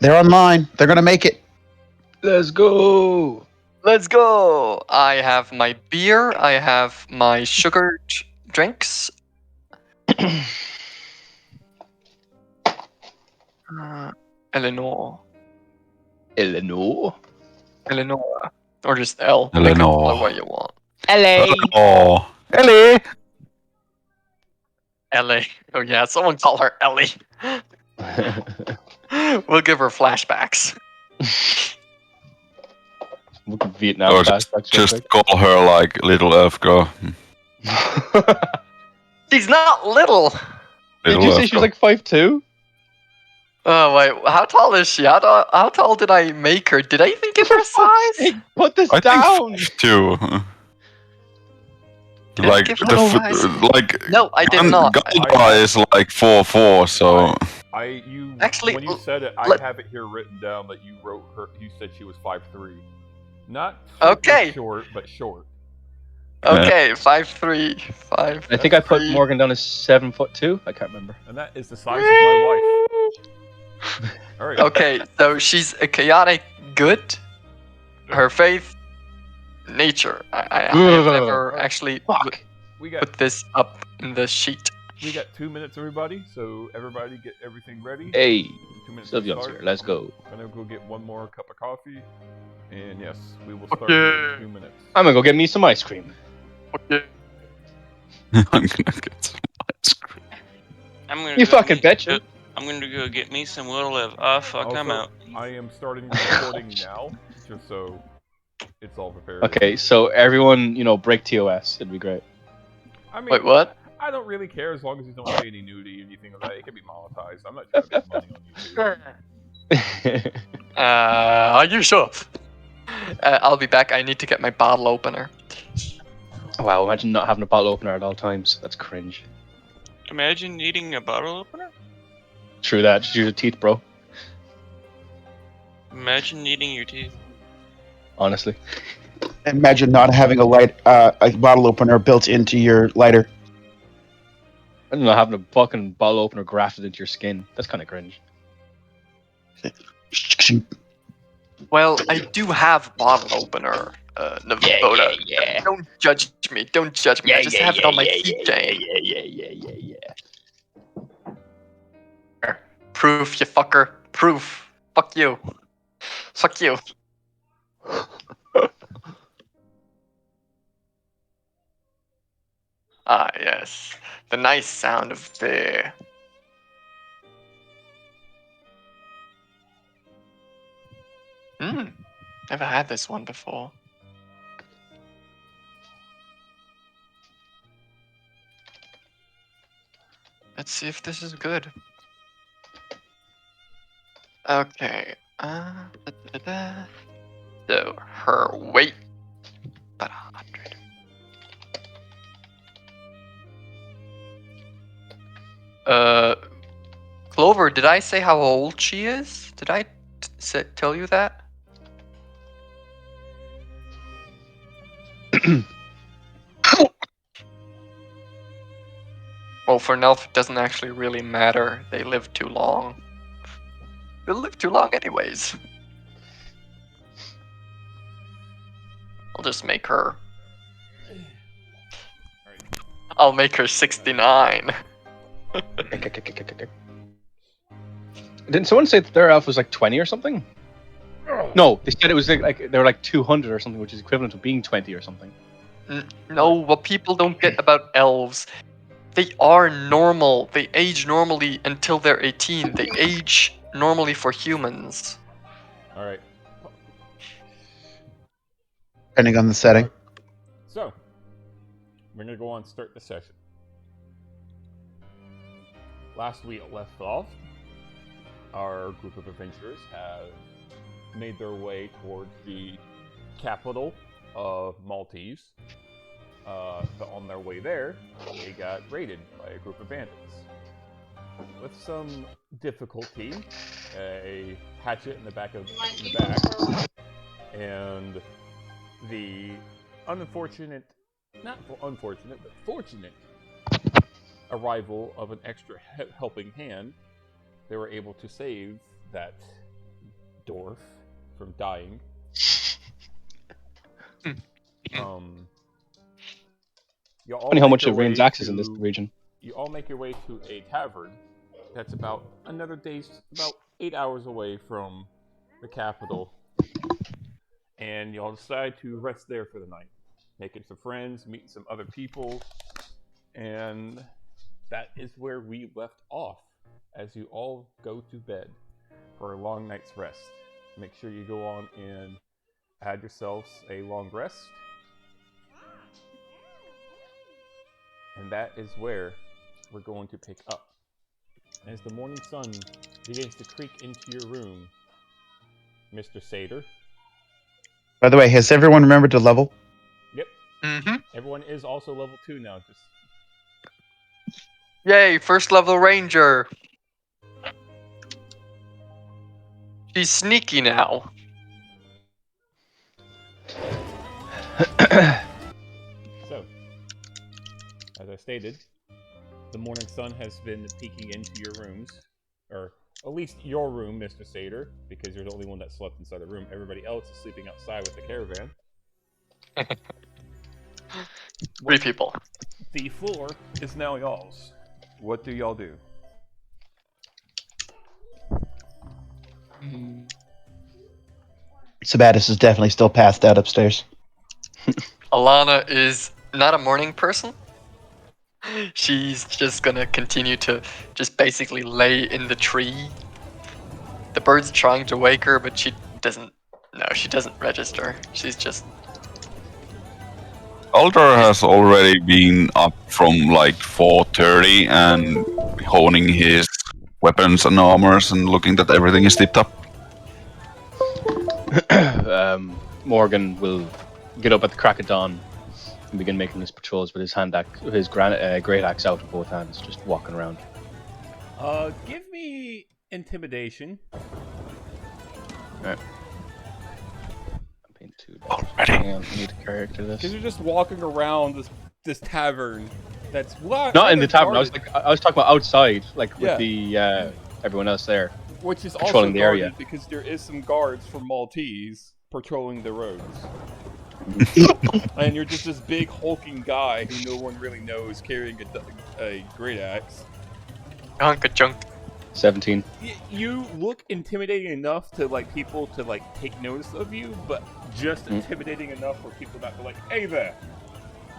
They're online. They're gonna make it. Let's go. Let's go! I have my beer. I have my sugar drinks. Eleanor. Eleanor. Eleanor. Or just L. Eleanor. You can call her what you want. LA. Oh, Ellie. Ellie. Oh yeah, someone call her Ellie. We'll give her flashbacks. Look at Vietnam Or flashbacks. just call her like little elf girl. She's not little. Did Little you say elf she was girl. like 5'2"? Oh wait, how tall is she? How tall did I make her? Did I even give her a size? Put this I down. think 5'2". Did I Like give her the a size? like No, I did not. Gandalf is like 4'4", so Actually, when you said it, I let- have it here written down that you wrote her. You said she was 5'3", not Okay. super short, but short. Okay, 5'3", 5. I think I put Morgan down as 7'2". I can't remember. And that is the size of my wife. All right. Okay, so she's a chaotic good. Her faith, nature. I have never actually Fuck. We got put this up in the sheet. 2 minutes, everybody. So everybody get everything ready. Hey, 2 minutes. Sylvian's here. Let's go. I'm gonna go get one more cup of coffee, and yes, we will start Okay. in 2 minutes. I'm gonna go get me some ice cream. Okay. I'm gonna get some ice cream. You fucking betcha. I'm gonna go get me some Will Live. Ah, fuck, I'm Also, out. I am starting recording now, just so it's all prepared. Okay, so everyone, break TOS. It'd be great. I mean, Wait, what? I don't really care as long as you don't say any nudity or anything like that. It can be monetized. I'm not trying to make money on YouTube. Are you sure? I'll be back. I need to get my bottle opener. Wow, imagine not having a bottle opener at all times. That's cringe. Imagine needing a bottle opener? True that. Just use your teeth, bro. Imagine needing your teeth. Honestly. Imagine not having a bottle opener built into your lighter. I don't know, having a fucking bottle opener grafted into your skin. That's kind of cringe. Well, I do have bottle opener, Navoda. Yeah. Don't judge me. Don't judge me. I just have it on my keychain. Yeah. Proof, you fucker. Proof. Fuck you. Fuck you. Ah, yes. The nice sound of beer. Never had this one before. Let's see if this is good. Okay. So her weight, about 100. Clover, did I say how old she is? Did I tell you that? Well, for an elf, it doesn't actually really matter. They live too long. They'll live too long anyways. I'll just make her... I'll make her 69. Didn't someone say that their elf was like 20 or something? No, they said it was like they were like 200 or something, which is equivalent to being 20 or something. No, what people don't get about elves, they are normal. They age normally until they're 18. They age normally for humans. All right. Depending on the setting. So, we're gonna go on and start the session. Last we left off, our group of adventurers have made their way towards the capital of Maltese. But on their way there, they got raided by a group of bandits. With some difficulty, a hatchet in the back, and the fortunate arrival of an extra helping hand, they were able to save that dwarf from dying. You all Funny how make much your it rains way axes in this to- region. You all make your way to a tavern that's about 8 hours away from the capital. And y'all decide to rest there for the night. Making some friends, meeting some other people. And that is where we left off as you all go to bed for a long night's rest. Make sure you go on and add yourselves a long rest. And that is where we're going to pick up. As the morning sun begins to creak into your room, Mr. Sater. By the way, has everyone remembered to level? Yep. Mm-hmm. Everyone is also level 2 now. Just Yay, first level ranger. She's sneaky now. so, as I stated, the morning sun has been peeking into your rooms, or at least your room, Mr. Sater, because you're the only one that slept inside the room. Everybody else is sleeping outside with the caravan. 3 people. The floor is now y'all's. What do y'all do? Sabatis is definitely still passed out upstairs. Alana is not a morning person. She's just gonna continue to just basically lay in the tree. The bird's trying to wake her, but she doesn't register. She's just... Aldar has already been up from like 4:30 and honing his weapons and armors and looking that everything is tipped up. Morgan will get up at the crack of dawn and begin making his patrols with his great axe out of both hands, just walking around. Give me intimidation. Right. Already. Hang on, I need to character Because this. you're just walking around this tavern that's... Not in the tavern. I was talking about outside, like Yeah. with the everyone else there. Which is patrolling also the guarded area. because there is some guards from Maltese patrolling the roads. And you're just this big hulking guy who no one really knows carrying a great axe. Hunk of junk. 17. You look intimidating enough to people to take notice of you, but just intimidating enough for people not to hey there,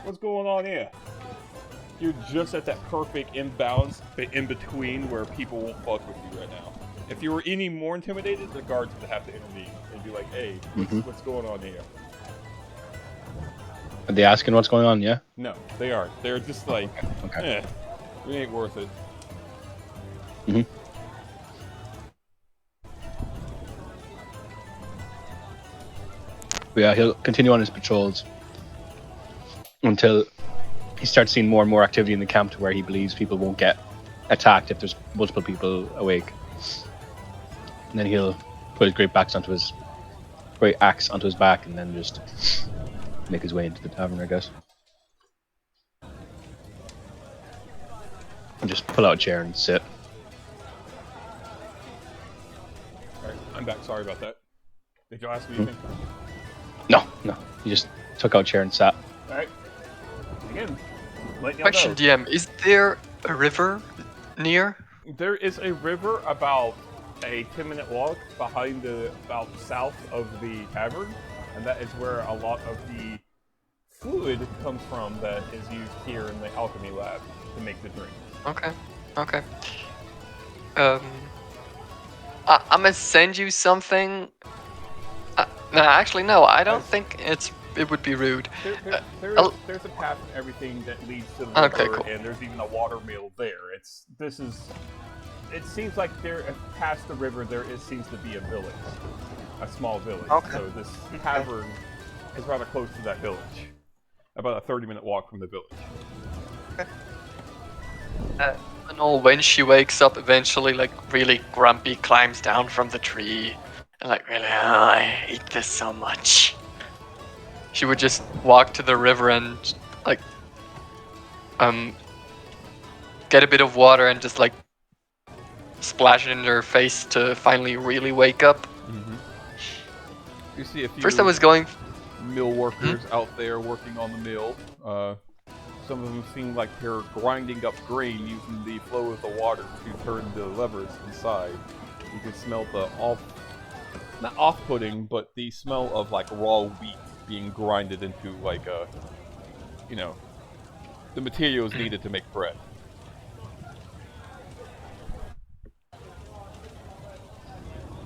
what's going on here? You're just at that perfect imbalance in between where people won't fuck with you right now. If you were any more intimidated, the guards would have to intervene and be like, hey, what's going on here? Are they asking what's going on? Yeah. No, they aren't. They're just Okay. it ain't worth it. Mm-hmm. But yeah, he'll continue on his patrols until he starts seeing more and more activity in the camp to where he believes people won't get attacked if there's multiple people awake. And then he'll put his great axe onto his back and then just make his way into the tavern, I guess. And just pull out a chair and sit. Alright, I'm back. Sorry about that. Did you ask me anything? No. He just took out a chair and sat. Alright. Again, let y'all Question, know. DM. Is there a river near? There is a river about a 10-minute walk about south of the tavern, and that is where a lot of the fluid comes from that is used here in the alchemy lab to make the drink. Okay. I'm gonna send you something. No, actually, no. I don't think it would be rude. There's a path and everything that leads to the river, Okay, cool. and there's even a water mill there. It seems like there, past the river, seems to be a village, a small village. Okay. So this tavern is rather close to that village, about a 30-minute walk from the village. And all when she wakes up eventually, really grumpy, climbs down from the tree, and really, I hate this so much. She would just walk to the river and get a bit of water and just splash it in their face to finally really wake up. Mm-hmm. You see a few First I was going... mill workers out there working on the mill. Some of them seem like they're grinding up grain using the flow of the water to turn the levers inside. You can smell the not off-putting, but the smell of like raw wheat being grinded into like the materials needed to make bread.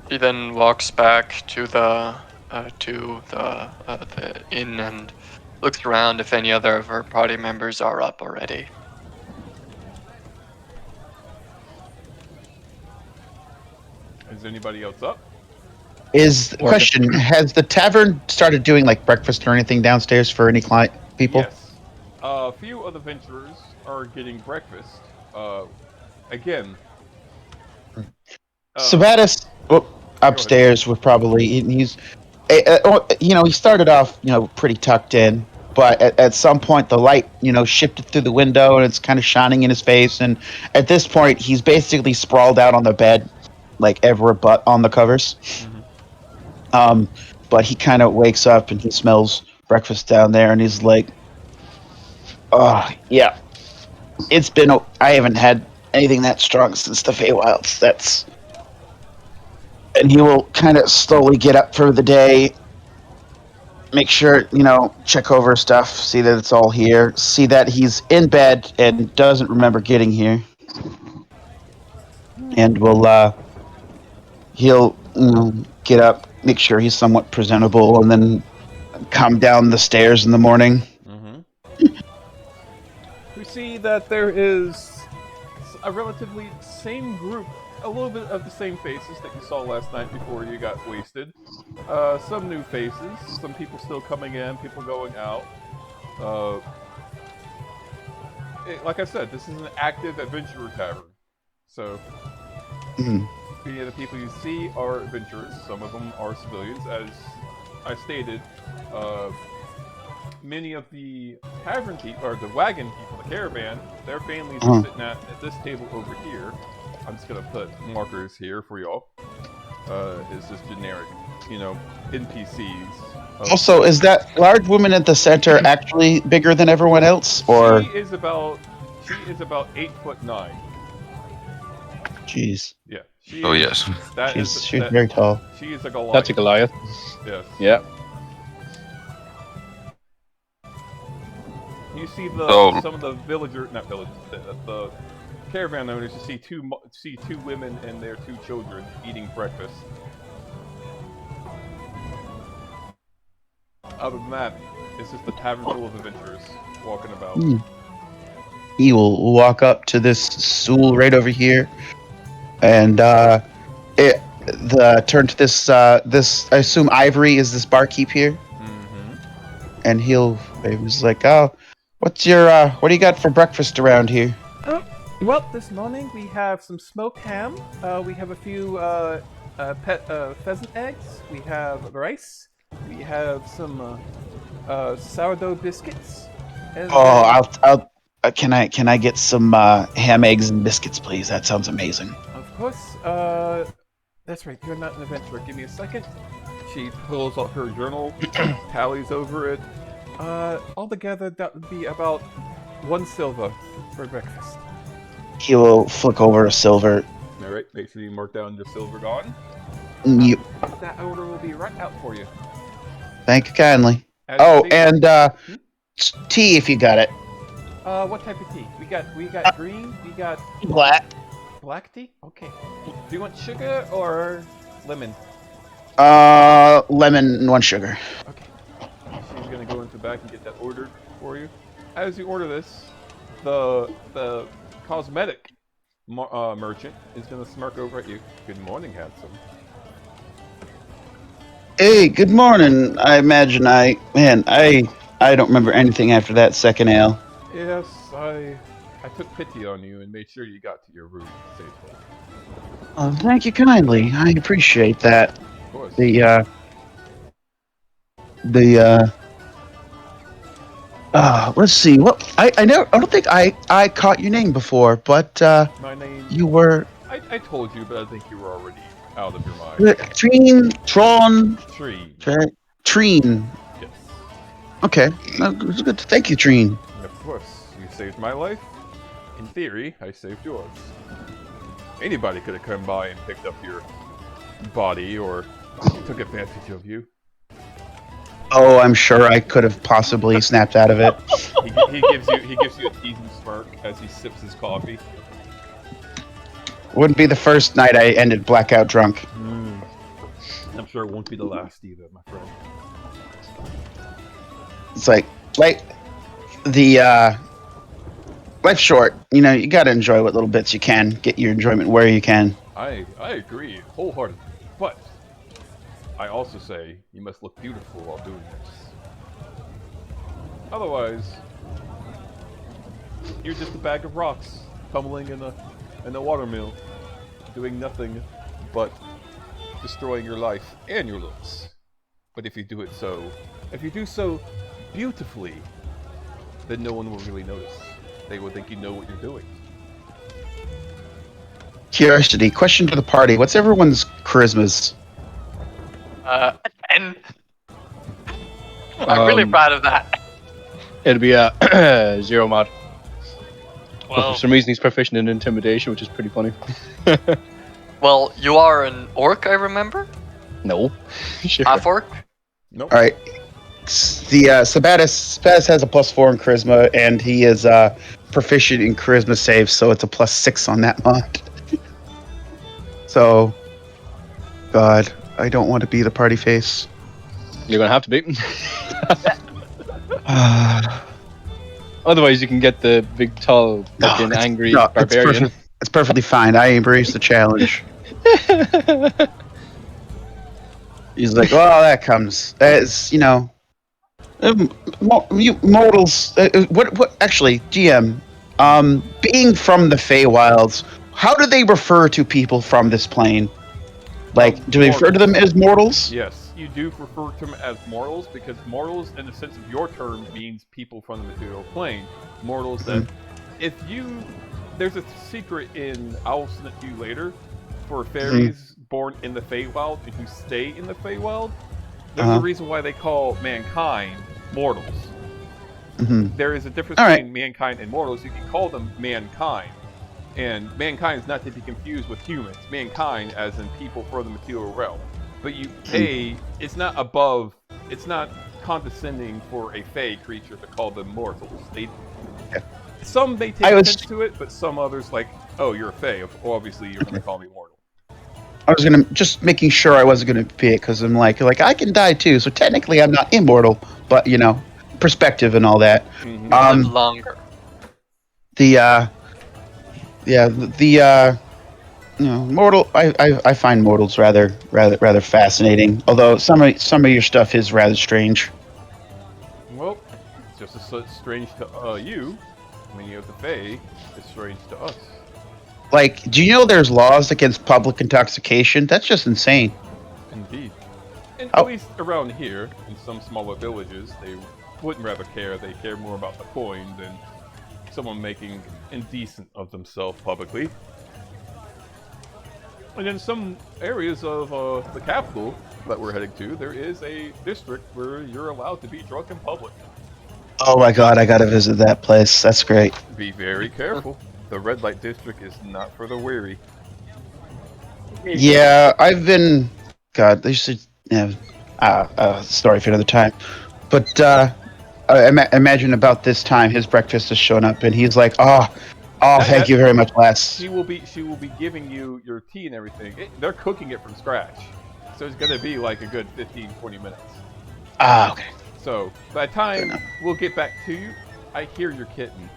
He then walks back to the inn and looks around if any other of her party members are up already. Is anybody else up? Is the question, has the tavern started doing like breakfast or anything downstairs for any client people? Yes. A few of the venturers are getting breakfast. Again. Sabatis upstairs would probably, he's, he started off, pretty tucked in, but at some point the light, shifted through the window and it's kind of shining in his face. And at this point, he's basically sprawled out on the bed, like ever but on the covers. Mm-hmm. But he kind of wakes up and he smells breakfast down there and he's like, oh, yeah, I haven't had anything that strong since the Feywilds. And he will kind of slowly get up for the day, make sure, check over stuff, see that it's all here, see that he's in bed and doesn't remember getting here. And he'll, get up, make sure he's somewhat presentable, and then come down the stairs in the morning. Mm-hmm. We see that there is a relatively same group, a little bit of the same faces that you saw last night before you got wasted. Some new faces, some people still coming in, people going out. Like I said, this is an active adventurer tavern. So, many of the people you see are adventurers, some of them are civilians. As I stated, many of the tavern people, or the wagon people, the caravan, their families are sitting at this table over here. I'm just gonna put markers here for y'all. It's just generic, NPCs. Also, is that large woman at the center actually bigger than everyone else, or? She is about 8'9". Jeez. Yeah. Yes. She's very tall. She is a Goliath. That's a Goliath. Yes. Yeah. You see some of the the caravan owners. You see two women and their 2 children eating breakfast. Other than that, it's just the tavern full of adventurers walking about. He will walk up to this stool right over here, and turn to this. I assume Ivory is this barkeep here, and he's like, "Oh, what do you got for breakfast around here?" Well, this morning we have some smoked ham. We have a few pheasant eggs. We have rice. We have some sourdough biscuits. And can I get some ham, eggs, and biscuits, please? That sounds amazing. Of course. That's right. You're not an adventurer. Give me a second. She pulls out her journal, tallies over it. Altogether, that would be about 1 silver for breakfast. He will flick over a silver. All right. Make sure you mark down your silver gone. Yep. That order will be right out for you. Thank you kindly. And tea if you got it. What type of tea? We got green. We got Black. Black tea. Okay. Do you want sugar or lemon? Lemon and 1 sugar. Okay. She's gonna go into the back and get that ordered for you. As you order this, the cosmetic merchant is gonna smirk over at you. Good morning, handsome. Hey, good morning. I imagine I don't remember anything after that second ale. Yes, I took pity on you and made sure you got to your room safely. Oh, thank you kindly. I appreciate that. Of course. Let's see. What I don't think I caught your name before, but My name. you were. I told you, but I think you were already out of your mind. Treen, Tron, Tree. Treen. Yes. Okay, it's good. Thank you, Treen. Of course, you saved my life. In theory, I saved yours. Anybody could have come by and picked up your body or took advantage of you. Oh, I'm sure I could have possibly snapped out of it. He gives you a teasing smirk as he sips his coffee. Wouldn't be the first night I ended blackout drunk. I'm sure it won't be the last either, my friend. It's like life's short. You know, you gotta enjoy what little bits you can. Get your enjoyment where you can. I agree wholeheartedly, but I also say you must look beautiful while doing this. Otherwise, you're just a bag of rocks tumbling in a watermill, doing nothing but destroying your life and your looks. But if you do so beautifully, then no one will really notice. They will think you know what you're doing. Curiosity. Question to the party. What's everyone's charismas? 10. I'm really proud of that. It'll be a 0 mod. But Well, for some reason, he's proficient in intimidation, which is pretty funny. Well, you are an orc, I remember. No. Sure. Half orc. Nope. All right. The Sabatis has a +4 in charisma, and he is proficient in charisma saves, so it's a +6 on that mod. So, God, I don't want to be the party face. You're gonna have to be. Otherwise, you can get the big, tall, fucking angry barbarian. It's perfectly fine. I embrace the challenge. He's like, well, that comes. It's, you know, mortals. What? Actually, GM, being from the Feywilds, how do they refer to people from this plane? Like, do they refer to them as mortals? Yes, you do refer to them as mortals because mortals, in the sense of your term, means people from the material plane. Mortals that, there's a secret in, I'll send it to you later, for fairies born in the Feywild and who stay in the Feywild. There's a reason why they call mankind mortals. There is a difference between mankind and mortals. You can call them mankind. And mankind is not to be confused with humans. Mankind, as in people from the material realm. But it's not above, it's not condescending for a fey creature to call them mortals. Some may take offense to it, but some others like, oh, you're a fey. Obviously, you're going to call me mortal. I was just making sure I wasn't gonna be it because I'm like I can die too. So technically, I'm not immortal, but you know, perspective and all that. Live longer. You know, mortal. I find mortals rather fascinating. Although some of your stuff is rather strange. Well, it's just as strange to you. When you have the Fae, it's strange to us. Like, do you know there's laws against public intoxication? That's just insane. Indeed. And at least around here, in some smaller villages, they wouldn't rather care. They care more about the coin than someone making indecent of themselves publicly. And in some areas of the capital that we're heading to, there is a district where you're allowed to be drunk in public. Oh my God, I gotta visit that place. That's great. Be very careful. The red light district is not for the weary. Yeah, I've been. God, they should have a story for another time. But I imagine about this time, his breakfast has shown up, and he's like, "Oh, thank you very much, Les." She will be giving you your tea and everything. They're cooking it from scratch, so it's gonna be like a good 15-20 minutes. Okay. So by the time we'll get back to you, I hear your kitten.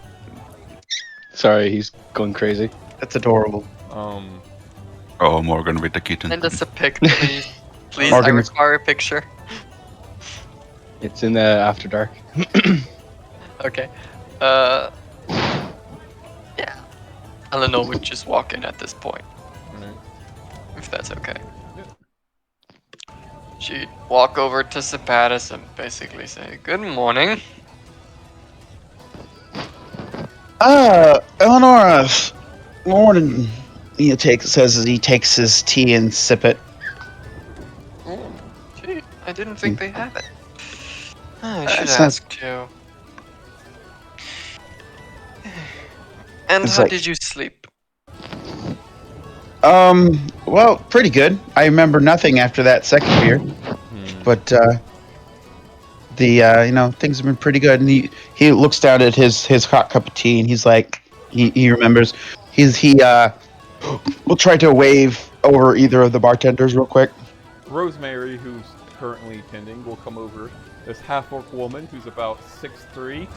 Sorry, he's going crazy. That's adorable. Oh, Morgan with the kitten. Send us a pic, please. Please, Morgan. I require a picture. It's in the After Dark. Okay. Yeah. Eleanor would just walk in at this point. If that's okay. She'd walk over to Sabatis and basically say, "Good morning." Eleonora. Morning. says as he takes his tea and sip it. Oh, gee, I didn't think they have it. I should it's not- ask you. And It's how like- did you sleep? Well, pretty good. I remember nothing after that second beer, but things have been pretty good. And he looks down at his hot cup of tea, and he's like, he remembers. He will try to wave over either of the bartenders real quick. Rosemary, who's currently tending, will come over. This half-orc woman who's about 6'3",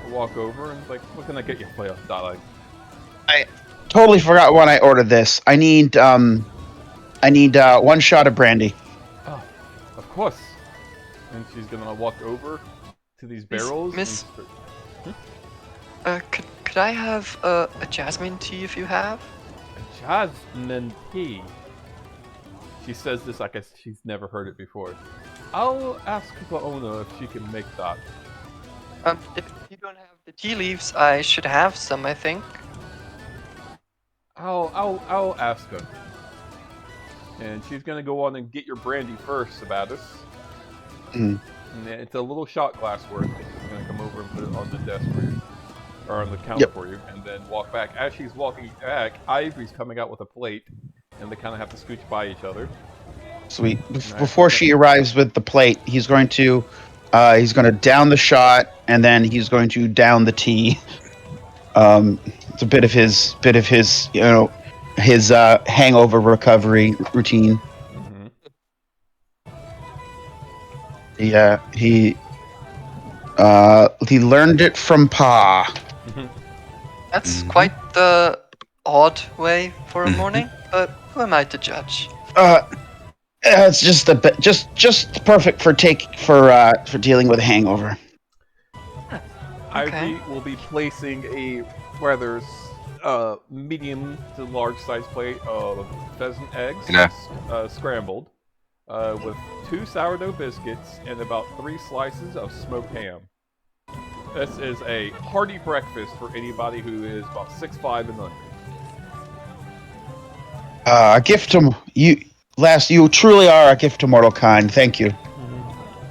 will walk over and like, "What can I get you for, darling?" I totally forgot when I ordered this. I need 1 shot of brandy. Oh, of course. And she's gonna walk over to these barrels. Miss- And Could I have a jasmine tea if you have? a jasmine tea. She says this like she's never heard it before. I'll ask the owner if she can make that. If you don't have the tea leaves, I should have some, I think. I'll ask her. And she's gonna go on and get your brandy first, Sabatus. Mm. And it's a little shot glass worth. She's gonna come over and put it on the desk for you, or on the counter for you, and then walk back. As she's walking back, Ivory's coming out with a plate, and they kind of have to scooch by each other. Sweet. Before she arrives with the plate, he's going to down the shot, and then he's going to down the tea. It's a bit of his his hangover recovery routine. Mm-hmm. He learned it from Pa. That's quite the odd way for a morning, but who am I to judge? It's just perfect for dealing with a hangover. Ivory will be placing a rather medium to large size plate of pheasant eggs, scrambled, with 2 sourdough biscuits and about 3 slices of smoked ham. This is a hearty breakfast for anybody who is about 6'5" and under. A gift to you. You truly are a gift to mortal kind. Thank you.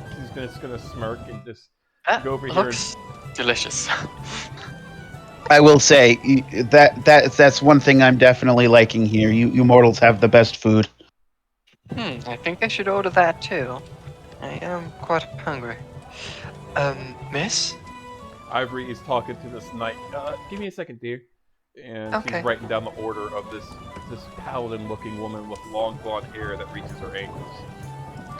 She's just gonna smirk and just That go over here. looks delicious. I will say that's one thing I'm definitely liking here. You mortals have the best food. I think I should order that too. I am quite hungry. Miss? Ivory is talking to this knight. Give me a second, dear. And Okay. she's writing down the order of this paladin-looking woman with long blonde hair that reaches her ankles.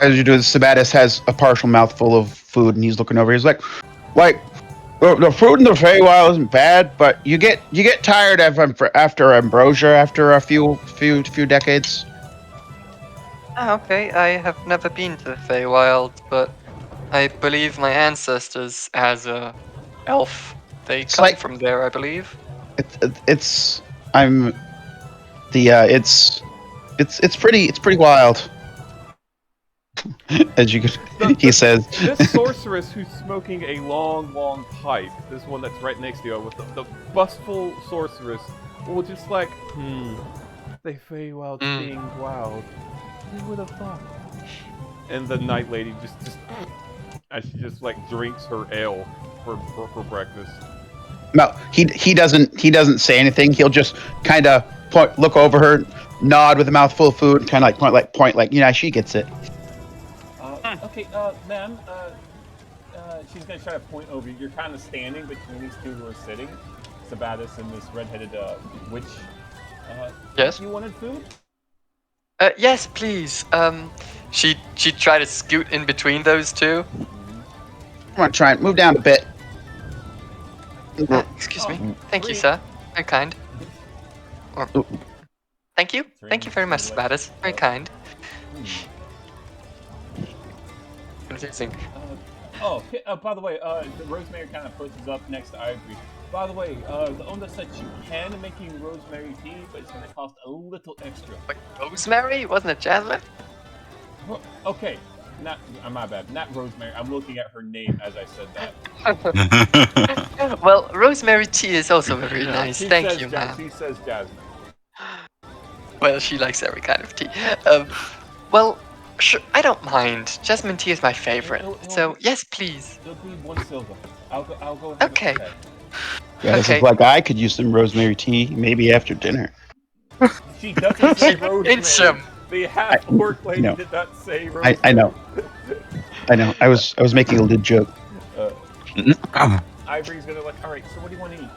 As you do, Sabatus has a partial mouthful of food, and he's looking over. He's like, the food in the Feywild isn't bad, but you get tired after ambrosia after a few decades. Okay, I have never been to the Feywild, but I believe my ancestors as a elf. They It's come like- from there, I believe. It's pretty wild. As you could, he says. This sorceress who's smoking a long pipe, this one that's right next to you, with the bustful sorceress, will just like, they Feywild being wild. Who would have thought? And the night lady just as she just like drinks her ale for breakfast. No, he doesn't say anything. He'll just kind of look over her, nod with a mouthful of food, kind of point she gets it. Okay, ma'am, she's gonna try to point over you. You're kind of standing between these two who are sitting, Sabatus and this redheaded witch. Yes? You wanted food? Yes, please. She tried to scoot in between those two. Come on, try and move down a bit. Excuse me. Thank you, sir. Very kind. Thank you. Thank you very much, Spatus. Very kind. Confusing. By the way, Rosemary kind of pushes up next to Ivory. By the way, the owner said she can make you rosemary tea, but it's going to cost a little extra. Like rosemary? Wasn't it jasmine? Okay, my bad. Not rosemary. I'm looking at her name as I said that. Well, rosemary tea is also very nice. She Thank says you, ma'am. She says jasmine. Well, she likes every kind of tea. Well, sure, I don't mind. Jasmine tea is my favorite. So, yes, please. It'll be 1 silver. I'll go ahead Okay. and pay. Guys, Okay. it's like I could use some rosemary tea maybe after dinner. She doesn't say Inch rosemary. him. The half-orc lady no. did not say rosemary. I know. I know. I was making a lid joke. Ivory's gonna like, all right, so what do you want to eat?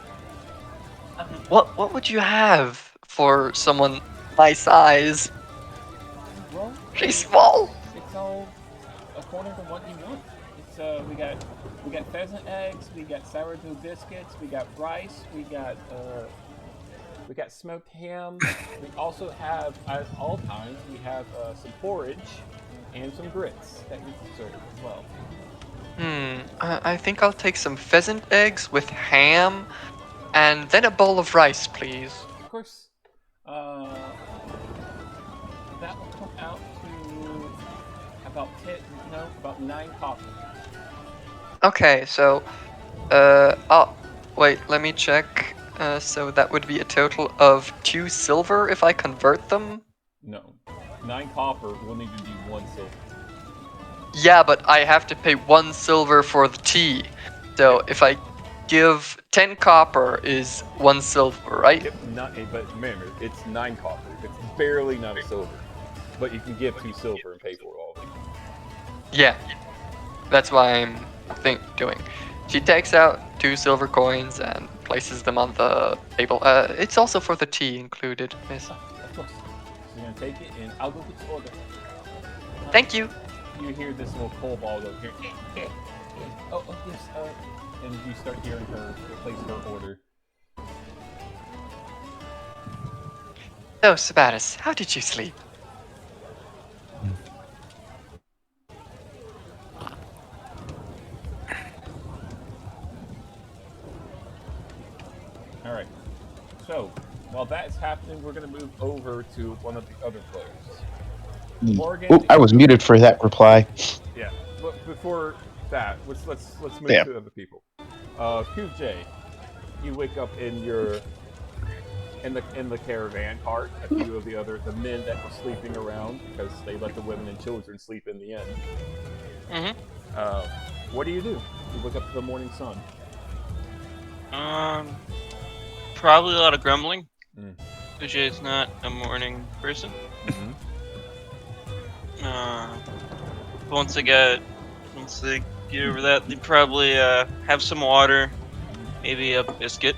What would you have for someone my size? Well, She's small. it's all according to what you want. It's we got pheasant eggs, we got sourdough biscuits, we got rice, we got smoked ham. We also have, at all times, we have some porridge and some grits that you can serve as well. I think I'll take some pheasant eggs with ham, and then a bowl of rice, please. Of course, that will come out to about 9 copper. Okay, so, wait, let me check. So that would be a total of 2 silver if I convert them? No, 9 copper will need to be 1 silver. Yeah, but I have to pay 1 silver for the tea. So if I give 10 copper is 1 silver, right? Yep, but remember, it's 9 copper. It's barely 9 silver. But you can give 2 silver and pay for it all. Yeah, that's why I'm doing. She takes out 2 silver coins and places them on the table. It's also for the tea included, miss. Of course. So you're gonna take it, and I'll go get the order. Thank you. You hear this little kobold over here. Oh, yes. And you start hearing her place her order. So, Sabatis, how did you sleep? Alright. So, while that's happening, we're going to move over to one of the other players. Morgan. Ooh, I was muted for that reply. Yeah. But before that, let's move Yeah. to other people. QJ, you wake up in the caravan cart. A few of the men that were sleeping around because they let the women and children sleep in the end. What do? You wake up to the morning sun. Probably a lot of grumbling. Mm. QJ is not a morning person. Once they get over that, they probably have some water, maybe a biscuit,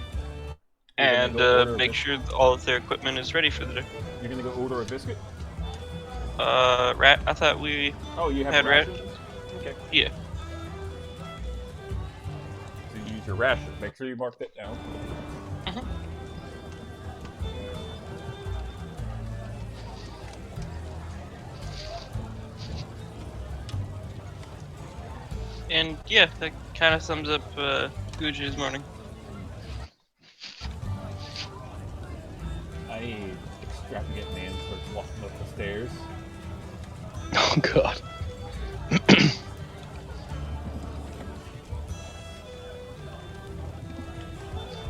and make sure that all of their equipment is ready for the day. You're gonna go order a biscuit? Rat. I thought we. Oh, you have had rations? Okay. Yeah. So you use your ration. Make sure you mark that down. And yeah, that kind of sums up Guju's morning. Extravagant man starts walking up the stairs. Oh god.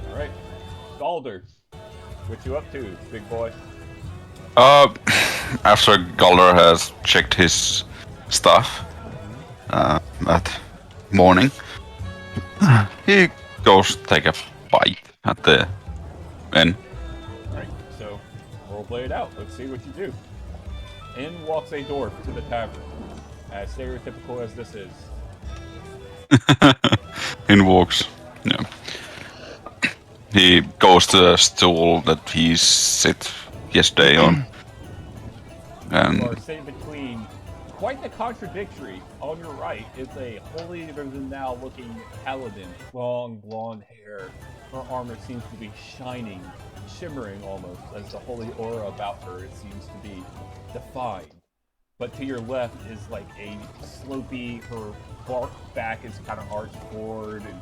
Alright. Galder, what you up to, big boy? After Galder has checked his stuff that morning, he goes take a bite at the inn. Alright, so roleplay it out. Let's see what you do. In walks a dwarf to the tavern, as stereotypical as this is. In walks. Yeah. He goes to the stool that he sit yesterday on. You And are sitting between quite the contradictory. On your right is a holier than thou looking paladin, long blonde hair. Her armor seems to be shining, shimmering almost, as the holy aura about her it seems to be defined. But to your left is like a slopey, her back is kind of arched forward and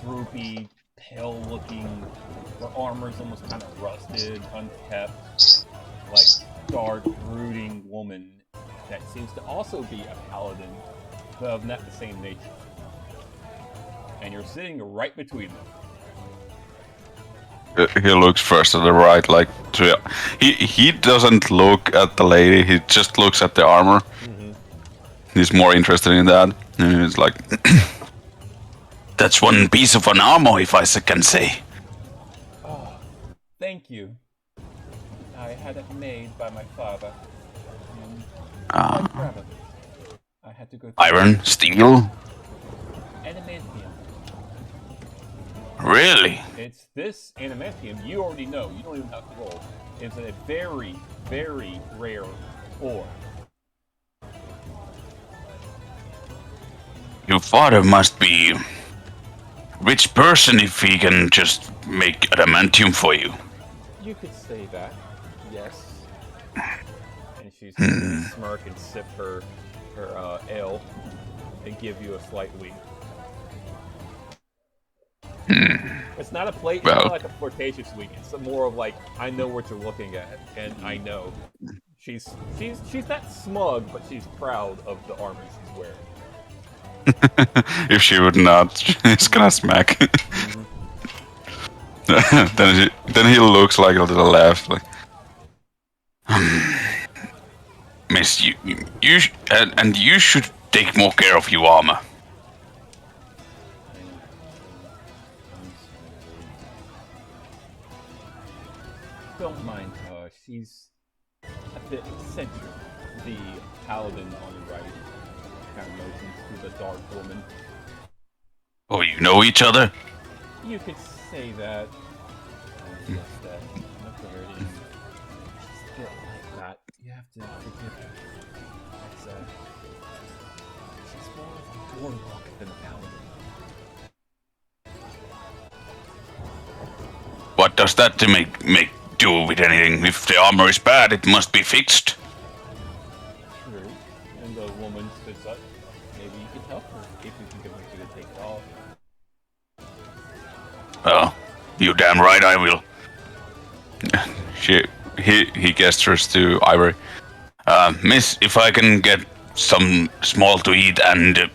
droopy, pale looking. Her armor's almost kind of rusted, unkept, like dark, brooding woman that seems to also be a paladin, but of not the same nature. And you're sitting right between them. he looks first at the right, like he doesn't look at the lady. He just looks at the armor. He's more interested in that. And he's like, "That's one piece of an armor, if I can say." Oh, thank you. I had it made by my father. And quite proud of it. I had to go through Iron, steel, adamantium. really? It's this adamantium, you already know, you don't even have to roll. It's a very, very rare ore. Your father must be a rich person if he can just make adamantium for you. You could say that, yes. And she's gonna smirk and sip her ale and give you a slight wink. It's not a it's not like a flirtatious wink. It's more of like, I know what you're looking at, and I know. She's not smug, but she's proud of the armor she's wearing. If she would not, he's gonna smack. then he looks like a little laugh, like, Miss, you should take more care of your armor. Don't mind her. She's a bit eccentric. The paladin on the right kind of motions to the dark woman. Oh, you know each other? You could say that. Yes, that. Not flirting. She's a bit like that. You have to forgive her. It's, she's more of a warlock than a paladin. What does that make do with anything? If the armor is bad, it must be fixed. True. And the woman spits up. Maybe you could help her if you can convince her to take it off. Well, you damn right I will. He gestures to Ivory. Miss, if I can get some small to eat and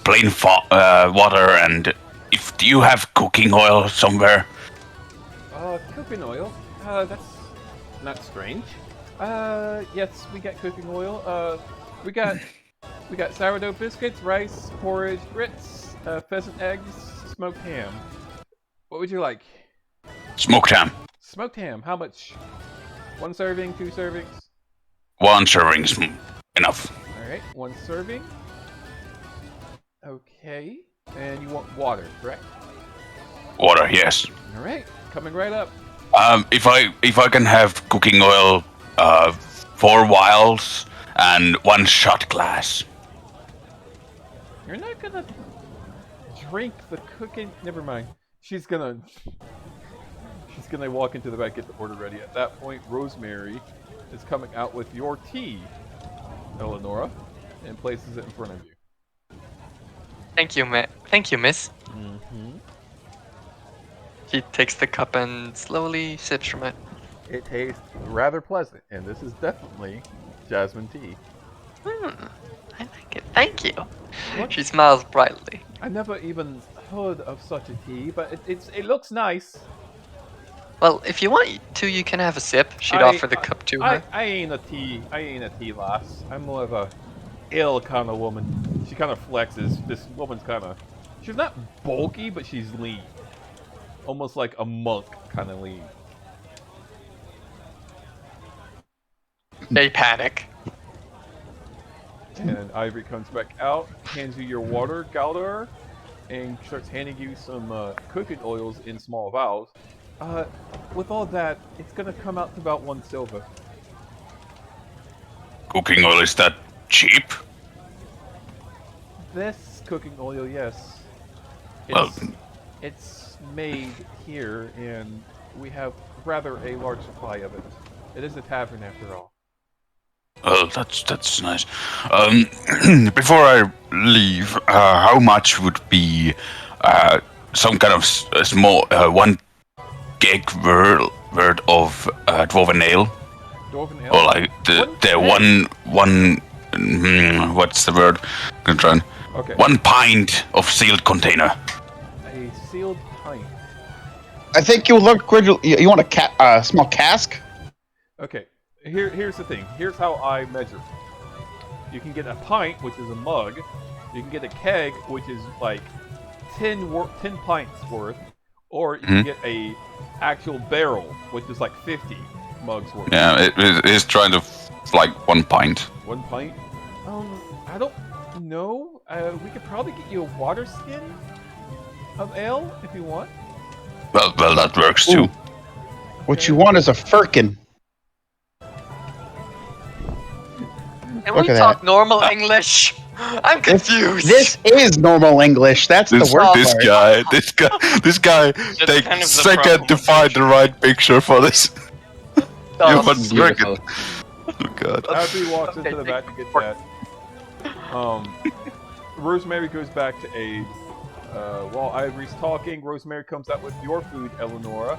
plain water, and if do you have cooking oil somewhere? Cooking oil? That's not strange. Yes, we got cooking oil. We got sourdough biscuits, rice, porridge, grits, pheasant eggs, smoked ham. What would you like? Smoked ham. Smoked ham. How much? 1 serving, 2 servings? 1 serving's enough. All right, 1 serving. Okay, and you want water, correct? Water, yes. All right, coming right up. If I can have cooking oil, 4 vials and 1 shot glass. You're not gonna drink the cooking. Never mind. She's gonna walk into the back, get the order ready. At that point, Rosemary is coming out with your tea, Eleonora, and places it in front of you. Thank you, miss. Mm-hmm. He takes the cup and slowly sips from it. It tastes rather pleasant, and this is definitely jasmine tea. I like it. Thank you. What? She smiles brightly. I never even heard of such a tea, but it looks nice. Well, if you want to, you can have a sip. She'd offer the cup to her. I ain't a tea lass. I'm more of a ill kind of woman. She kind of flexes. This woman's kind of, she's not bulky, but she's lean. Almost like a monk kind of lean. They panic. And Ivory comes back out, hands you your water, Galdor, and starts handing you some cooking oils in small vials. With all that, it's gonna come out to about 1 silver. Cooking oil, is that cheap? This cooking oil, yes. Well, It's made here, and we have rather a large supply of it. It is a tavern after all. well, that's nice. Before I leave, how much would be some kind of small 1 keg worth of dwarven ale? Dwarven ale? Or like the one what's the word? I'm trying. Okay. 1 pint of sealed container. A sealed pint. I think you look good. You want a small cask? Okay, here's the thing. Here's how I measure. You can get a pint, which is a mug. You can get a keg, which is like 10 pints worth, or you can get a actual barrel, which is like 50 mugs worth. Yeah, he's trying to like 1 pint. 1 pint? I don't know. We could probably get you a water skin of ale if you want. Well, that works too. Ooh. What you want is a firkin. Can Look we at talk that. normal English? I'm confused. This is normal English. That's the word. This guy takes kind of the second problem to with find the right picture for this. Oh, You want Beautiful. Oh god. Abby walks into the back to get that. Rosemary goes back to aid. While Ivory's talking, Rosemary comes out with your food, Eleonora,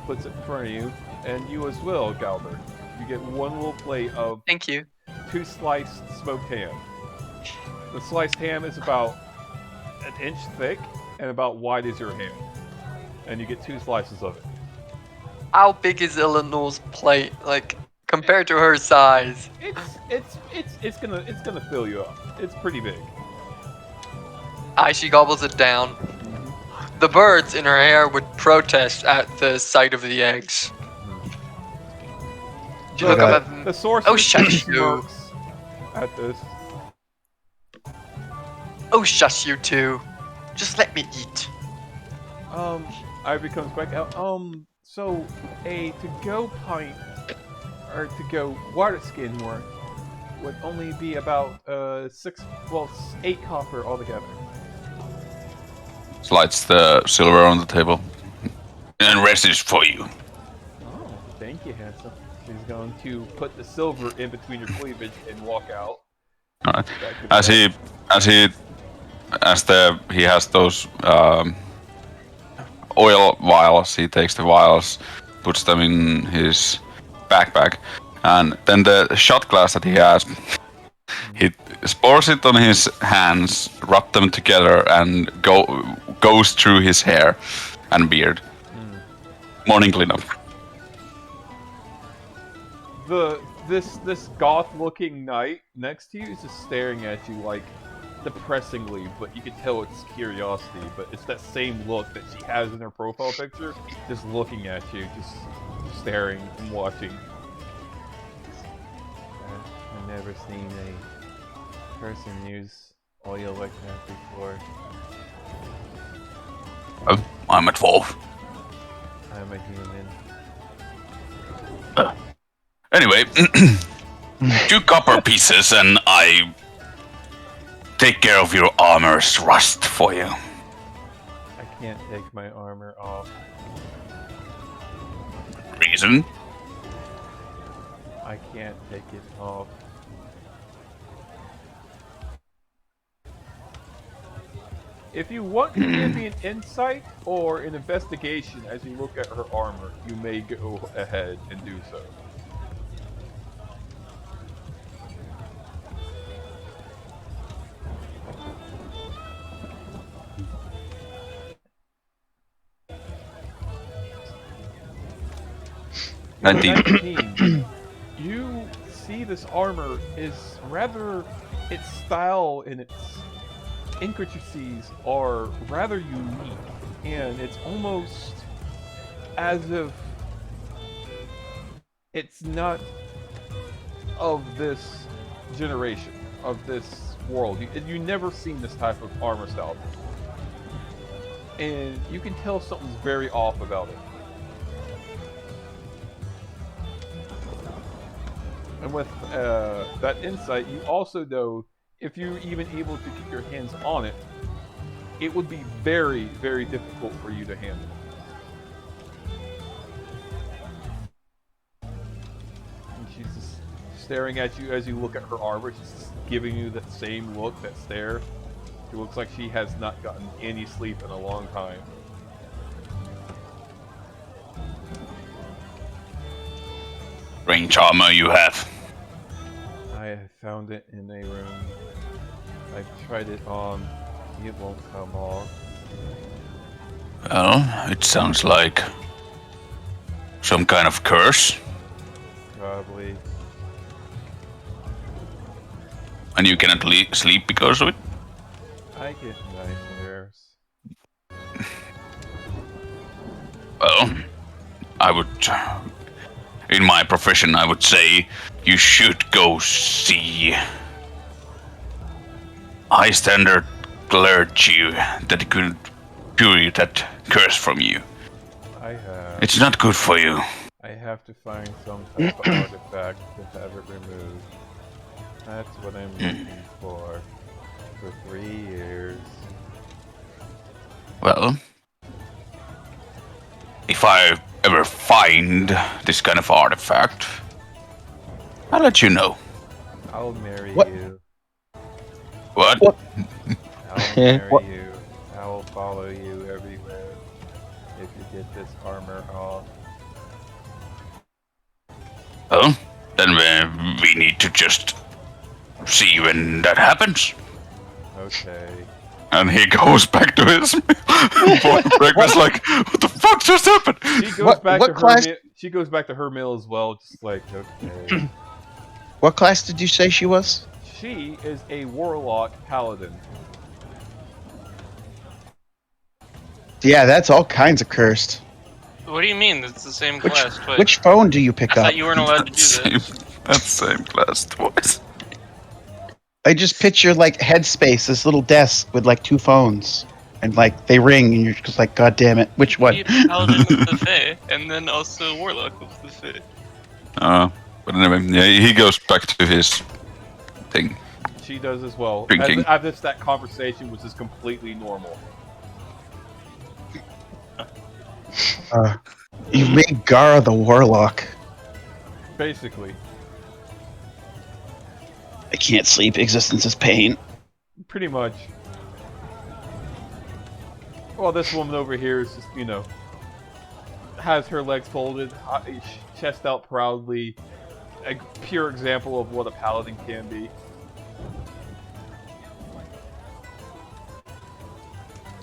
puts it in front of you, and you as well, Galbert. You get 1 little plate of Thank you. 2 sliced smoked ham. The sliced ham is about 1 inch thick and about wide as your hand, and you get 2 slices of it. How big is Eleanor's plate? Like compared to her size? It's gonna fill you up. It's pretty big. She gobbles it down. The birds in her hair would protest at the sight of the eggs. She look up at The source Oh, shush you. smirks at this. Oh, shush you two. Just let me eat. Ivory comes back out. So a to-go pint or to-go water skin worth would only be about 8 copper altogether. Slides the silver on the table. And rest is for you. Oh, thank you, handsome. She's going to put the silver in between your cleavage and walk out. Alright. He has those oil vials, he takes the vials, puts them in his backpack, and then the shot glass that he has, he pours it on his hands, rub them together, and goes through his hair and beard. Morning cleanup. This goth-looking knight next to you is just staring at you like depressingly, but you can tell it's curiosity. But it's that same look that she has in her profile picture, just looking at you, just staring and watching. I've never seen a person use oil like that before. I'm at 12. I'm a human. Anyway, 2 copper pieces, and I take care of your armor's rust for you. I can't take my armor off. Reason? I can't take it off. If you want to give me an insight or an investigation as you look at her armor, you may go ahead and do so. You see this armor is rather, its style and its intricacies are rather unique, and it's almost as if it's not of this generation, of this world. You've never seen this type of armor style before. And you can tell something's very off about it. And with that insight, you also know if you're even able to get your hands on it, it would be very, very difficult for you to handle. And she's just staring at you as you look at her armor. She's just giving you that same look, that stare. It looks like she has not gotten any sleep in a long time. Range armor you have. I found it in a room. I tried it on. It won't come off. Well, it sounds like some kind of curse. Probably. And you cannot sleep because of it? I get nightmares. Well, I would... In my profession, I would say you should go see high standard clergy that could cure that curse from you. It's not good for you. I have to find some type of artifact to have it removed. That's what I'm looking for 3 years. Well, if I ever find this kind of artifact, I'll let you know. I'll marry What? you. What? I'll marry you. I will follow you everywhere if you get this armor off. Well, then we need to just see when that happens. Okay. And he goes back to his breakfast like, what the fuck just happened? She goes back what to class- her. She goes back to her meal as well, just like okay. What class did you say she was? She is a warlock paladin. Yeah, that's all kinds of cursed. What do you mean? It's the same class twice. Which phone do you pick I up? thought you weren't allowed to do Same, that. that's same class twice. I just picture like Headspace, this little desk with like 2 phones, and like they ring, and you're just like, God damn it, which one? Be a paladin with the Fae, and then also warlock with the Fae. But anyway, yeah, he goes back to his thing. She does as well. Drinking. As if that conversation was just completely normal. You've made Gara the warlock. Basically. I can't sleep. Existence is pain. Pretty much. Well, this woman over here is just, has her legs folded, chest out proudly. A pure example of what a paladin can be.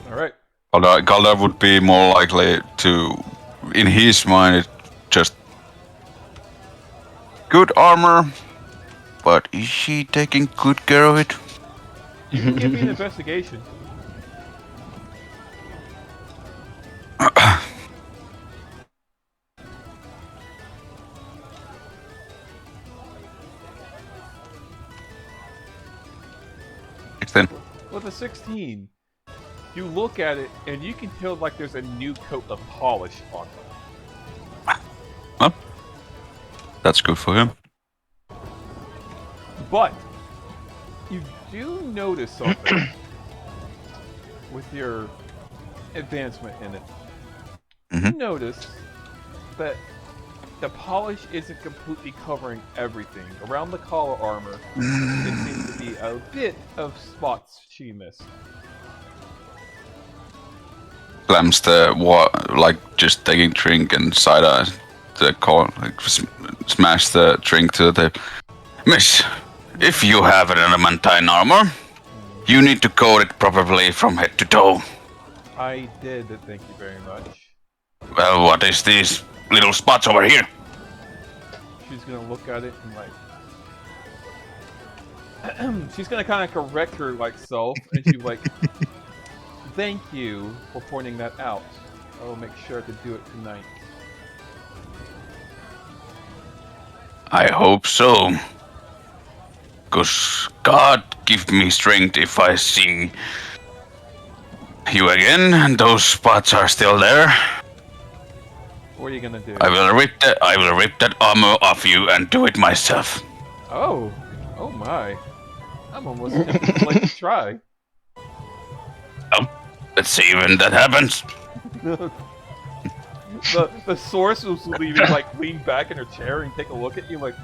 Alright. Galdar would be more likely to, in his mind, it just good armor, but is she taking good care of it? You can give me an investigation. With a 16, you look at it and you can tell like there's a new coat of polish on it. Well, that's good for him. But you do notice something with your advancement in it. You notice that the polish isn't completely covering everything. Around the collar armor, it seems to be a bit of spots she missed. Slams the just taking drink and cider, the collar, smash the drink to the table. Miss, if you have an adamantine armor, you need to coat it properly from head to toe. I did, thank you very much. Well, what is these little spots over here? She's gonna look at it and like... she's gonna kind of correct her like self, and she's like, thank you for pointing that out. I'll make sure to do it tonight. I hope so. 'Cause God give me strength if I see you again and those spots are still there. What are you gonna do? I will rip that armor off you and do it myself. Oh my. I'm almost tempted to like to try. Let's see when that happens. the sorceress will even like lean back in her chair and take a look at you like,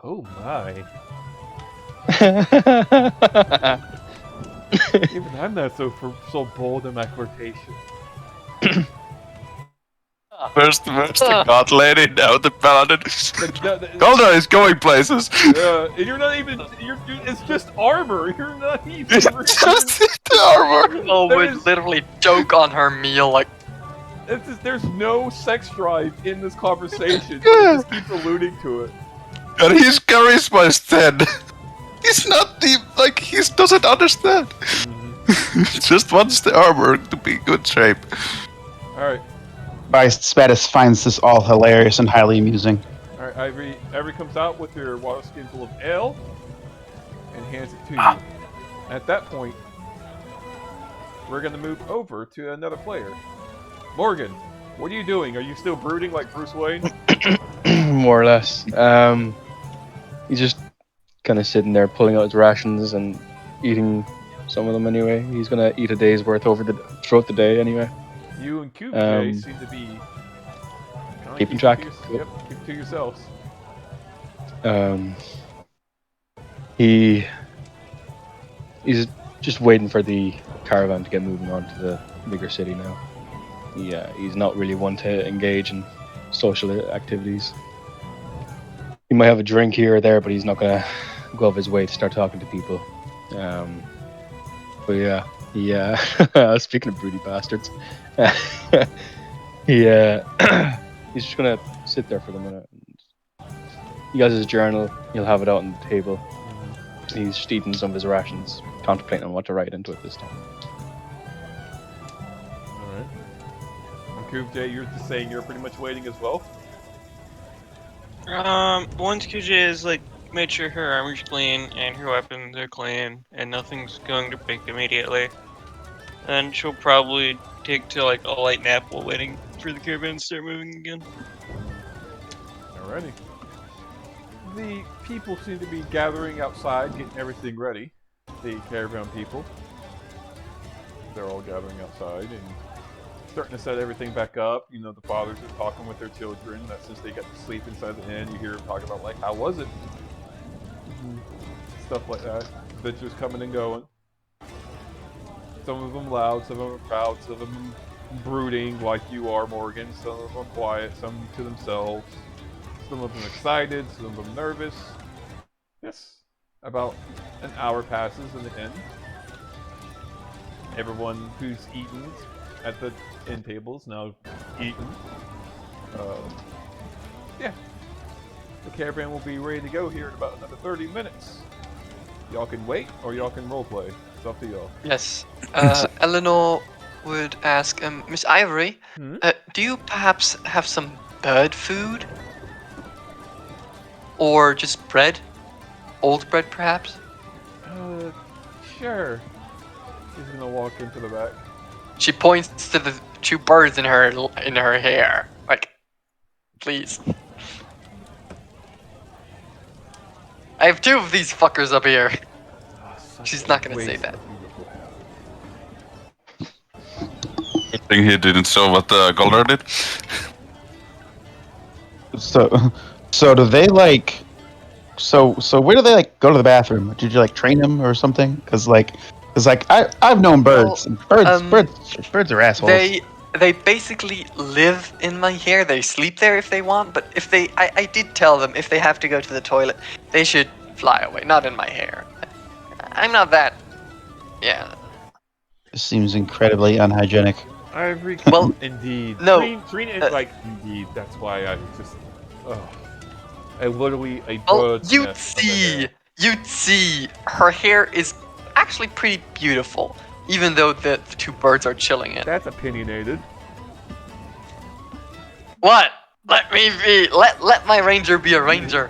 oh my. Even I'm not so bold in my flirtation. First the god lady, now the paladin. Galdar is going places. And you're not even. It's just armor. You're not even. It's just the armor. Oh, would literally choke on her meal like, There's no sex drive in this conversation. But it just keeps alluding to it. And his charisma is 10. He's not deep, like, he doesn't understand. He just wants the armor to be in good shape. Alright. Spatus finds this all hilarious and highly amusing. Alright, Ivory comes out with your water skin full of ale and hands it to you. At that point, we're going to move over to another player. Morgan, what are you doing? Are you still brooding like Bruce Wayne? More or less. He's just kind of sitting there pulling out his rations and eating some of them anyway. He's gonna eat a day's worth throughout the day anyway. You and Cube J seem to be keeping track. Yep, keep to yourselves. He's just waiting for the caravan to get moving on to the bigger city now. He's not really one to engage in social activities. He might have a drink here or there, but he's not gonna go off his way to start talking to people. But yeah. Speaking of broody bastards, he's just gonna sit there for the minute. He has his journal. He'll have it out on the table. He's just eating some of his rations, contemplating on what to write into it this time. Alright. And Cube J, you're just saying you're pretty much waiting as well? Once QJ is like made sure her armor's clean and her weapons are clean and nothing's going to break immediately, then she'll probably take to like a light nap while waiting for the caravan to start moving again. Alrighty. The people seem to be gathering outside, getting everything ready. The caravan people. They're all gathering outside and starting to set everything back up. You know, the fathers are talking with their children. That since they got to sleep inside the inn, you hear them talking about, like, how was it? Stuff like that. Adventures coming and going. Some of them loud, some of them proud, some of them brooding like you are, Morgan. Some of them quiet, some to themselves. Some of them excited, some of them nervous. Yes. About an hour passes in the inn. Everyone who's eaten at the inn tables now eaten. Yeah. The caravan will be ready to go here in about another 30 minutes. Y'all can wait or y'all can roleplay. It's up to y'all. Yes. Eleanor would ask, Miss Ivory, do you perhaps have some bird food? Or just bread? Old bread, perhaps? Sure. She's gonna walk into the back. She points to the two birds in her hair. Like, please. I have two of these fuckers up here. She's not gonna say that. Good thing he didn't show what Goldar did. So do they like? So where do they like go to the bathroom? Did you like train them or something? Because I've known birds. Birds are assholes. They basically live in my hair. They sleep there if they want, but if I did tell them if they have to go to the toilet, they should fly away, not in my hair. I'm not that. Yeah. This seems incredibly unhygienic. Ivory. Well, indeed. no. Trina is like, indeed. That's why I just. Literally a Well, bird's you'd nest of a hair. see. Her hair is actually pretty beautiful, even though the two birds are chilling in. That's opinionated. What? Let me be. Let my ranger be a ranger.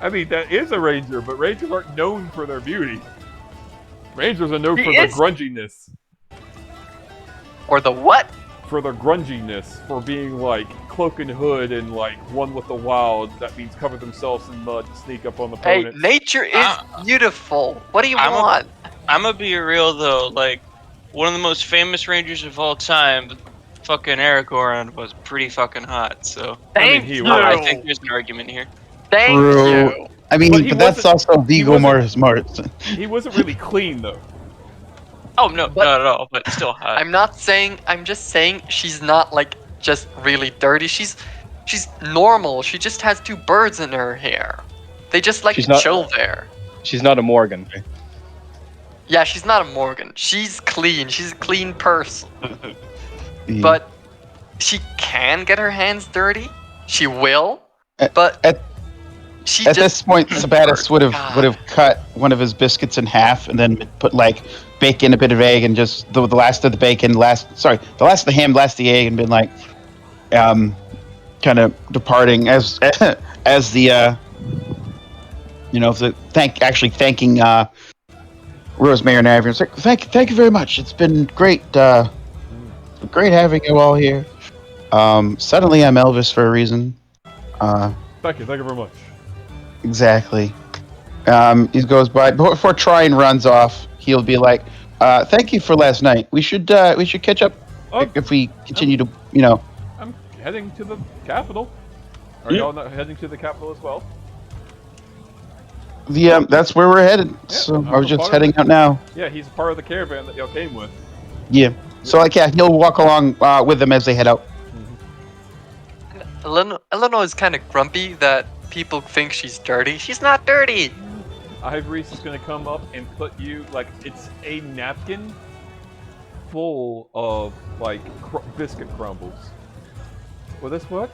I mean, that is a ranger, but rangers aren't known for their beauty. Rangers are known for their grunginess. Or the what? For their grunginess, for being like cloak and hood and like one with the wild. That means cover themselves in mud to sneak up on the Hey, opponents. nature is beautiful. What do you want? I'm gonna be real though, like, one of the most famous rangers of all time, fucking Aragorn, was pretty fucking hot, so... Thank he you! was. I think there's an argument here. Thank True. you! I mean, But he but that's wasn't- also Vigo more smart. He wasn't really clean though. Oh, no, But- not at all, but still hot. I'm just saying she's not like just really dirty. She's normal. She just has two birds in her hair. They just like She's not- chill there. She's not a Morgan. Yeah, she's not a Morgan. She's clean. She's a clean person. but she can get her hands dirty. She will, At- but at- she At just this point, Sabatis would God. have cut one of his biscuits in half and then put like bacon, a bit of egg, and just the last of the bacon, the last of the ham, last of the egg, and been like, kind of departing as the thanking Rosemary and Avian. It's like thank you very much. It's been great, great having you all here. Suddenly I'm Elvis for a reason. Thank you very much. Exactly. He goes by before Trine runs off. He'll be like, "Thank you for last night. We should catch up if we continue to, I'm heading to the capital. Are y'all not heading to the capital as well? That's where we're headed. So I was just heading out now. Yeah, he's part of the caravan that y'all came with. Yeah. So he'll walk along with them as they head out. Eleanor is kind of grumpy that people think she's dirty. She's not dirty. Ivory's is gonna come up and put you like it's a napkin full of like biscuit crumbles. Will this work?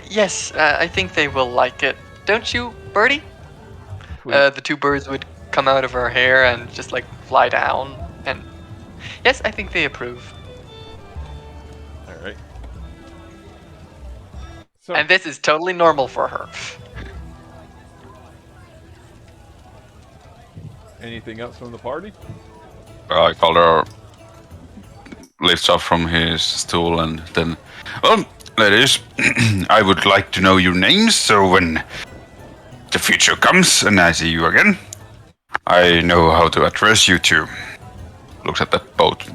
Yes, I think they will like it. Don't you, Birdie? Sweet. The two birds would come out of her hair and just like fly down. And yes, I think they approve. All right. So, And this is totally normal for her. anything else from the party? Calder lifts up from his stool and then, well, ladies, I would like to know your names so when the future comes and I see you again, I know how to address you two. Looks at the both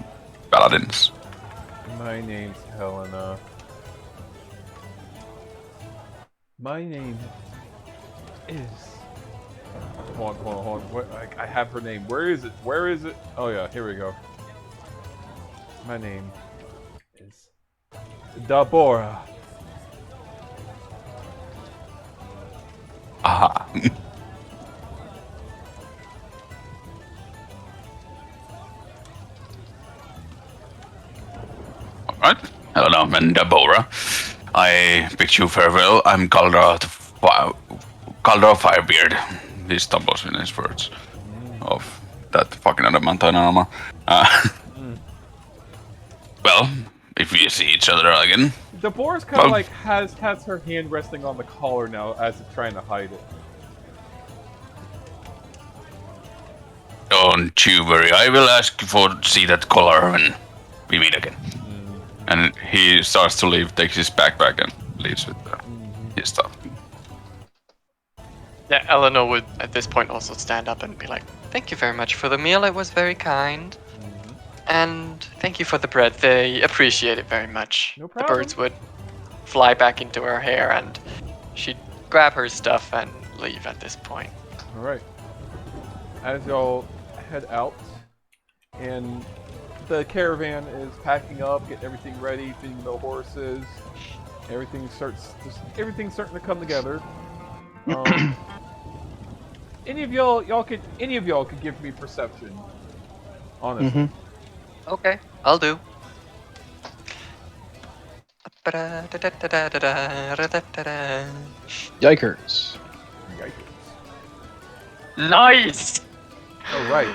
paladins. My name's Helena. My name is. Hold on. I have her name. Where is it? Oh yeah, here we go. My name is Deborah. Aha. Alright. Hello, I'm Deborah. I bid you farewell. I'm Caldra Firebeard. He stumbles in his words of that fucking adamantine armor. Well, if we see each other again. Deborah's kind of like has her hand resting on the collar now as it's trying to hide it. Don't you worry, I will ask for see that collar when we meet again. And he starts to leave, takes his backpack and leaves with his stuff. Yeah, Eleanor would at this point also stand up and be like, "Thank you very much for the meal. It was very kind. And thank you for the bread. They appreciate it very much." No The problem. birds would fly back into her hair and she'd grab her stuff and leave at this point. Alright. As y'all head out, and the caravan is packing up, getting everything ready, feeding the horses. Everything's starting to come together. Any of y'all could give me perception. Honestly. Okay, I'll do. Yikers. Nice! Alright.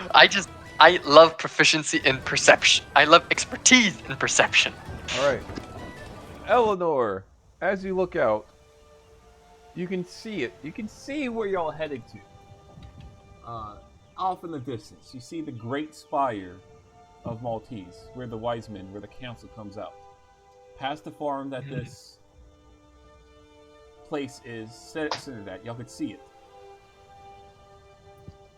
I love proficiency in perception. I love expertise in perception. Alright. Eleanor, as you look out, you can see it. You can see where y'all headed to. Off in the distance, you see the great spire of Maltese, where the wise men, where the council comes out. Past the farm that this place is centered at, y'all could see it.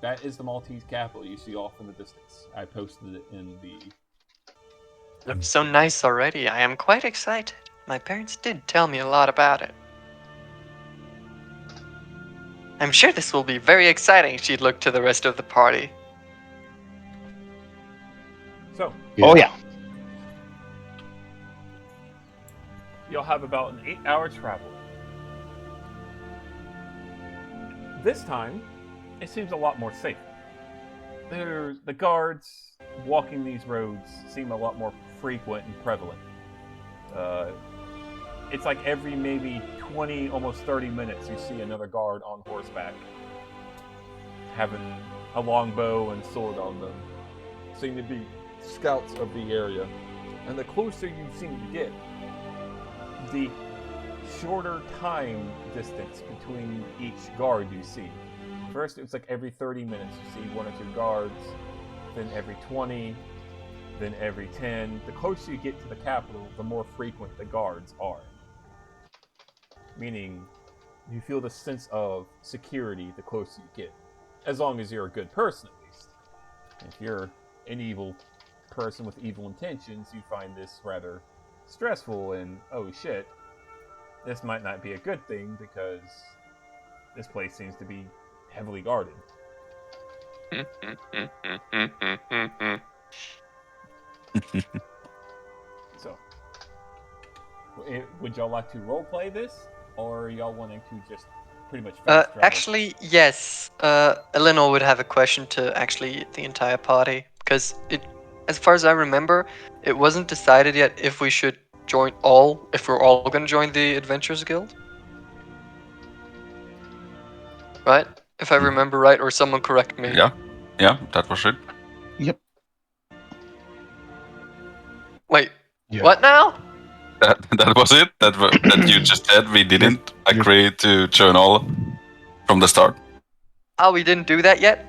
That is the Maltese capital you see off in the distance. I posted it in the... Looks so nice already. I am quite excited. My parents did tell me a lot about it. I'm sure this will be very exciting. She'd look to the rest of the party. So, Oh yeah. you'll have about an 8-hour travel. This time, it seems a lot more safe. The guards walking these roads seem a lot more frequent and prevalent. It's like every maybe 20, almost 30 minutes, you see another guard on horseback, having a longbow and sword on them. Seem to be scouts of the area. And the closer you seem to get, the shorter time distance between each guard you see. First, it's like every 30 minutes you see 1 or 2 guards, then every 20, then every 10. The closer you get to the capital, the more frequent the guards are. Meaning, you feel the sense of security the closer you get. As long as you're a good person, at least. If you're an evil person with evil intentions, you find this rather stressful and, oh shit, this might not be a good thing because this place seems to be heavily guarded. So, would y'all like to roleplay this, or are y'all wanting to just pretty much fast travel? Actually, yes. Eleanor would have a question to actually the entire party, because as far as I remember, it wasn't decided yet if we should join if we're all going to join the Adventurers Guild. Right? If I remember right, or someone correct me. Yeah, that was it. Yep. Wait, Yeah. what now? That was it. That you just said we didn't agree to join all from the start. Oh, we didn't do that yet?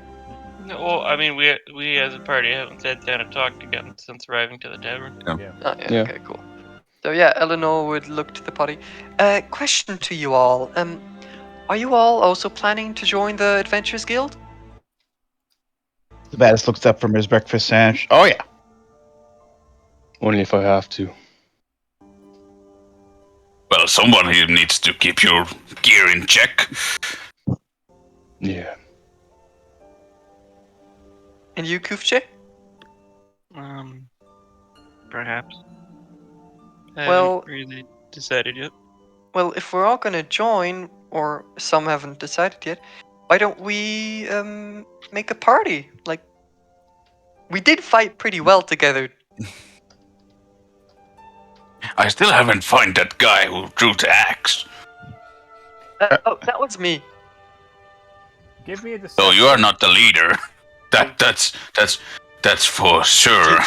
No, well, I mean, we as a party haven't sat down and talked again since arriving to the tavern. Yeah. Oh, yeah, Yeah. okay, cool. So yeah, Eleanor would look to the party. Question to you all. Are you all also planning to join the Adventurers Guild? Sabatis looks up from his breakfast sandwich. Oh yeah. Only if I have to. Well, someone here needs to keep your gear in check. Yeah. And you, Kufche? Perhaps. I Well- haven't really decided yet. Well, if we're all gonna join, or some haven't decided yet, why don't we make a party? Like, we did fight pretty well together. I still haven't found that guy who drew the axe. Oh, that was me. Give me a deception. So you are not the leader. That's for sure.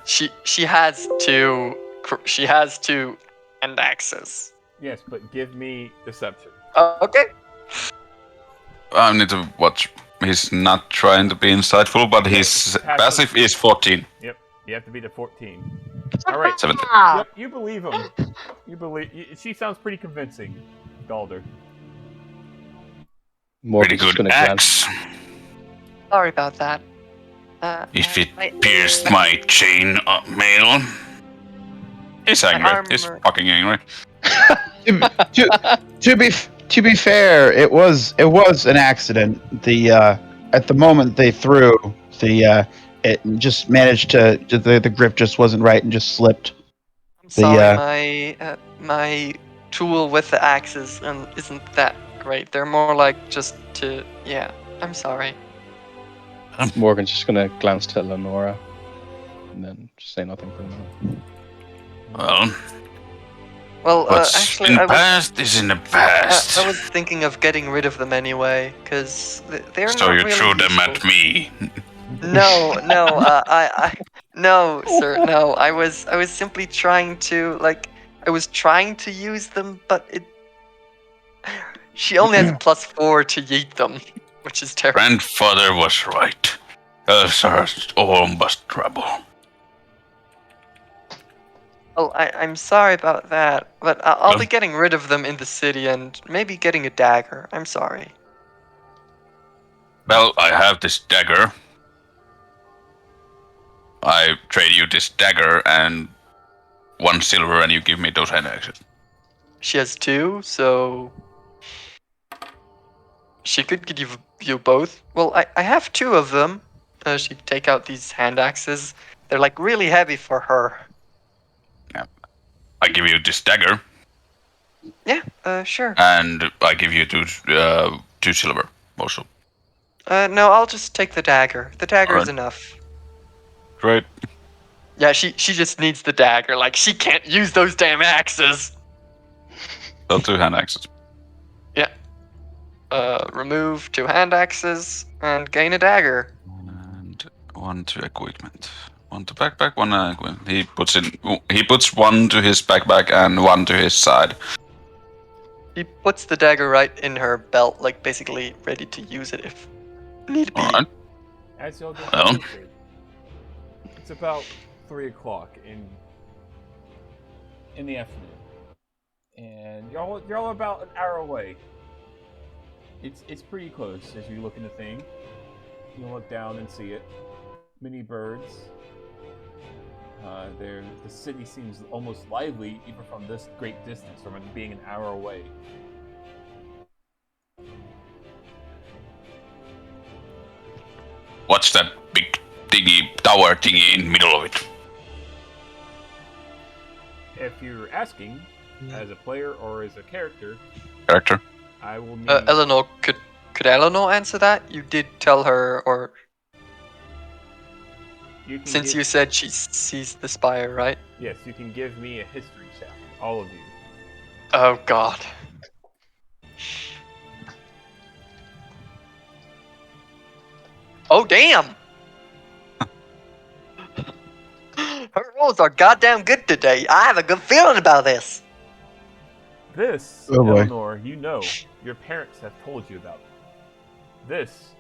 She has two hand axes. Yes, but give me deception. Okay. I need to watch. He's not trying to be insightful, but his passive is 14. Yep, you have to beat a 14. All right. 17. Yep, you believe him. She sounds pretty convincing, Galder. Morgan's Pretty just good gonna glance. axe. Sorry about that. If it my- pierced my chain mail. He's angry. He's armor- fucking angry. To be fair, it was an accident. At the moment they threw it just managed to the grip just wasn't right and just slipped. I'm sorry, my tool with the axes isn't that great. They're more like just to I'm sorry. Morgan's just gonna glance to Lenora and then just say nothing for a minute. Well, Well, what's actually, in the I was past is in the past. I was thinking of getting rid of them anyway, because they're So not you really threw them useful. at me. No, no, sir, no. I was simply trying to use them, but she only has +4 to yeet them, which is terrible. Grandfather was right. Us are almost trouble. Well, I'm sorry about that, but I'll be getting rid of them in the city and maybe getting a dagger. I'm sorry. Well, I have this dagger. I trade you this dagger and 1 silver, and you give me those hand axes. She has 2, so she could give you both. Well, I have 2 of them. She'd take out these hand axes. They're like really heavy for her. I give you this dagger, Yeah, sure. and I give you 2 silver also. No, I'll just take the dagger. The dagger is Alright. enough. Right. Yeah, she just needs the dagger. Like, she can't use those damn axes. So 2 hand axes. Yeah. Remove 2 hand axes and gain a dagger. And 1 to equipment. 1 to backpack, 1 equipment. He puts 1 to his backpack and 1 to his side. He puts the dagger right in her belt, like basically ready to use it if need be. Alright. As y'all get Well. closer, it's about 3 o'clock in the afternoon, and y'all about an hour away. It's pretty close as you look in the thing. You look down and see it. Many birds. The city seems almost lively, even from this great distance, from it being an hour away. What's that big tower thingy in the middle of it? If you're asking, as a player or as a character, I will need... Eleanor, could Eleanor answer that? You did tell her, or since you said she sees the spire, right? Yes, you can give me a history check, all of you. Oh God. Oh damn! Her rolls are goddamn good today. I have a good feeling about this. This, Oh, boy. Eleanor, you know, your parents have told you about it. This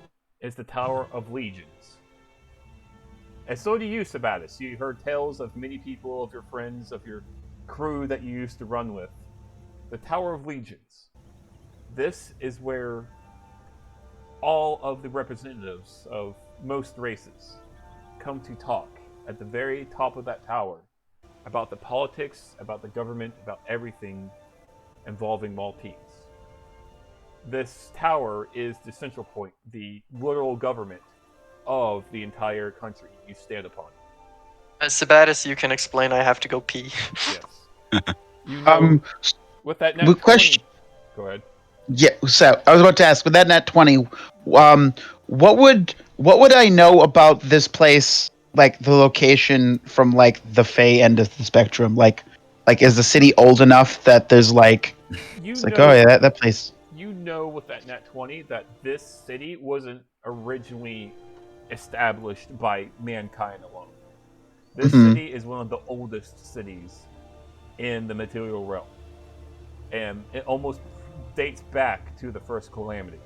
is the Tower of Legions. And so do you, Sabatis. You heard tales of many people, of your friends, of your crew that you used to run with. The Tower of Legions. This is where all of the representatives of most races come to talk at the very top of that tower about the politics, about the government, about everything involving Maltese. This tower is the central point, the literal government of the entire country you stand upon. Sabatis, you can explain. I have to go pee. Yes. You know, with that net question. 20... Go ahead. Yeah, so I was about to ask, with that nat 20, what would I know about this place, like the location from like the Fey end of the spectrum? Like is the city old enough that there's like, it's like, oh yeah, that place. You know with that nat 20 that this city wasn't originally established by mankind alone. This city is one of the oldest cities in the material realm. And it almost dates back to the first calamity.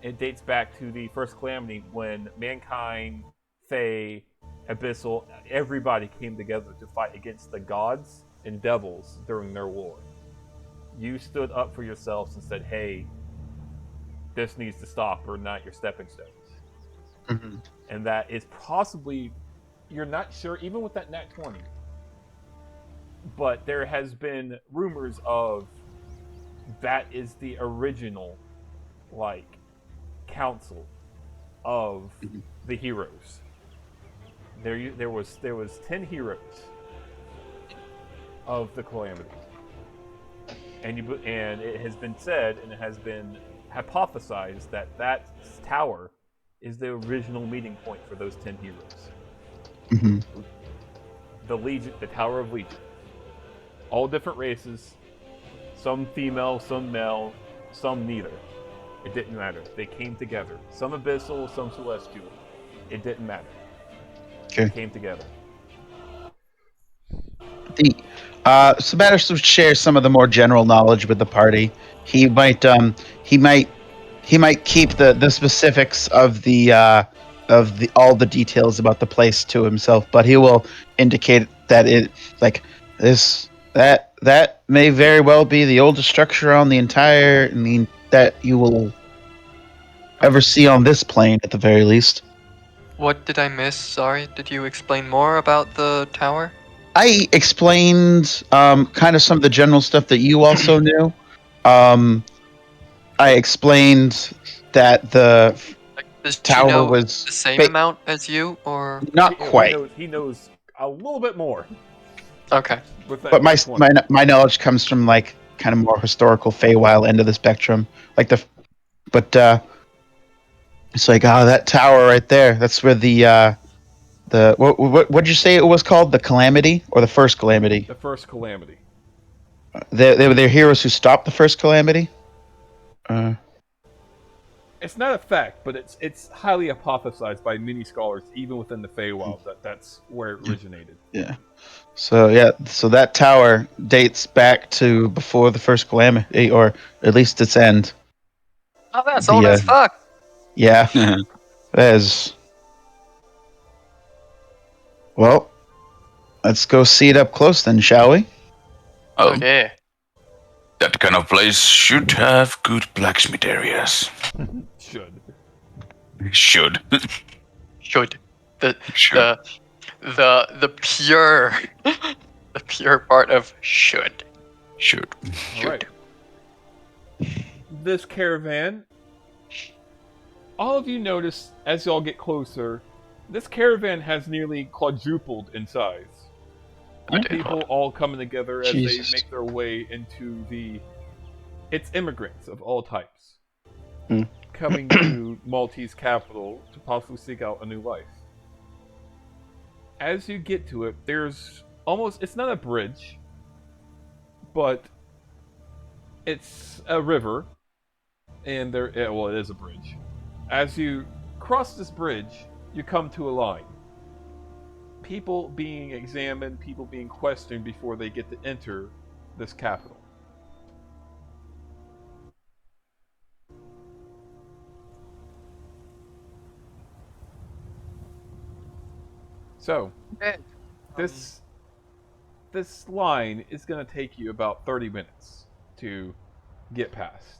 It dates back to the first calamity when mankind, Fae, Abyssal, everybody came together to fight against the gods and devils during their war. You stood up for yourselves and said, hey, this needs to stop or not your stepping stones. Mm-hmm. And that is possibly, you're not sure, even with that nat 20, but there has been rumors of that is the original, like, council of the heroes. There was 10 heroes of the calamity, and it has been said and it has been hypothesized that tower is the original meeting point for those 10 heroes. Mm-hmm. The Legion, the Tower of Legion. All different races, some female, some male, some neither. It didn't matter. They came together. Some abyssal, some celestial. It didn't matter. Okay. They came together. Sabatis would share some of the more general knowledge with the party. He might keep the specifics of the all the details about the place to himself, but he will indicate that it like this that may very well be the oldest structure on the entire. I mean, that you will ever see on this plane, at the very least. What did I miss? Sorry, did you explain more about the tower? I explained kind of some of the general stuff that you also knew. I explained that the Does tower she know was the same amount as you, or not quite. He knows a little bit more. okay? With that But nat 20. my knowledge comes from like kind of more historical Feywild end of the spectrum, like it's like that tower right there. That's where the What'd you say it was called? The Calamity or the First Calamity? The first calamity. They were heroes who stopped the first calamity. It's not a fact, but it's highly hypothesized by many scholars, even within the Feywild, that that's where it originated. Yeah. So that tower dates back to before the first calamity, or at least its end. Oh, that's old as fuck. Yeah. That is. Well, let's go see it up close then, shall we? Oh, Okay. that kind of place should have good blacksmith areas. Should. Should. Should. Should. The pure the pure part of should. Should. All right. This caravan. All of you notice as y'all get closer, this caravan has nearly quadrupled in size. People all coming together as Jesus. they make their way into the. It's immigrants of all types coming to Maltese capital to possibly seek out a new life. As you get to it, there's almost. It's not a bridge, but it's a river, and there. Well, it is a bridge. As you cross this bridge, you come to a line. People being examined, people being questioned before they get to enter this capital. So, this line is going to take you about 30 minutes to get past.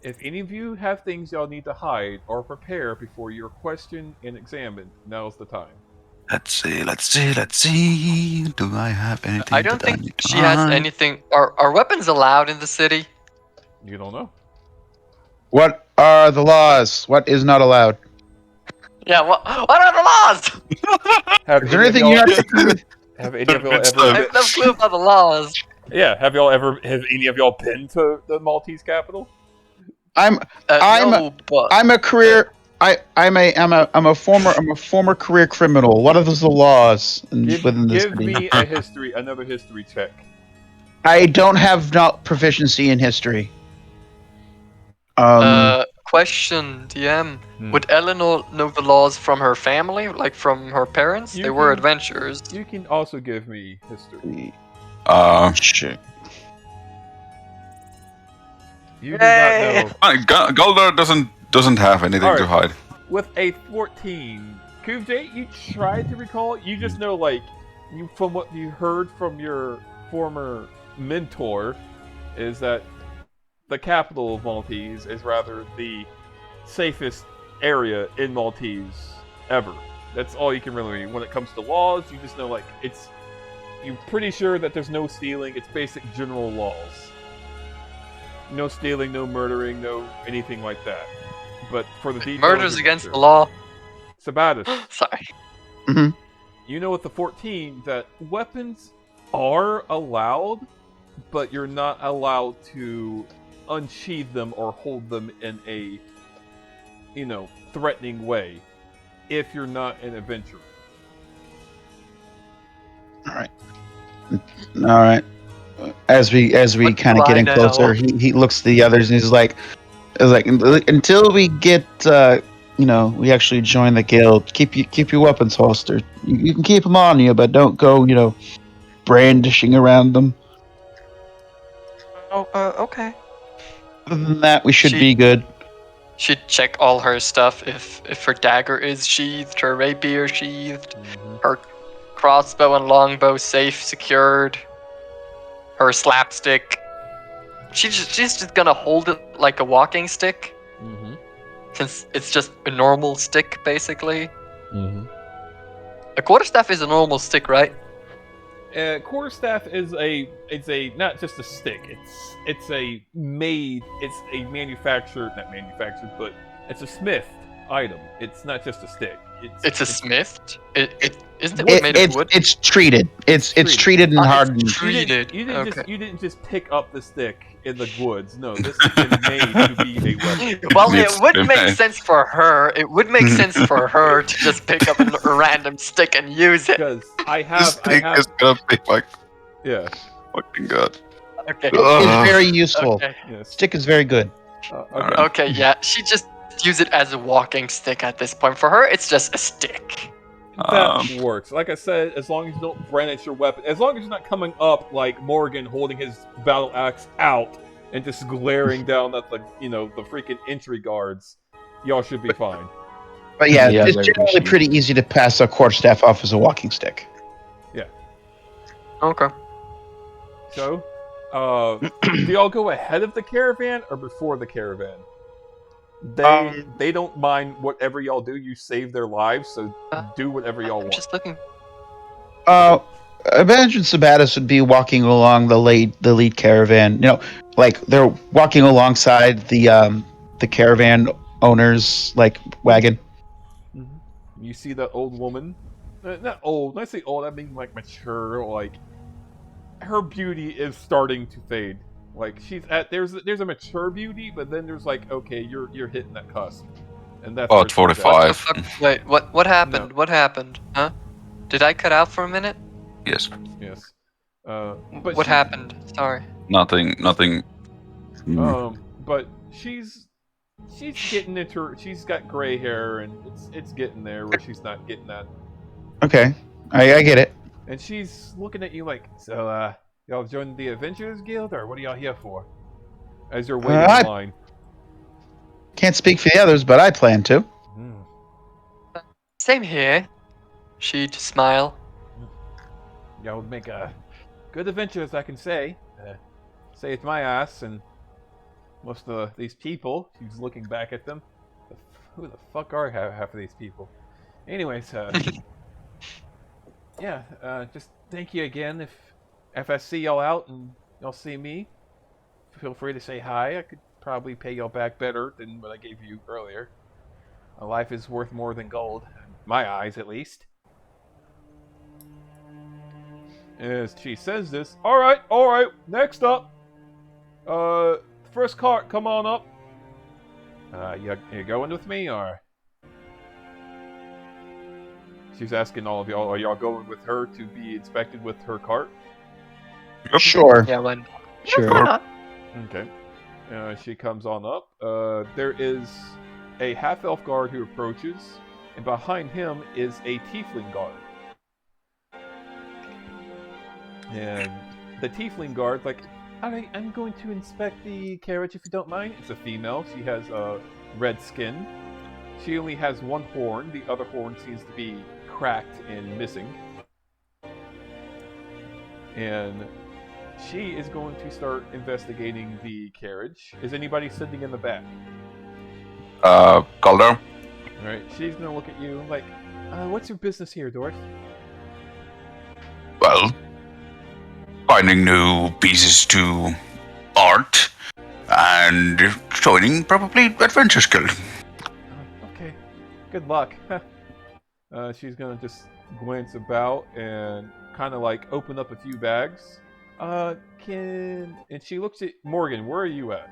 If any of you have things y'all need to hide or prepare before you're questioned and examined, now's the time. Let's see. Do I have anything? I don't that I think need to she has hide? anything. Are weapons allowed in the city? You don't know. What are the laws? What is not allowed? Yeah, what are the laws? Have Is there any of anything you y'all- have to Have any of y'all It's I ever? have no clue about the laws. Yeah, have any of y'all been to the Maltese capital? I'm No, but a career. I'm a former career criminal. What are the laws within this Give city? me another history check. I don't have not proficiency in history. question, DM. Would Eleanor know the laws from her family, like from her parents? You They were can- adventurers. You can also give me history. Sure. You do not know. Goldar doesn't have anything Alright. to hide. With a 14, Kuvjay, you tried to recall. You just know, like, from what you heard from your former mentor, is that the capital of Maltese is rather the safest area in Maltese ever. That's all you can really. When it comes to laws, you just know, like, you're pretty sure that there's no stealing. It's basic general laws. No stealing, no murdering, no anything like that. But for the details, Murders you're against not the sure. law. Sabatis, Sorry. you know with the 14 that weapons are allowed, but you're not allowed to unsheath them or hold them in a, threatening way if you're not an adventurer. All right. As we What kind do of I getting know? closer, he looks to the others and he's like, until we get, we actually join the guild. Keep your weapons holstered. You can keep them on you, but don't go, brandishing around them. Oh, okay. Other than that, we should She- be good. She'd check all her stuff if her dagger is sheathed, her rapier sheathed, her crossbow and longbow safe, secured, her slapstick. She's just gonna hold it like a walking stick, since it's just a normal stick, basically. A quarterstaff is a normal stick, right? Quarterstaff is a not just a stick. It's a manufactured, not manufactured, but it's a smith item. It's not just a stick. It's a smith. It isn't it made of wood? It's treated. It's treated and Oh, it's hardened. treated. You didn't Okay. you didn't just pick up the stick in the woods. No, this has been made to be a weapon. Well, It's it would make made. sense for her. It would make sense for her to just pick up a random stick and use it. Because This thing is gonna be like yeah. fucking good. Okay. It's very useful. Okay. Yes. Stick is very good. Okay. Okay. Yeah. She just use it as a walking stick at this point. For her, it's just a stick. That works. Like I said, as long as you don't brandish your weapon, as long as you're not coming up like Morgan holding his battle axe out and just glaring down at the the freaking entry guards, y'all should be fine. But yeah, Yeah, it's very generally cheap. pretty easy to pass a quarterstaff off as a walking stick. Okay. So, do y'all go ahead of the caravan or before the caravan? They don't mind whatever y'all do. You save their lives, so do whatever y'all I'm want. just looking. Imagine Sabatis would be walking along the lead caravan. Like they're walking alongside the caravan owner's like wagon. You see that old woman. Not old. When I say old, I mean like mature. Like her beauty is starting to fade. Like she's at there's a mature beauty, but then there's like okay, you're hitting that cusp, and that's About where she's at. 45. The fuck? Wait. What happened? No. What happened? Huh? Did I cut out for a minute? Yes. Yes. But What she- happened? Sorry. Nothing. But she's getting into she's got gray hair and it's getting there where she's not getting that. Okay, I get it. And she's looking at you like, so y'all joined the Adventurers Guild or what are y'all here for? As you're waiting in line. Can't speak for the others, but I plan to. Same here. She'd smile. Y'all would make a good adventurers, I can say. Say it's my ass and most of these people. She's looking back at them. Who the fuck are half of these people? Anyways, yeah, just thank you again. If I see y'all out and y'all see me, feel free to say hi. I could probably pay y'all back better than what I gave you earlier. A life is worth more than gold, in my eyes at least. As she says this, all right, next up, first cart, come on up. You going with me, or? She's asking all of y'all, are y'all going with her to be inspected with her cart? Sure. Yeah, when. Sure. Why not? Okay. She comes on up. There is a half-elf guard who approaches, and behind him is a Tiefling Guard. And the Tiefling Guard, like, alright, I'm going to inspect the carriage if you don't mind. It's a female. She has red skin. She only has one horn. The other horn seems to be cracked and missing. And she is going to start investigating the carriage. Is anybody sitting in the back? Calder. Alright, she's going to look at you like, what's your business here, Dwarf? Well, finding new pieces to art and joining probably Adventures Guild. Okay, good luck. She's gonna just glance about and kind of like open up a few bags. And she looks at Morgan. Where are you at?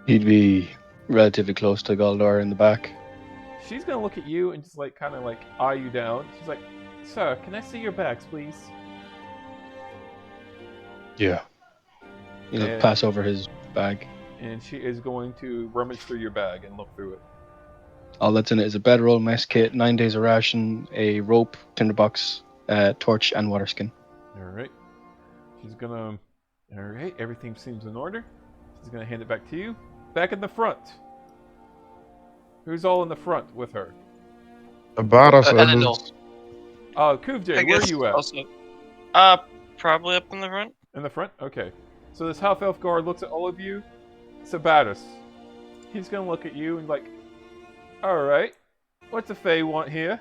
He'd be relatively close to Galdar in the back. She's gonna look at you and just like kind of like eye you down. She's like, "Sir, can I see your bags, please?" Yeah. Yeah. Pass over his bag. And she is going to rummage through your bag and look through it. All that's in it is a bedroll, mess kit, 9 days of ration, a rope, tinderbox, torch, and water skin. Alright. She's gonna... Alright, everything seems in order. She's gonna hand it back to you. Back in the front. Who's all in the front with her? About Eleanor. Kuvjay, I where are guess you at? also. Probably up in the front. In the front? Okay. So this half-elf guard looks at all of you. Sabatis. He's gonna look at you and like, alright. What's the Fae want here?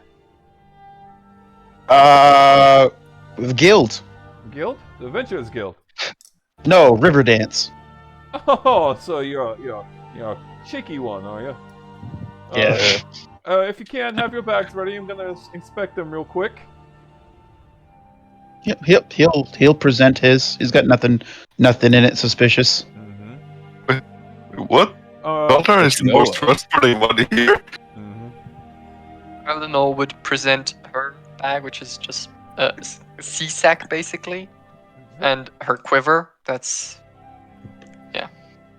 The guild. Guild? The Adventurers Guild. No, Riverdance. Oh, so you're a cheeky one, are you? Yeah. If you can, have your bags ready. I'm gonna inspect them real quick. Yep, he'll present his. He's got nothing in it suspicious. Mm-hmm. What? Baltar is the No. most trustworthy one here. Mm-hmm. Eleanor would present her bag, which is just a sea sack basically, and her quiver. That's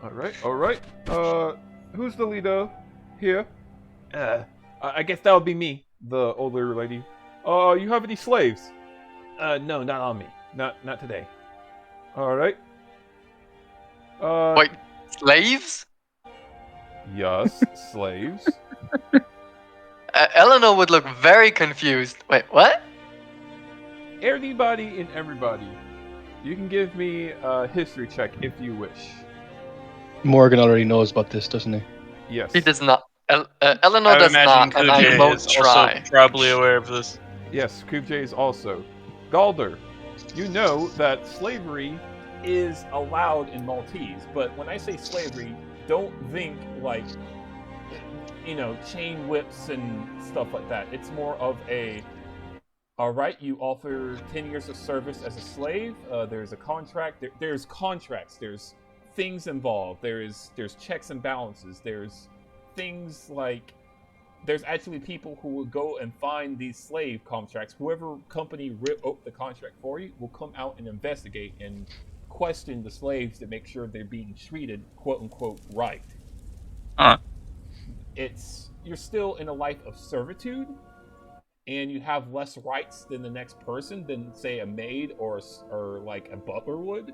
All right. Who's the leader here? I guess that would be me, the older lady. You have any slaves? No, not on me. Not today. All right. wait, slaves? Yes, slaves. Eleanor would look very confused. Wait, what? Anybody and everybody. You can give me a history check if you wish. Morgan already knows about this, doesn't he? Yes. He does not. Eleanor I would does imagine not, and I Kuja won't is try. also probably aware of this. Yes, Kubje is also. Galder, you know that slavery is allowed in Maltese, but when I say slavery, don't think like, chain whips and stuff like that. It's more of alright, you offer 10 years of service as a slave, there's a contract, there's contracts, there's things involved, there's checks and balances, there's things like, there's actually people who will go and find these slave contracts. Whoever company wrote the contract for you will come out and investigate and question the slaves to make sure they're being treated, quote unquote, right. Alright. You're still in a life of servitude, and you have less rights than the next person than, say, a maid or like a butler would.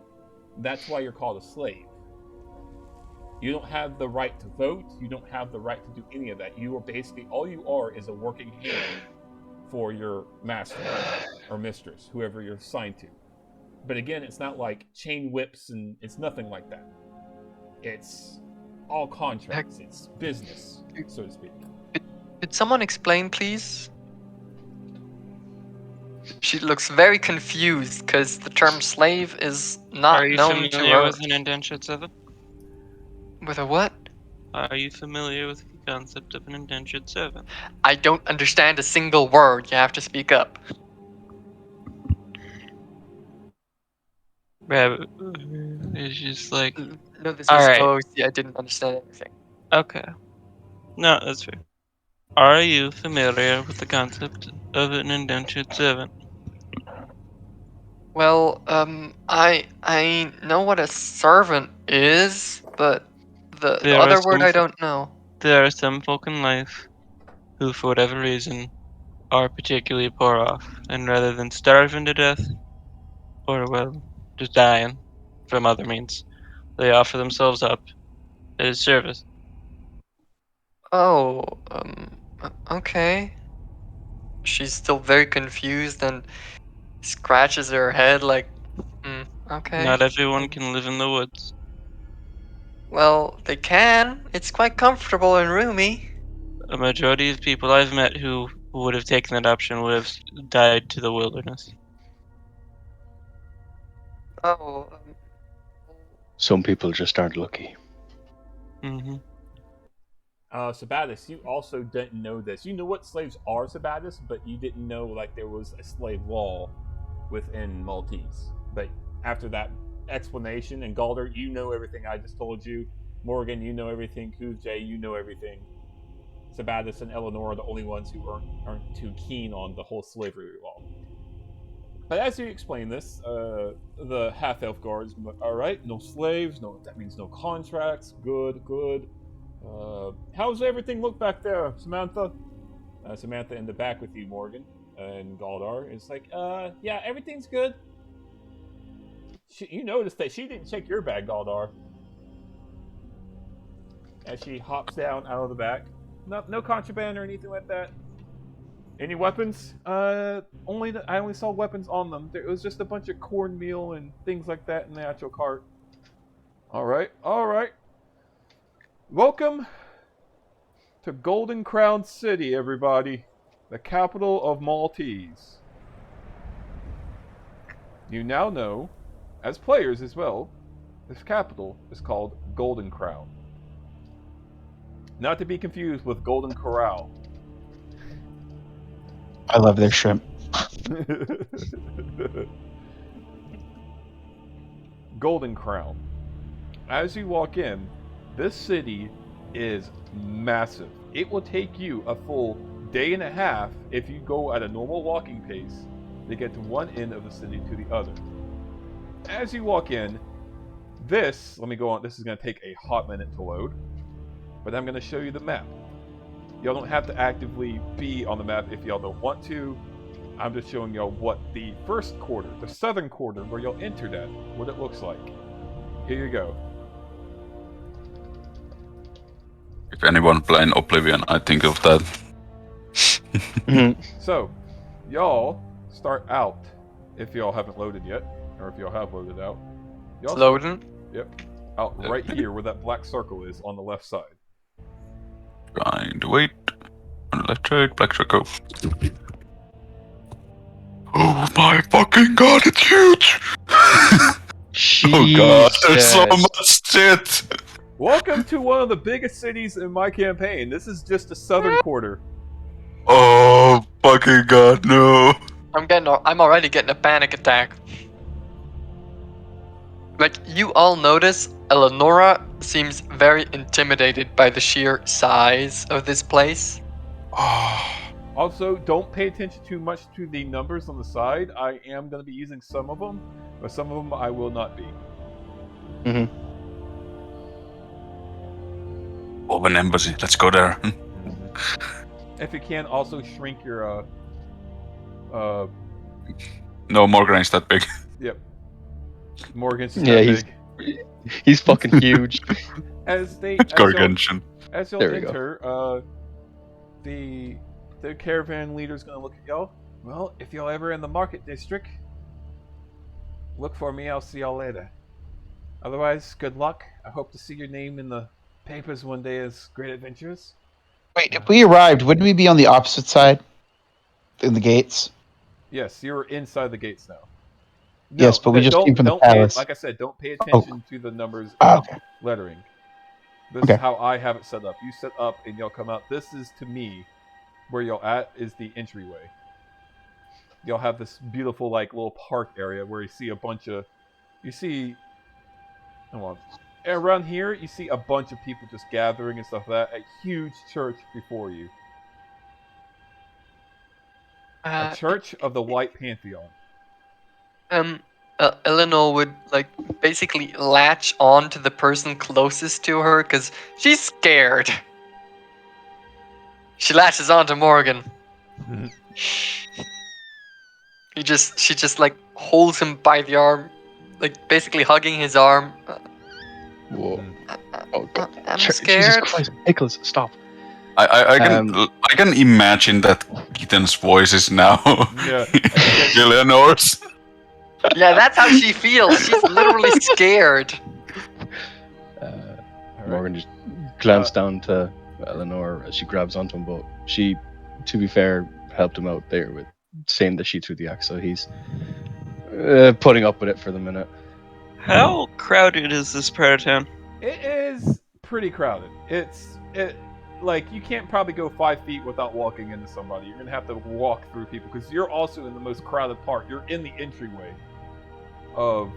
That's why you're called a slave. You don't have the right to vote. You don't have the right to do any of that. You are basically, all you are is a working hand for your master or mistress, whoever you're assigned to. But again, it's not like chain whips, and it's nothing like that. It's all contracts. It's business, so to speak. Could someone explain, please? She looks very confused because the term slave is not Are you known to familiar her. with an indentured servant? With a what? Are you familiar with the concept of an indentured servant? I don't understand a single word. You have to speak up. Rabbit is just like, No, this All was right. OC. I didn't understand anything. okay. No, that's fair. Are you familiar with the concept of an indentured servant? Well, I know what a servant is, but the There other are word some I don't know. There are some folk in life who, for whatever reason, are particularly poor off, and rather than starving to death, or, well, just dying from other means, they offer themselves up as service. Oh, okay. She's still very confused and scratches her head like, okay. Not everyone can live in the woods. Well, they can. It's quite comfortable and roomy. A majority of people I've met who would have taken that option would have died to the wilderness. Oh, Some people just aren't lucky. Mm-hmm. Sabatis, you also didn't know this. You know what slaves are, Sabatis, but you didn't know like there was a slave law within Maltese. But after that explanation, and Galder, you know everything I just told you. Morgan, you know everything. Kuzjay, you know everything. Sabatis and Eleanor are the only ones who aren't too keen on the whole slavery law. But as you explain this, the half-elf guards, all right, no slaves, that means no contracts. Good. How's everything look back there, Samantha? Samantha in the back with you, Morgan, and Galdar is like, yeah, everything's good. You noticed that she didn't check your bag, Galdar. As she hops down out of the back. No contraband or anything like that. Any weapons? I only saw weapons on them. It was just a bunch of cornmeal and things like that in the actual cart. All right. Welcome to Golden Crown City, everybody. The capital of Maltese. You now know, as players as well, this capital is called Golden Crown. Not to be confused with Golden Corral. I love their shrimp. Golden Crown. As you walk in, this city is massive. It will take you a full day and a half if you go at a normal walking pace to get to one end of the city to the other. As you walk in, this, let me go on, this is going to take a hot minute to load, but I'm going to show you the map. Y'all don't have to actively be on the map if y'all don't want to. I'm just showing y'all what the first quarter, the southern quarter where y'all entered at, what it looks like. Here you go. If anyone playing Oblivion, I think of that. So, y'all start out, if y'all haven't loaded yet, or if y'all have loaded out. Y'all It's loading. Yep. Out right here where that black circle is on the left side. Trying to wait. Electric, black circle. Oh my fucking god, it's huge! Oh god, there's so much shit! Welcome to one of the biggest cities in my campaign. This is just the southern quarter. Oh fucking god, no! I'm already getting a panic attack. Like, you all notice, Eleonora seems very intimidated by the sheer size of this place. Also, don't pay attention too much to the numbers on the side. I am going to be using some of them, but some of them I will not be. Open embassy, let's go there. If you can, also shrink your, No, Morgan's that big. Yep. Morgan's Yeah, he's fucking huge. As they, It's gargantuan. as y'all There we go. enter, the caravan leader's gonna look at y'all. Well, if y'all ever in the market district, look for me. I'll see y'all later. Otherwise, good luck. I hope to see your name in the papers one day as great adventurers. Wait, if we arrived, wouldn't we be on the opposite side? In the gates? Yes, you're inside the gates now. Yes, but we just came from the palace. Like I said, don't pay attention to the numbers Okay. lettering. This Okay. is how I have it set up. You set up and y'all come out. This is, to me, where y'all at is the entryway. Y'all have this beautiful, like, little park area where you see a bunch of... Come on. Around here, you see a bunch of people just gathering and stuff like that. A huge church before you. A church of the White Pantheon. Eleanor would, like, basically latch on to the person closest to her because she's scared. She latches on to Morgan. She just like holds him by the arm, like basically hugging his arm. Whoa. Oh god. I'm Jesus scared. Christ, Nicholas, stop. I can imagine that Ethan's voice is now Yeah. Eleanor's. Yeah, that's how she feels. She's literally scared. Morgan just glanced down to Eleanor as she grabs onto him, but she, to be fair, helped him out there with saying that she threw the axe, so he's putting up with it for the minute. How crowded is this part of town? It is pretty crowded. Like, you can't probably go 5 feet without walking into somebody. You're gonna have to walk through people because you're also in the most crowded part. You're in the entryway of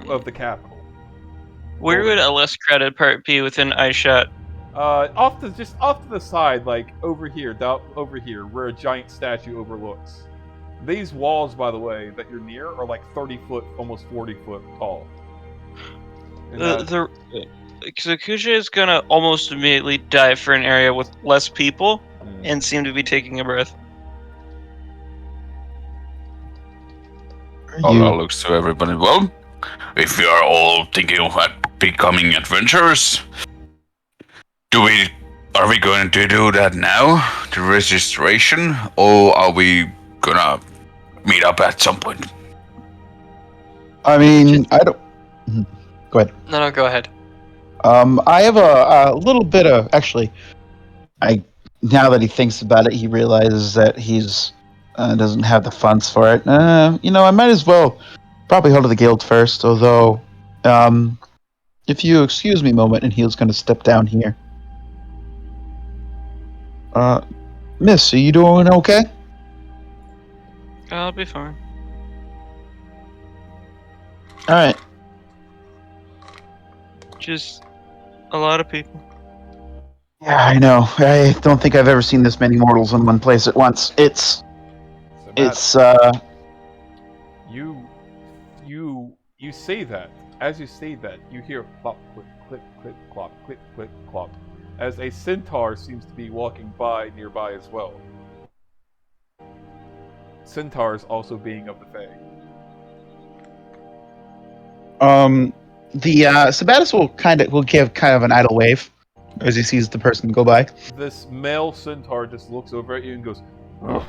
of the capital. Where would a less crowded part be within eyeshot? Off to the side, like over here, where a giant statue overlooks. These walls, by the way, that you're near are like 30 foot, almost 40 foot tall. Kuja is gonna almost immediately dive for an area with less people and seem to be taking a breath. All looks to everybody. Well, if we are all thinking of becoming adventurers, are we going to do that now? The registration, or are we gonna meet up at some point? I mean, I don't... Go ahead. No, go ahead. I have a little bit of... Actually, now that he thinks about it, he realizes that he's doesn't have the funds for it. I might as well probably go to the guild first, although, if you excuse me a moment, and he's going to step down here. Miss, are you doing okay? I'll be fine. All right. Just a lot of people. Yeah, I know. I don't think I've ever seen this many mortals in one place at once. It's You say that. As you say that, you hear clop, click, click, click, clop, click, click, clop, as a centaur seems to be walking by nearby as well. Centaurs also being of the Fae. The Sabatis will give kind of an idle wave as he sees the person go by. This male centaur just looks over at you and goes, ugh,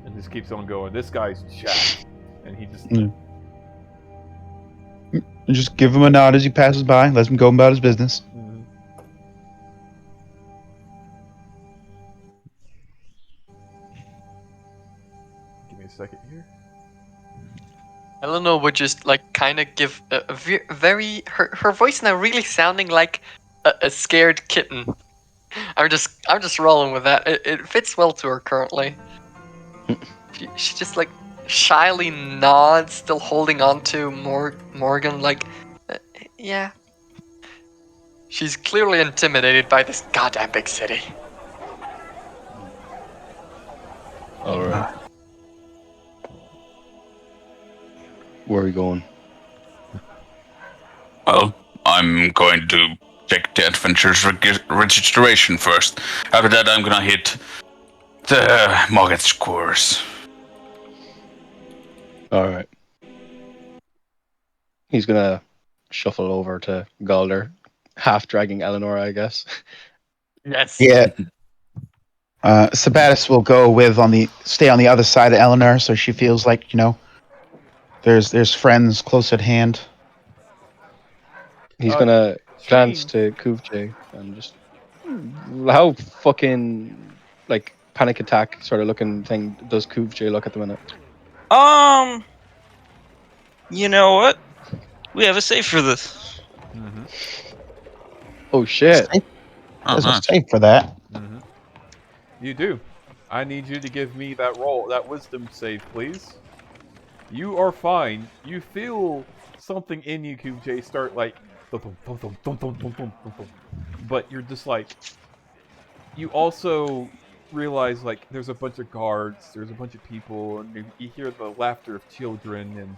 and just keeps on going. This guy's jacked, and he just And just give him a nod as he passes by, lets him go about his business. Give me a second here. Eleanor would just like kind of give a very her voice now really sounding like a scared kitten. I'm just rolling with that. It fits well to her currently. She just like shyly nods, still holding on to Morgan. Like, yeah. She's clearly intimidated by this goddamn big city. All right. Where are we going? Well, I'm going to check the adventurer's registration first. After that, I'm gonna hit the market scores. All right. He's gonna shuffle over to Galder, half dragging Eleanor, I guess. Yes. Yeah. Sabatis will go stay on the other side of Eleanor, so she feels like there's friends close at hand. He's gonna glance to Kuvje and just how fucking like panic attack sort of looking thing does Kuvje look at the minute? You know what? We have a safe for this. Oh shit! There's a safe for that. You do. I need you to give me that wisdom save, please. You are fine. You feel something in you, QJ, start like but you're just like, you also realize like there's a bunch of guards, there's a bunch of people, and you hear the laughter of children,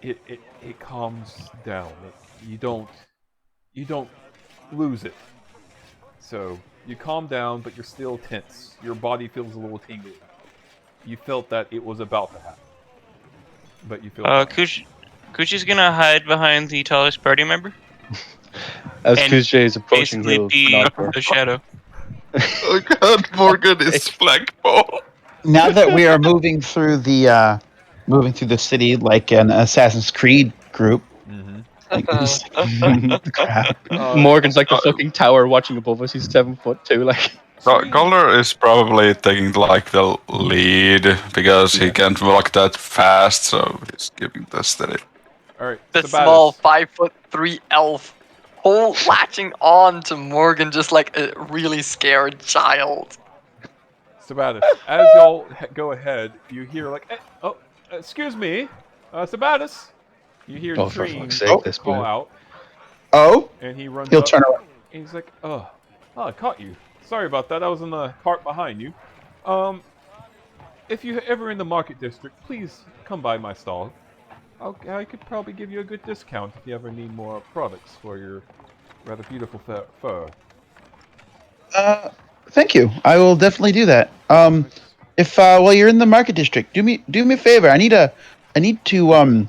and it calms down. You don't lose it. So you calm down, but you're still tense. Your body feels a little tingly. You felt that it was about to happen, but you feel. Kuchi's gonna hide behind the tallest party member. As And Kuvje is approaching, basically he'll be nod. a shadow. Oh god, Morgan is flagpole. Now that we are moving through the city like an Assassin's Creed group, like the crowd. Morgan's like the fucking tower watching above us. He's 7'2", like. Galder is probably taking like the lead because he can't walk that fast, so he's giving the steady. All right, The Sabatis. small 5'3" elf, latching on to Morgan just like a really scared child. Sabatis, as y'all go ahead, you hear like, excuse me, Sabatis. You hear Oh, for Dream fuck's sake, this call boy. out, Oh, and he runs he'll up, turn around. and he's like, oh, I caught you. Sorry about that. I was in the cart behind you. If you're ever in the market district, please come by my stall. I could probably give you a good discount if you ever need more products for your rather beautiful fur. Thank you. I will definitely do that. If while you're in the market district, do me a favor. I need to Can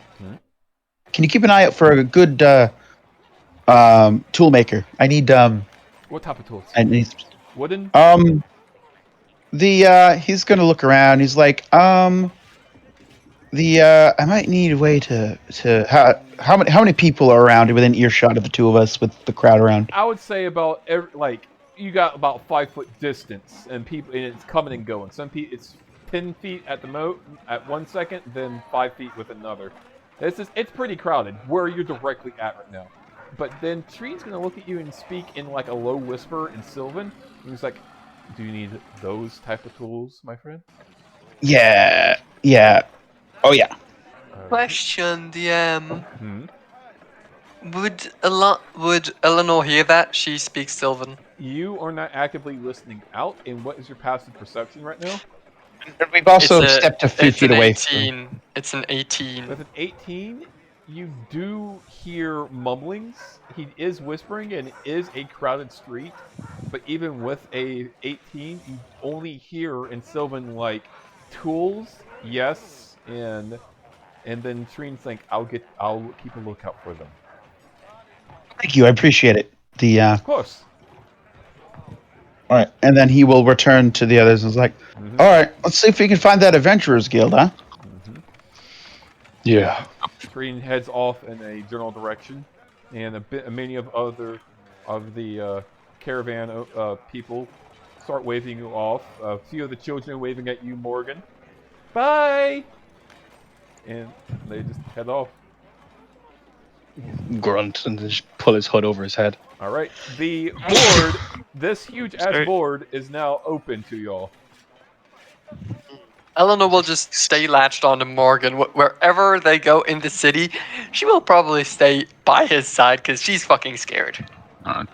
you keep an eye out for a good tool maker? I need What type of tools? I need Wooden? he's gonna look around. He's like, I might need a way to how many people are around within earshot of the two of us with the crowd around? I would say about you got about 5 foot distance, and people, and it's coming and going. Some people, it's 10 feet at the at 1 second, then 5 feet with another. It's pretty crowded. Where you're directly at right now. But then Treen's gonna look at you and speak in like a low whisper in Sylvan. And he's like, "Do you need those type of tools, my friend?" Yeah. Oh yeah. Question, DM. Hmm? Would Eleanor hear that? She speaks Sylvan. You are not actively listening out. And what is your passive perception right now? We've also It's stepped a few it's feet an away. 18. It's an 18. With an 18, you do hear mumblings. He is whispering, and it is a crowded street. But even with a 18, you only hear in Sylvan like tools, yes, and then Treen's like, I'll keep a lookout for them. Thank you. I appreciate it. Of course. All right, and then he will return to the others and is like, Mhm. "All right, let's see if we can find that Adventurers Guild, huh?" Yeah. Treen heads off in a general direction, and many of the caravan people start waving you off. A few of the children waving at you, Morgan. Bye. And they just head off. Grunt and just pull his hood over his head. All right, the board, this huge ass board, is now open to y'all. Eleanor will just stay latched onto Morgan. Wherever they go in the city, she will probably stay by his side because she's fucking scared. Alright.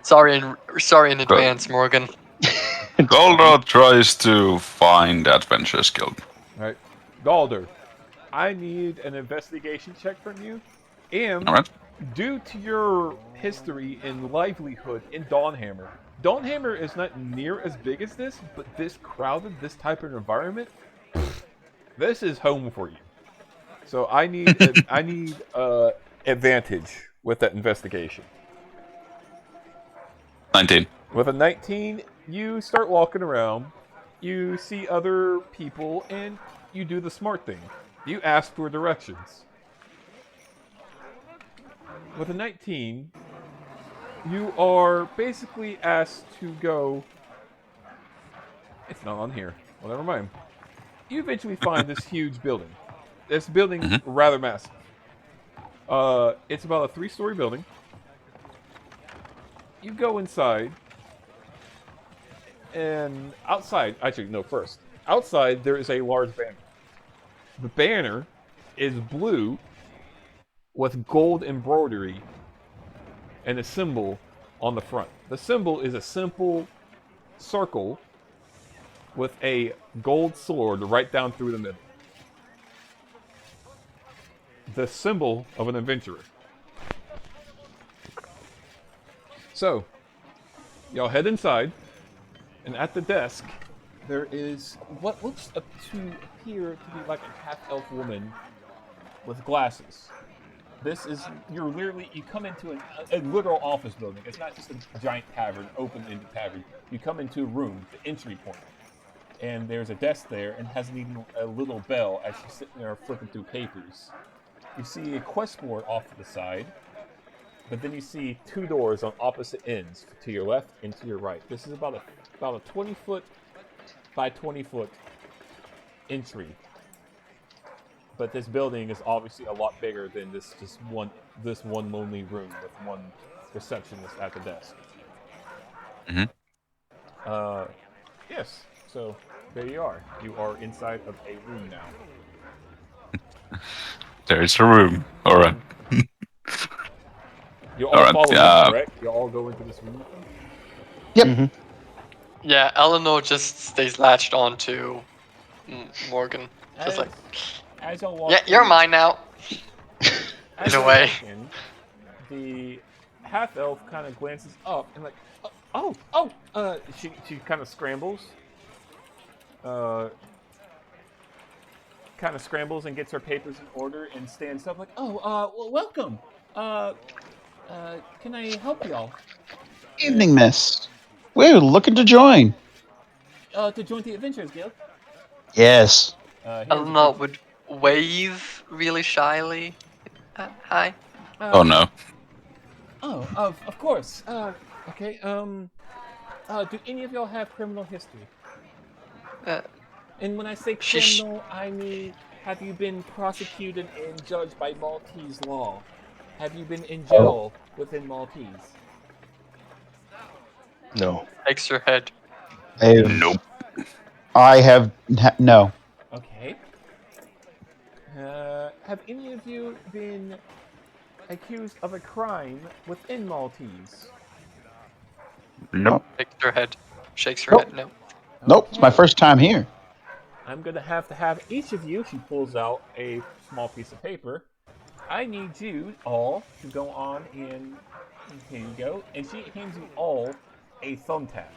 Sorry in advance, Morgan. Goldo tries to find Adventurers Guild. All right, Galder, I need an investigation check from you, and Alright. due to your history and livelihood in Dawnhammer, Dawnhammer is not near as big as this, but this crowded, this type of environment, this is home for you. So I need advantage with that investigation. 19. With a 19, you start walking around, you see other people, and you do the smart thing. You ask for directions. With a 19, you are basically asked to go... It's not on here. Well, never mind. You eventually find this huge building. This building's rather massive. It's about a 3-story building. You go inside, and outside... Actually, no, first. Outside, there is a large banner. The banner is blue with gold embroidery and a symbol on the front. The symbol is a simple circle with a gold sword right down through the middle. The symbol of an adventurer. So, y'all head inside, and at the desk, there is what looks to appear to be like a half-elf woman with glasses. This is, you come into a literal office building. It's not just a giant tavern, open-ended tavern. You come into a room, the entry point, and there's a desk there, and has a little bell as she's sitting there flipping through papers. You see a quest board off to the side, but then you see 2 doors on opposite ends, to your left and to your right. This is about a 20-foot by 20-foot entry. But this building is obviously a lot bigger than this one lonely room with one receptionist at the desk. Yes. So there you are. You are inside of a room now. There's a room. Alright. You all Alright, follow yeah. me, correct? You all go into this room. Yep. Yeah, Eleanor just stays latched onto Morgan. Just like, As y'all walk yeah, you're in- mine now. As In a y'all way. walk in, the half-elf kind of glances up and like, she kind of scrambles. Kind of scrambles and gets her papers in order and stands up like, well, welcome. Can I help y'all? Evening, miss. We're looking to join. To join the Adventurers Guild? Yes. Eleanor would wave really shyly. Hi. Oh no. Of course. Okay, do any of y'all have criminal history? And when I say criminal, I mean, have you been prosecuted and judged by Maltese law? have you been in jail within Maltese? No. Shakes your head. Nope. I have no. Okay. Have any of you been accused of a crime within Maltese? Nope. Shakes your head. Shakes your head. No. Nope, it's my Okay. first time here. I'm gonna have each of you. She pulls out a small piece of paper. I need you all to go on and here you go. And she hands you all a thumbtack.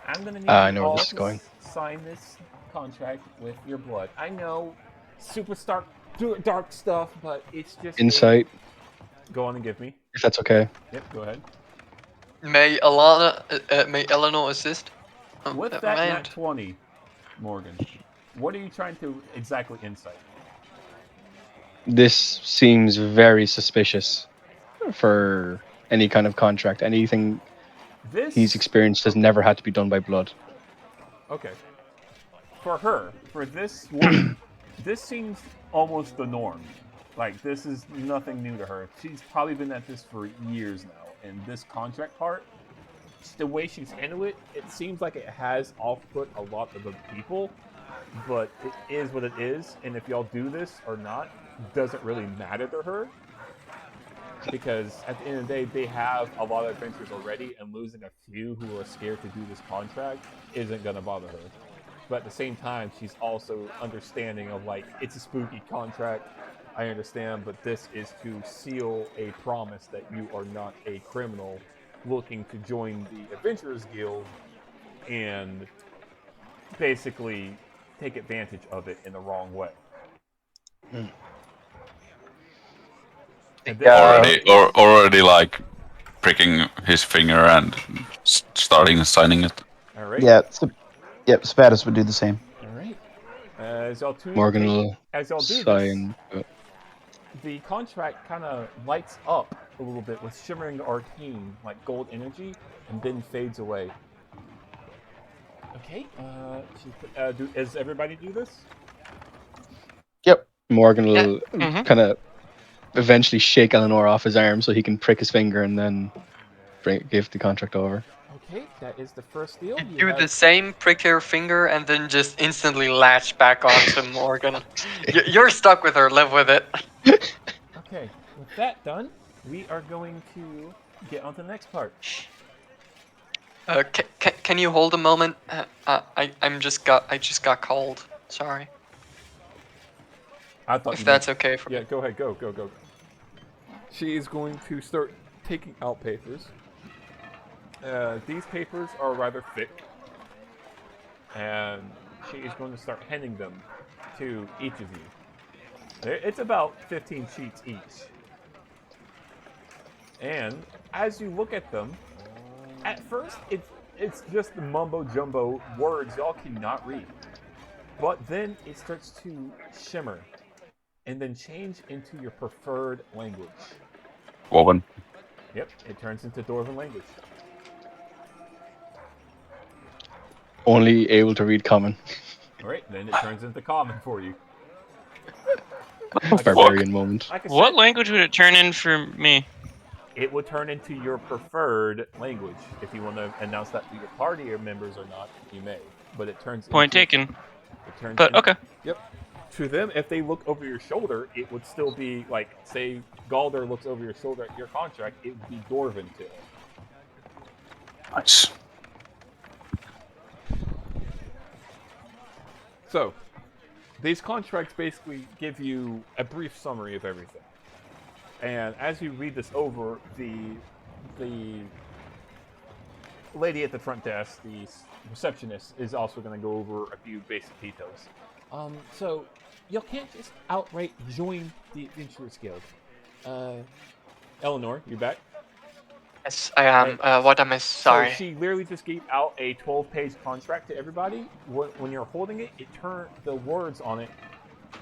I'm gonna need I you know where all this is to going. sign this contract with your blood. I know, super dark stuff, but it's just Insight, Go on and give me. if that's okay. Yep, go ahead. May Eleanor assist? Oh, With never that mind. nat 20, Morgan, what are you trying to exactly insight? This seems very suspicious for any kind of contract. Anything This he's experienced has never had to be done by blood. Okay. For her, for this woman, this seems almost the norm. Like, this is nothing new to her. She's probably been at this for years now. And this contract part, the way she's handled it, it seems like it has off-put a lot of the people. But it is what it is. And if y'all do this or not, doesn't really matter to her. Because at the end of the day, they have a lot of adventures already, and losing a few who are scared to do this contract isn't going to bother her. But at the same time, she's also understanding of, like, it's a spooky contract. I understand, but this is to seal a promise that you are not a criminal looking to join the Adventurers Guild and basically take advantage of it in the wrong way. Hmm. And this- Already like pricking his finger and starting signing it. All right. Yeah, Spadus would do the same. All right. As y'all do this, sign. the contract kind of lights up a little bit with shimmering arcane, like gold energy, and then fades away. Okay. Does everybody do this? Yep. Morgan will Mhm. kind of eventually shake Eleanor off his arm so he can prick his finger and then give the contract over. Okay, that is the first deal. You You do have- the same, prick your finger, and then just instantly latch back onto Morgan. You're stuck with her. Live with it. Okay, with that done, we are going to get on to the next part. Can you hold a moment? I just got called. Sorry. I thought If you that's meant- okay for Yeah, go ahead. Go. She is going to start taking out papers. These papers are rather thick, and she is going to start handing them to each of you. It's about 15 sheets each. And as you look at them, at first it's just the mumbo jumbo words y'all cannot read. But then it starts to shimmer and then change into your preferred language. Woman. Yep, it turns into Dwarven language. Only able to read common. Alright, then it turns into common for you. Barbarian moment. Like I What said, language would it turn in for me? it would turn into your preferred language. If you want to announce that to your party members or not, you may. But it turns Point into, taken. It turns But in- okay. Yep. To them, if they look over your shoulder, it would still be like, say, Galder looks over your shoulder at your contract, it would be Dwarven to it. Nice. So, these contracts basically give you a brief summary of everything. And as you read this over, the lady at the front desk, the receptionist, is also going to go over a few basic details. So, you can't just outright join the Adventurers Guild. Eleanor, you back? Yes, I am. What am I? Sorry. So she literally just gave out a 12-page contract to everybody. When you're holding it, the words on it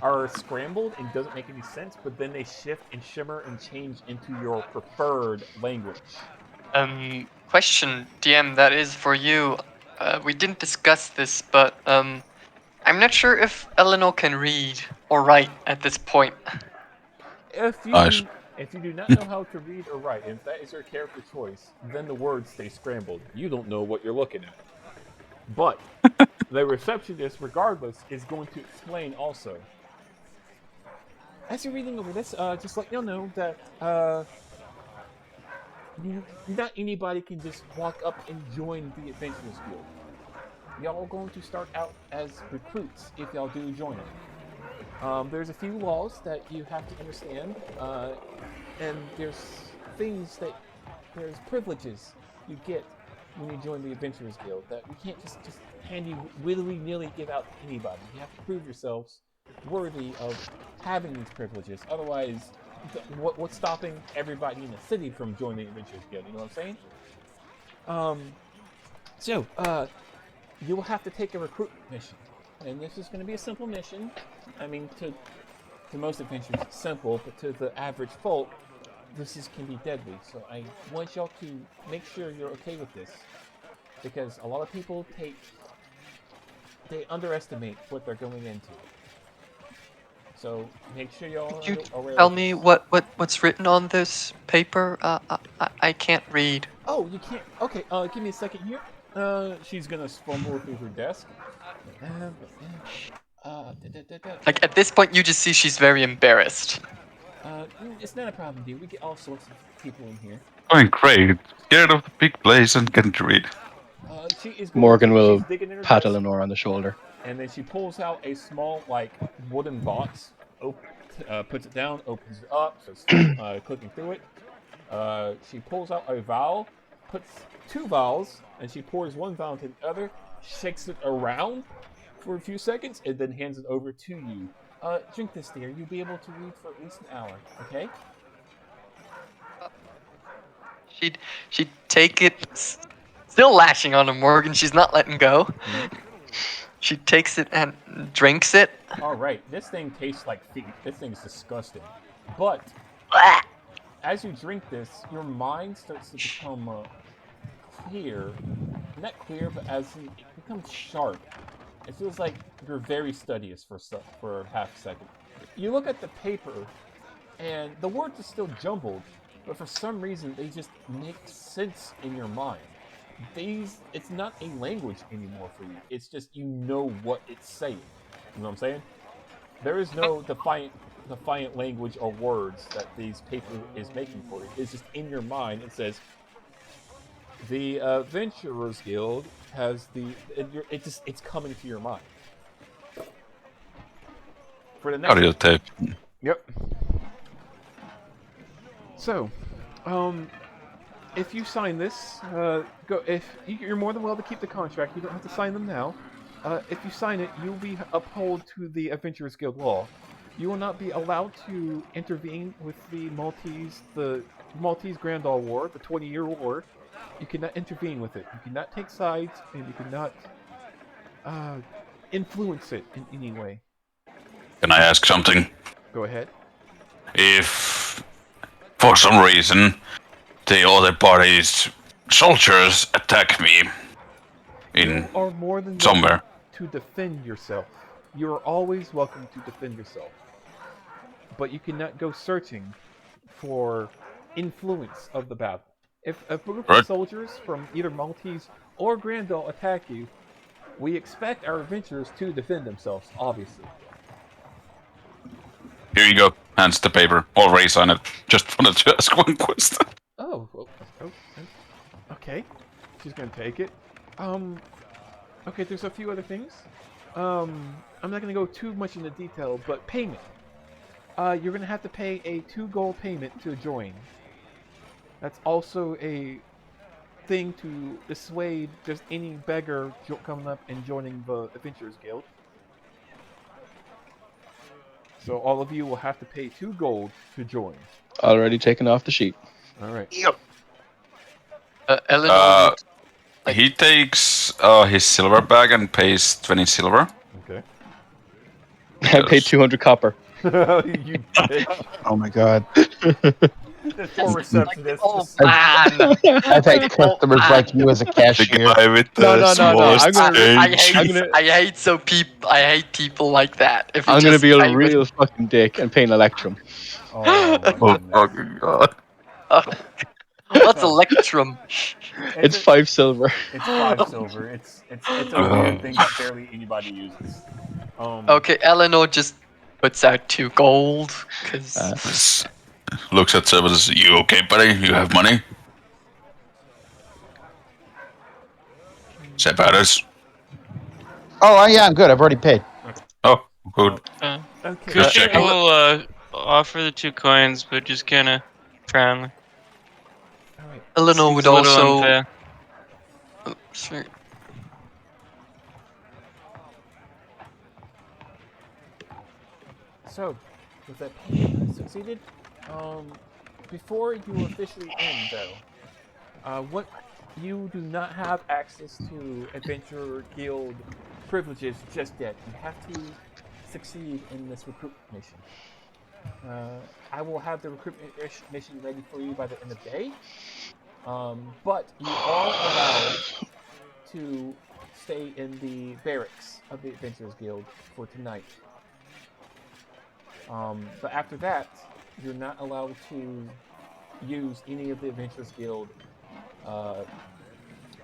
are scrambled and doesn't make any sense, but then they shift and shimmer and change into your preferred language. Question, DM, that is for you. We didn't discuss this, but I'm not sure if Eleanor can read or write at this point. Nice. If you do not know how to read or write, and if that is your character choice, then the words stay scrambled. You don't know what you're looking at. But the receptionist, regardless, is going to explain also. As you're reading over this, just let y'all know that not anybody can just walk up and join the Adventurers Guild. Y'all are going to start out as recruits if y'all do join it. There's a few laws that you have to understand, and there's privileges you get when you join the Adventurers Guild that we can't just willy-nilly give out to anybody. You have to prove yourselves worthy of having these privileges. Otherwise, what's stopping everybody in the city from joining the Adventurers Guild? You know what I'm saying? You will have to take a recruitment mission. And this is going to be a simple mission. I mean, to most adventurers, it's simple, but to the average folk, can be deadly. So I want y'all to make sure you're okay with this, because a lot of people they underestimate what they're going into. So make sure y'all Could you are aware. tell me what's written on this paper? I can't read. Oh, you can't. Okay, give me a second here. She's gonna fumble through her desk. Like at this point, you just see she's very embarrassed. It's not a problem, dude. We get all sorts of people in here. Going great. Get out of the big place and get to read. She is Morgan will she's digging in her pat desk, Eleanor on the shoulder. and then she pulls out a small, wooden box. Puts it down, opens it up, so it's clicking through it. She pulls out a vial, puts 2 vials, and she pours 1 vial into the other, shakes it around for a few seconds, and then hands it over to you. Drink this, dear. You'll be able to read for at least an hour, okay? She'd take it, still lashing onto Morgan. She's not letting go. Mm-hmm. She takes it and drinks it. Alright, this thing tastes like feet. This thing's disgusting. But, as you drink this, your mind starts to become clear. Not clear, but it becomes sharp. It feels like you're very studious for half a second. You look at the paper, and the words are still jumbled, but for some reason they just make sense in your mind. It's not a language anymore for you. It's just you know what it's saying. You know what I'm saying? There is no defiant language or words that these paper is making for you. It's just in your mind. It says the Adventurers Guild has it's coming to your mind. For the next Audio tape. Yep. So, if you sign this, you're more than welcome to keep the contract. You don't have to sign them now. If you sign it, you'll be upheld to the Adventurers Guild law. You will not be allowed to intervene with the Maltese Grand All War, the 20-year war. You cannot intervene with it. You cannot take sides, and you cannot influence it in any way. Can I ask something? Go ahead. If, for some reason, the other party's soldiers attack me You are more than somewhere. welcome to defend yourself. You are always welcome to defend yourself. But you cannot go searching for influence of the battle. If a group of soldiers from either Maltese or Grandal attack you, we expect our adventurers to defend themselves, obviously. Here you go. Hands the paper. Already signed it. Just wanted to ask one question. Okay. She's gonna take it. Okay, there's a few other things. I'm not gonna go too much into detail, but payment. You're gonna have to pay a 2 gold payment to join. That's also a thing to dissuade just any beggar coming up and joining the Adventurers Guild. So all of you will have to pay 2 gold to join. Already taken off the sheet. Alright. Yep. Eleanor, He takes his silver bag and pays 20 silver. Okay. I paid 200 copper. You bitch. Oh my god. This poor receptionist. oh man! I've had customers like you as a The cashier. guy with the No. smallest I'm gonna- change. I hate people like that. If I'm gonna be pay a with- real fucking dick and pay an electrum. Oh my Oh goodness. fucking god. What's So- Electrum? It's a- 5 silver. It's 5 silver. It's a weird thing that barely anybody uses. Okay, Eleanor just puts out 2 gold because S- Looks at Seven and says, "You okay, buddy? You have money?" Sebaris. Oh, yeah, I'm good. I've already paid. Oh, good. Okay. Just Kushik checking. will offer the 2 coins, but just kind of frown. All right. Eleanor Seems would a little also. unfair. Oh, sorry. So, with that payment succeeded, before you officially end, though, what you do not have access to Adventurer Guild privileges just yet. You have to succeed in this recruitment mission. I will have the recruitment mission ready for you by the end of the day. But you are allowed to stay in the barracks of the Adventurers Guild for tonight. But after that, you're not allowed to use any of the Adventurers Guild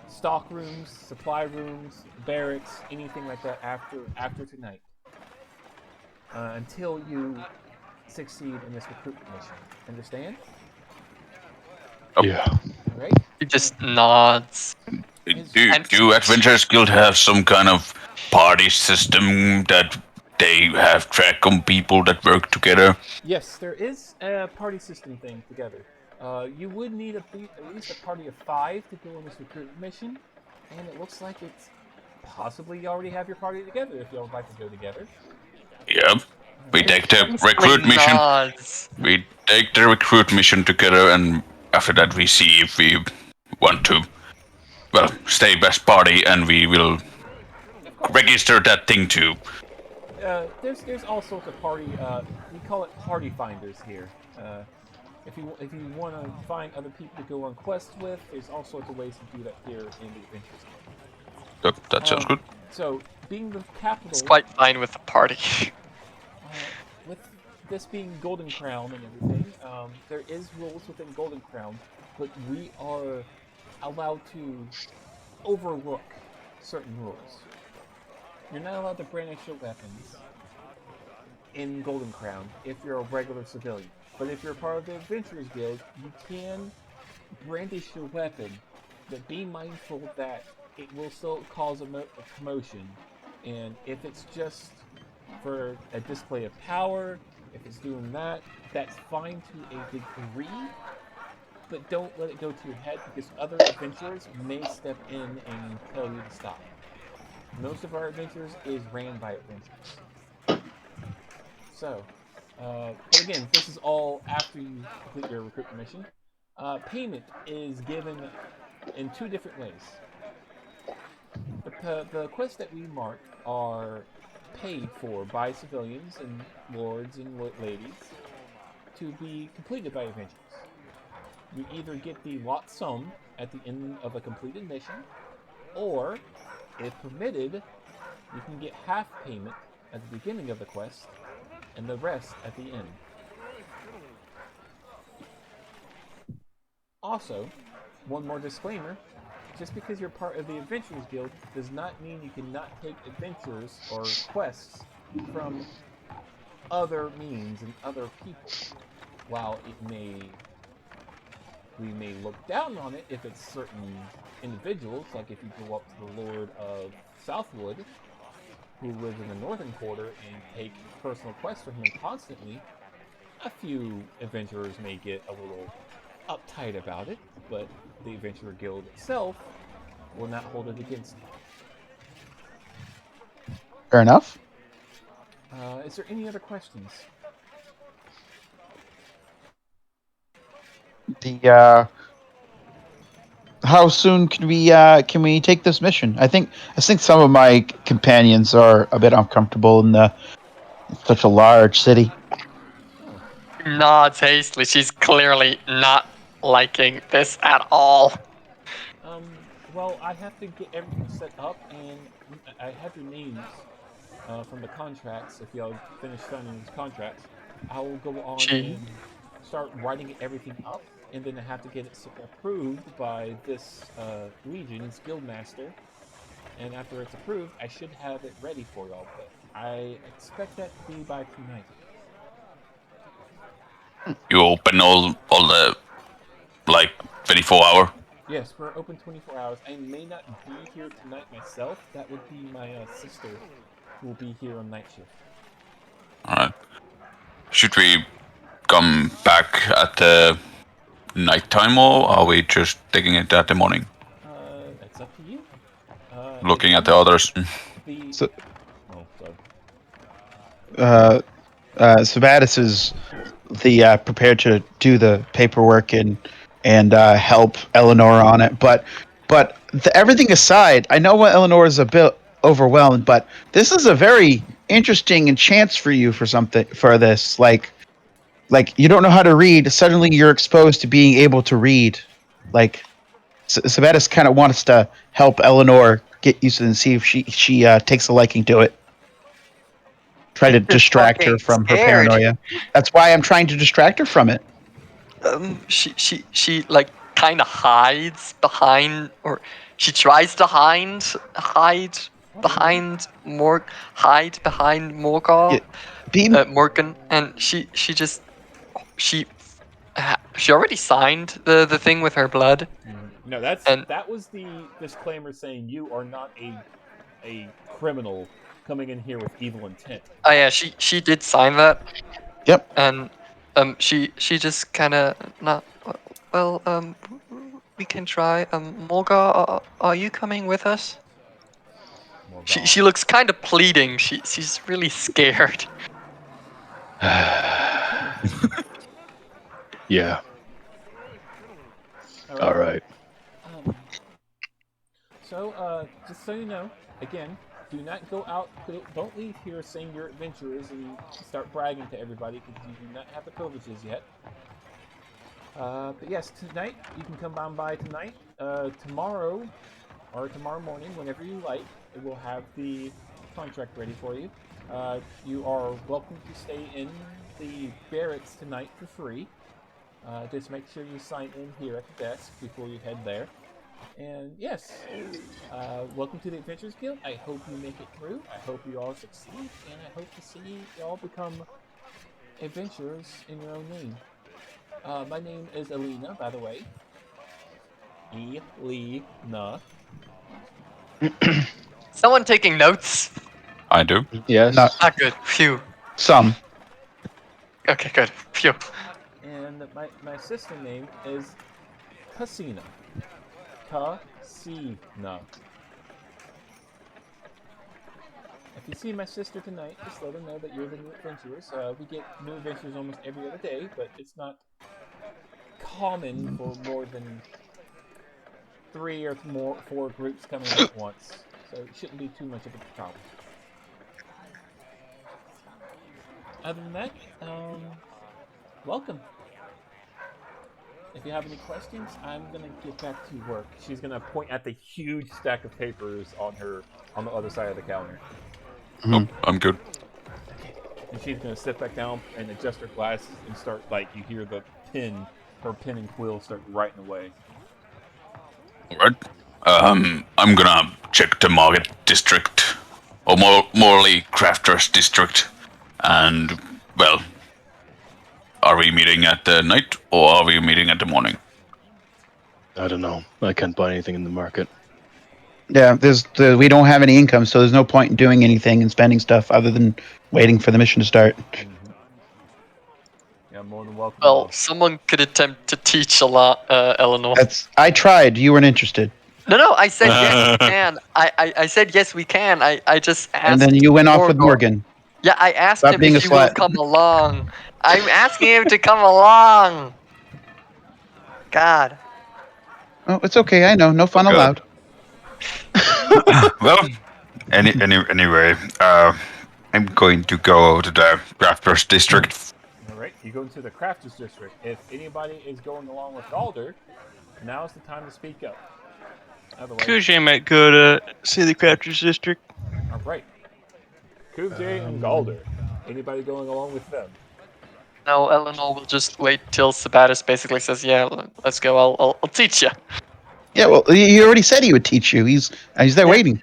stock rooms, supply rooms, barracks, anything like that after tonight. Until you succeed in this recruitment mission. Understand? Yeah. Right? He just nods. Do Adventurers Guild have some kind of party system that they have track on people that work together? Yes, there is a party system thing together. You would need at least a party of 5 to go on this recruitment mission, and it looks like it's possibly you already have your party together if y'all would like to go together. Yep. We take the Basically recruit mission. nods. We take the recruit mission together, and after that we see if we want to, well, stay best party, and we will register that thing too. There's all sorts of party. We call it party finders here. If you want to find other people to go on quests with, there's all sorts of ways to do that here in the Adventures Guild. Yep, that sounds good. So, being the capital, It's quite fine with the party. with this being Golden Crown and everything, there is rules within Golden Crown, but we are allowed to overlook certain rules. You're not allowed to brandish your weapons in Golden Crown if you're a regular civilian. But if you're part of the Adventurers Guild, you can brandish your weapon, but be mindful that it will still cause a commotion. And if it's just for a display of power, if it's doing that, that's fine to a degree, but don't let it go to your head because other adventurers may step in and tell you to stop. Most of our adventures is ran by adventurers. So, but again, this is all after you complete your recruitment mission. Payment is given in 2 different ways. The quests that we mark are paid for by civilians and lords and ladies to be completed by adventurers. You either get the lot sum at the end of a completed mission, or, if permitted, you can get half payment at the beginning of the quest and the rest at the end. Also, one more disclaimer, just because you're part of the Adventurers Guild does not mean you cannot take adventures or quests from other means and other people. While we may look down on it if it's certain individuals, like if you go up to the Lord of Southwood, who lives in the Northern Quarter, and take personal quests from him constantly, a few adventurers may get a little uptight about it, but the Adventurer Guild itself will not hold it against you. Fair enough. Is there any other questions? How soon can we take this mission? I think some of my companions are a bit uncomfortable in such a large city. Nods hastily. She's clearly not liking this at all. Well, I have to get everything set up, and I have your names from the contracts, if y'all finish signing these contracts. I will go on She- and start writing everything up, and then I have to get it approved by this Legion's Guildmaster. And after it's approved, I should have it ready for y'all. But I expect that to be by tonight. You open all the like 24 hour. Yes, we're open 24 hours. I may not be here tonight myself. That would be my sister, who will be here on night shift. All right. Should we come back at the nighttime, or are we just taking it at the morning? That's up to you. Looking at the others. The... So- Oh, sorry. Sabatis is prepared to do the paperwork and help Eleanor on it. But everything aside, I know Eleanor is a bit overwhelmed, but this is a very interesting chance for you for this. Like you don't know how to read. Suddenly, you're exposed to being able to read. Like Sabatis kind of wants to help Eleanor get used to it and see if she takes a liking to it. Try to distract her fucking from her scared. paranoia. That's why I'm trying to distract her from it. She like kind of hides behind, or she tries to hide behind Morgan. Yeah, Morgan, and she already signed the thing with her blood. No, And- that was the disclaimer saying you are not a criminal coming in here with evil intent. Oh yeah, she did sign that. Yep. And she just kind of not. Well, we can try. Morga, are you coming with us? She looks kind of pleading. She's really scared. Yeah. All right. So, just so you know, again, do not go out. Don't leave here saying you're adventurers and start bragging to everybody because you do not have the privileges yet. But yes, tonight you can come on by tonight. Tomorrow morning, whenever you like, we'll have the contract ready for you. You are welcome to stay in the barracks tonight for free. Just make sure you sign in here at the desk before you head there. And yes, welcome to the Adventurers Guild. I hope you make it through. I hope you all succeed, and I hope to see you all become adventurers in your own name. My name is Alina, by the way. Elina. Someone taking notes? I do. Yes. No. Ah, good. Phew. Some. Okay, good. Phew. And my sister name is Casina. Casina. If you see my sister tonight, just let her know that you're the new adventurers. We get new adventurers almost every other day, but it's not common for more than 3 or 4 groups coming at once. So it shouldn't be too much of a problem. Other than that, welcome. If you have any questions, I'm gonna get back to work. She's gonna point at the huge stack of papers on the other side of the counter. Nope, I'm good. And she's gonna sit back down and adjust her glasses and start, like, you hear her pen and quill start writing away. Alright. I'm gonna check the market district, or morely crafters district, and, well, are we meeting at the night, or are we meeting at the morning? I don't know. I can't buy anything in the market. Yeah, we don't have any income, so there's no point in doing anything and spending stuff other than waiting for the mission to start. Mm-hmm. Yeah, more than welcome. Well, someone could attempt to teach a lot, Eleanor. I tried. You weren't interested. No, I said yes, we can. I said yes, we can. I just asked. And then you went off with Morgan. Morgan. Yeah, I asked Stop him being if a he will slut. come along. I'm asking him to come along. God. Oh, it's okay. I know. No fun Okay. allowed. Well, anyway, I'm going to go to the crafters district. Alright, you go into the Crafters District. If anybody is going along with Galder, now's the time to speak up. Otherwise, Kujay might go to see the Crafters District. alright. Kuvjay and Galder. Anybody going along with them? No, Eleanor will just wait till Sabatis basically says, "Yeah, let's go. I'll teach you." Yeah, well, he already said he would teach you. He's there Yeah. waiting.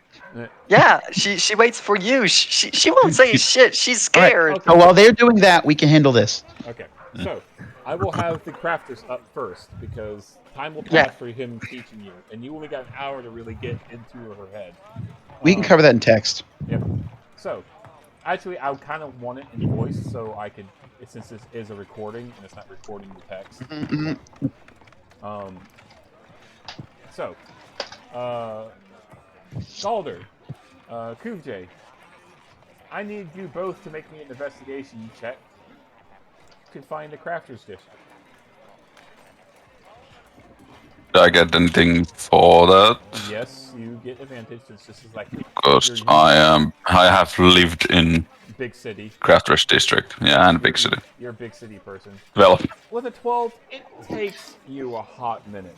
Yeah, she waits for you. She won't say shit. She's All right. scared. Okay. So while they're doing that, we can handle this. Okay, so I will have the crafters up first because time will pass Yeah. for him teaching you, and you only got an hour to really get into her head. We can cover that in text. Yep. So, actually, I kind of want it in voice so I could, since this is a recording and it's not recording the text. So, Galder, Kuvjay, I need you both to make me an investigation check to find the Crafter's District. Do I get anything for that? Yes, you get advantage since this is like Because your I have lived in big city. Crafters District, yeah, and big city. You're a big city person. Well, With a 12, it takes you a hot minute.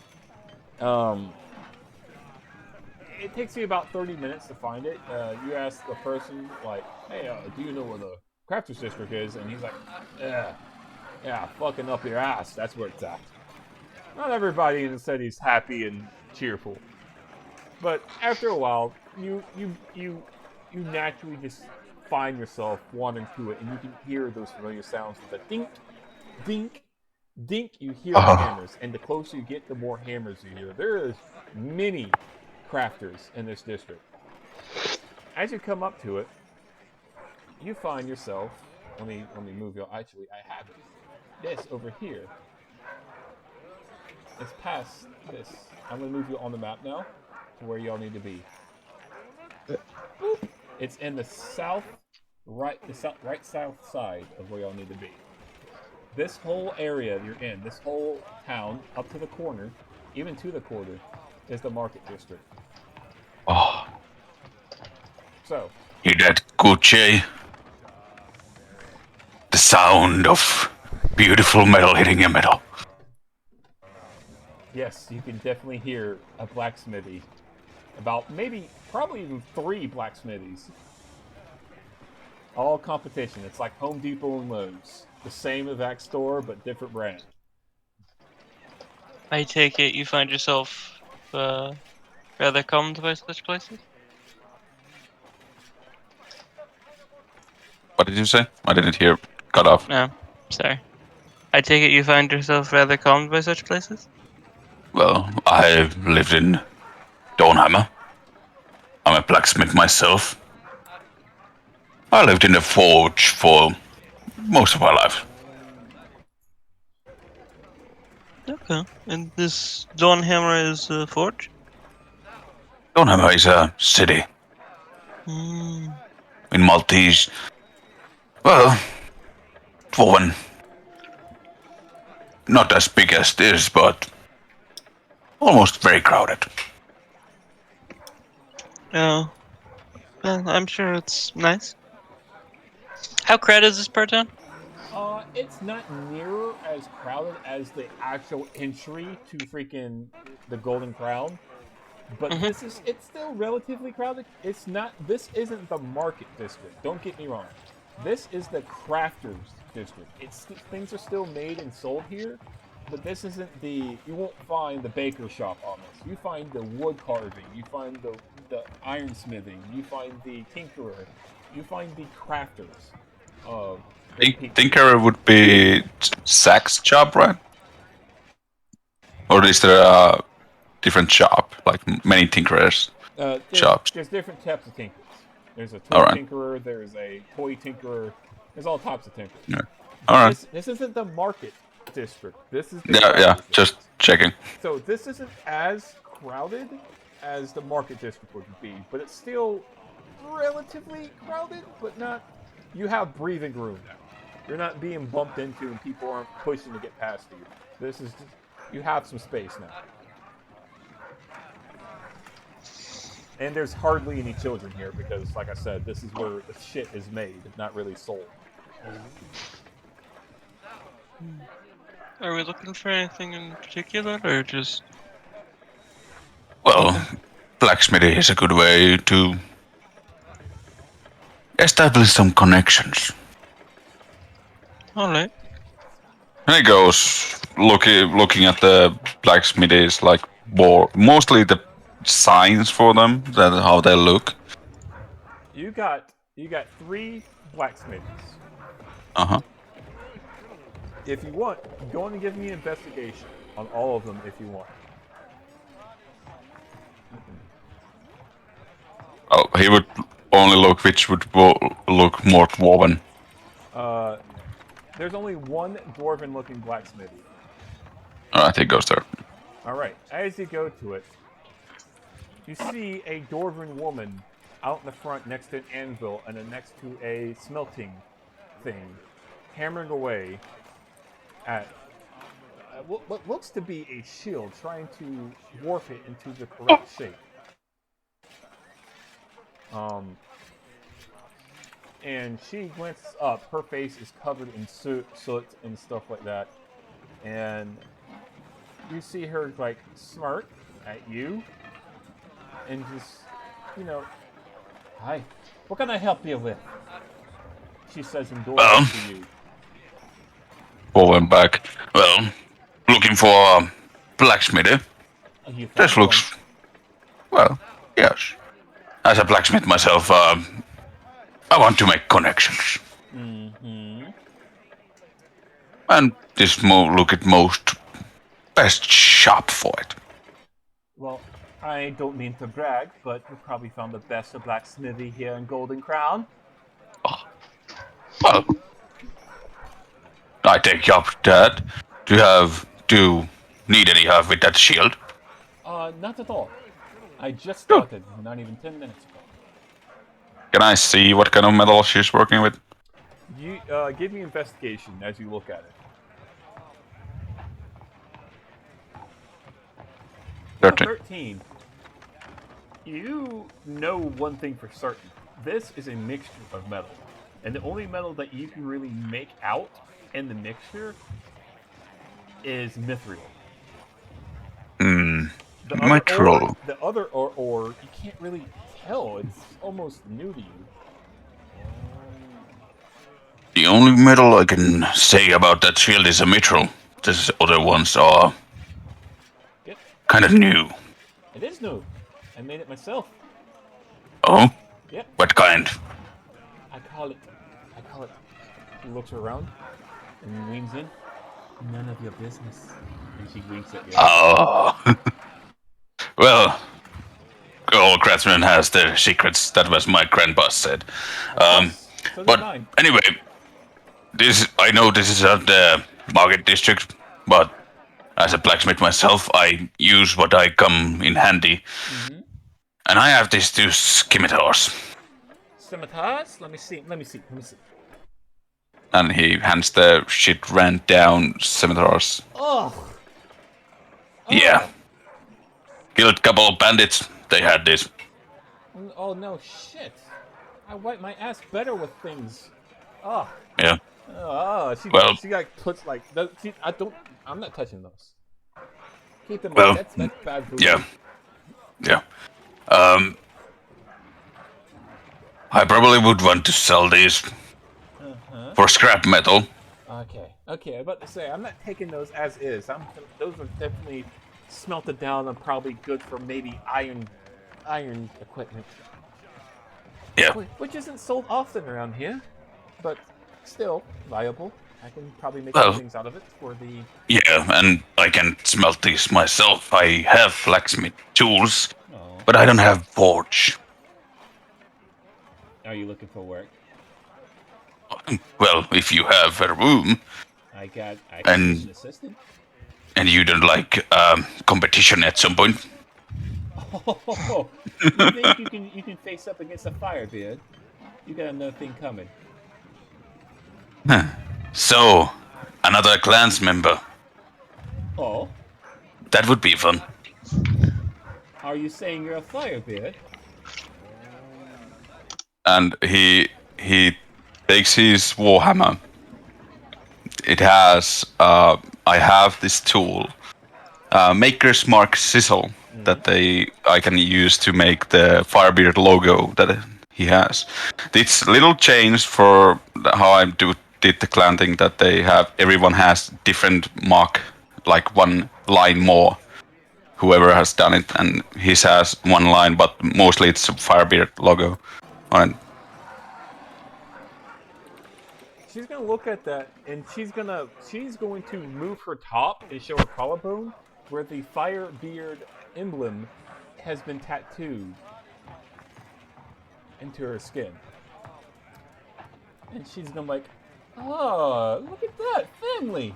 It takes you about 30 minutes to find it. You ask the person, like, hey, do you know where the Crafters District is? And he's like, yeah, fucking up your ass. That's where it's at. Not everybody in the city is happy and cheerful. But after a while, you naturally just find yourself wandering through it, and you can hear those familiar sounds of the dink, dink, dink. You hear the hammers, and the closer you get, the more hammers you hear. There is many crafters in this district. As you come up to it, you find yourself. Let me move you. Actually, I have it. This over here. It's past this. I'm gonna move you on the map now to where y'all need to be. It's in the right south side of where y'all need to be. This whole area you're in, this whole town, up to the corner, even to the corner, is the market district. oh, So, hear that, Gucci? The sound of beautiful metal hitting a metal. yes, you can definitely hear a blacksmithy. Probably even 3 blacksmithies. All competition. It's like Home Depot and Lowe's. The same exact store, but different brand. I take it you find yourself rather calmed by such places? What did you say? I didn't hear. Cut off. No, sorry. I take it you find yourself rather calmed by such places? Well, I lived in Dawnhammer. I'm a blacksmith myself. I lived in a forge for most of my life. Okay. And this Dawnhammer is a forge? Dawnhammer is a city Hmm. in Maltese. Well, for one, not as big as this, but almost very crowded. Oh. Well, I'm sure it's nice. How crowded is this part town? It's not near as crowded as the actual entry to freaking the Golden Crown, but it's still relatively crowded. This isn't the market district. Don't get me wrong. This is the crafters district. Things are still made and sold here, but this isn't you won't find the baker shop on this. You find the wood carving, you find the ironsmithing, you find the tinkerer, you find the crafters. Tinkerer would be Zach's job, right? Or is there a different shop, like many tinkerers? Shops. There's different types of tinkers. There's a toy All right. tinkerer, there's a toy tinkerer, there's all types of tinkers. Yeah. All right. This isn't the market district. This is the Yeah, crafters district. just checking. So this isn't as crowded as the market district would be, but it's still relatively crowded, but not. You have breathing room now. You're not being bumped into and people aren't pushing to get past you. This is just, you have some space now. And there's hardly any children here because, like I said, this is where the shit is made, not really sold. Are we looking for anything in particular, or just... Well, blacksmithing is a good way to establish some connections. Alright. And he goes looking at the blacksmithies, like mostly the signs for them, that how they look. You got 3 blacksmiths. Uh-huh. If you want, go on and give me an investigation on all of them if you want. Oh, he would only look which would look more dwarven. There's only one dwarven-looking blacksmithy. Alright, he goes there. Alright, as you go to it, you see a dwarven woman out in the front next to an anvil and then next to a smelting thing, hammering away at what looks to be a shield, trying to warp it into the correct shape. And she glances up. Her face is covered in soot and stuff like that. And you see her, like, smirk at you. And just, hi. What can I help you with? She says in Dwarven to you. Forward back. Well, looking for a blacksmith. This looks... Well, yes. As a blacksmith myself, I want to make connections. Mm-hmm. And this look at most best shop for it. Well, I don't mean to brag, but we probably found the best of blacksmithy here in Golden Crown. Oh. Well, I take you up to that. Do you need any help with that shield? Not at all. I just started, not even 10 minutes ago. Can I see what kind of metal she's working with? You give me investigation as you look at it. 13. You know one thing for certain. This is a mixture of metal. And the only metal that you can really make out in the mixture is mithril. Mithril. The other ore, you can't really tell. It's almost new to you. The only metal I can say about that shield is a mithril. These other ones are kind of new. It is new. I made it myself. Oh? Yep. What kind? I call it. He looks around and leans in. None of your business. And she winks at you. Oh. Well, all craftsman has their secrets. That was my grandboss said. So But mine. anyway, I know this is not the market district, but as a blacksmith myself, I use what I come in handy. Mm-hmm. And I have these 2 scimitars. Scimitars? Let me see. And he hands the shit ran down scimitars. Oh. Yeah. Killed couple of bandits. They had this. Oh no, shit. I wipe my ass better with things. Oh. Yeah. Oh, she got puts like I'm not touching those. Keep them Well, that's bad food. Yeah. I probably would want to sell these for scrap metal. Okay. I'm about to say I'm not taking those as is. Those are definitely smelted down and probably good for maybe iron equipment. Yeah. Which isn't sold often around here, but still viable. I can probably make Well, some things out of it for the. Yeah, and I can smelt these myself. I have blacksmith tools, but I don't have forge. Are you looking for work? Well, if you have a room I can And- use an assistant. and you don't like competition at some point, Oh, you think you can face up against a Firebeard? You got another thing coming. so another clans member. Oh, That would be fun. are you saying you're a Firebeard? And he takes his warhammer. It has I have this tool, Maker's Mark Sizzle, that I can use to make the Firebeard logo that he has. It's a little changed for how I do did the clan thing that they have. Everyone has different mark, like one line more. Whoever has done it, and his has one line, but mostly it's a Firebeard logo on it. She's gonna look at that, and she's going to move her top and show her collarbone, where the Firebeard emblem has been tattooed into her skin. And she's gonna be like, oh, look at that, family!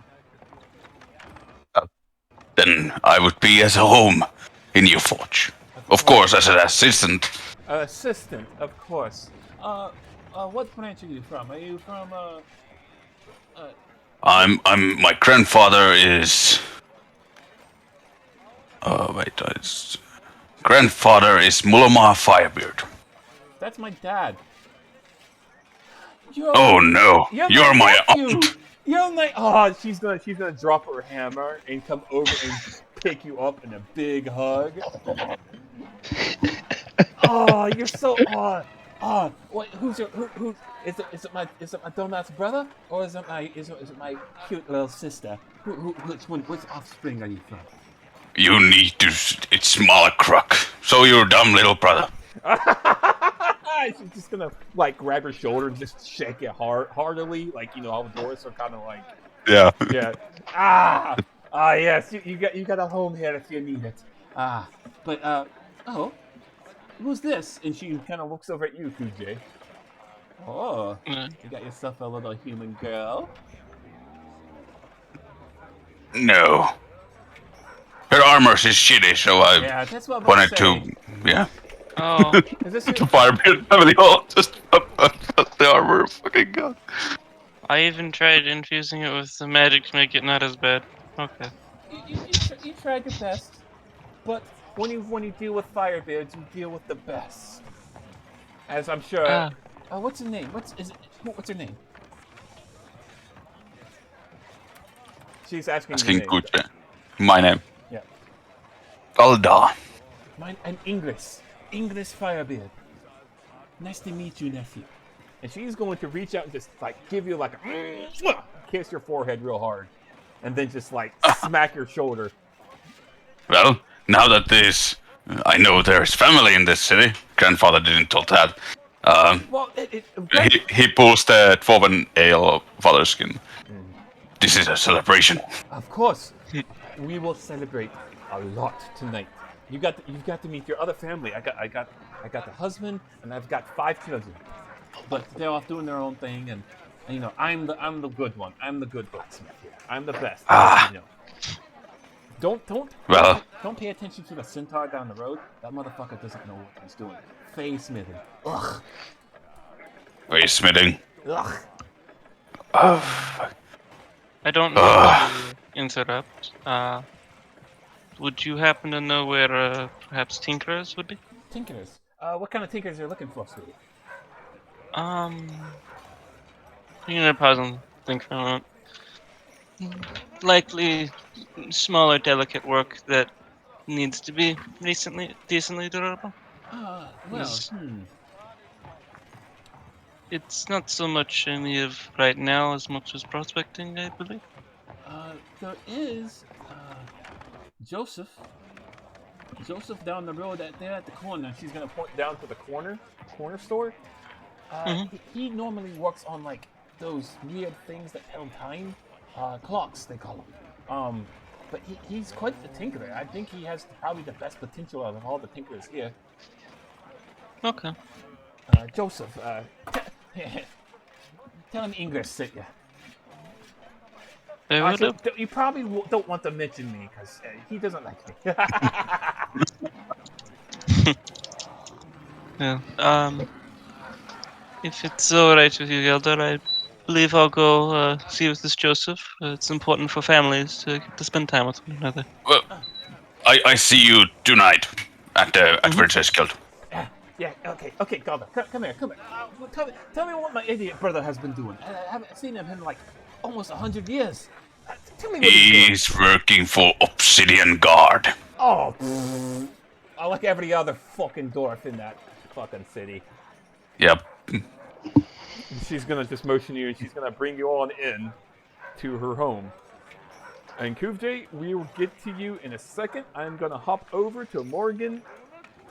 Then I would be as a home in your forge. Of course, as an assistant. Assistant, of course. What branch are you from? Are you from, My grandfather is... Grandfather is Mulama Firebeard. That's my dad. Oh no, you're my aunt. You're my... Oh, she's gonna drop her hammer and come over and pick you up in a big hug. Oh, you're so... what? Who's your... Who is it my donut's brother, or is it my cute little sister? Which offspring are you from? You need to... It's smaller crook. So your dumb little brother. She's just gonna like grab her shoulder and just shake it heartily, like, you know how Doris are kind of like... Yeah. Yeah. Yes, you got a home here if you need it. Who's this? And she kind of looks over at you, Kujay. Oh, you got yourself a little human girl. No. Her armor's is shitty, so I that's what I'm wanted saying. to... Yeah. Oh, Is this To your... Firebeard family hall, just the armor, fucking god. I even tried infusing it with the magic to make it not as bad. Okay. You tried your best, but when you deal with Firebeards, you deal with the best. As I'm sure. What's her name? What's her name? She's asking your name. Kuche. My name. Yeah. Alda. Mine, I'm Ingris Firebeard. Nice to meet you, nephew. And she's going to reach out and just like give you like a kiss your forehead real hard, and then just like smack your shoulder. Well, now that I know there's family in this city. Grandfather didn't tell that. He pulls the Dwarven ale of father's skin. This is a celebration. Of course, we will celebrate a lot tonight. You've got to meet your other family. I got the husband, and I've got 5 children, but they're all doing their own thing, and you know I'm the good one. I'm the good blacksmith here. I'm the best. You know. Don't pay attention to the centaur down the road. That motherfucker doesn't know what he's doing. Face smithing. Ugh. Face smithing. Ugh. I don't know how to interrupt. Would you happen to know where perhaps tinkerers would be? Tinkerers. What kind of tinkerers are you looking for, sweetie? You know, pause and think for a moment. Likely smaller, delicate work that needs to be decently durable. It's not so much in need of right now as much as prospecting, I believe. There is Joseph down the road there at the corner. She's gonna point down to the corner store. He normally works on like those weird things that tell time, clocks they call them. But he's quite the tinkerer. I think he has probably the best potential out of all the tinkerers here. Okay. Joseph, tell him Ingrid sent you. You probably don't want to mention me because he doesn't like me. Yeah. If it's alright with you, Elder, I believe I'll go see with this Joseph. It's important for families to get to spend time with one another. Well, I see you tonight at the Adventurers Guild. Yeah, okay, Gobber, come here. Tell me what my idiot brother has been doing. I haven't seen him in like almost 100 years. Tell me what he's working for Obsidian Guard. Oh, like every other fucking dwarf in that fucking city. Yep. she's gonna just motion you, and she's gonna bring you on in to her home. And Kuvjay, we will get to you in a second. I'm gonna hop over to Morgan,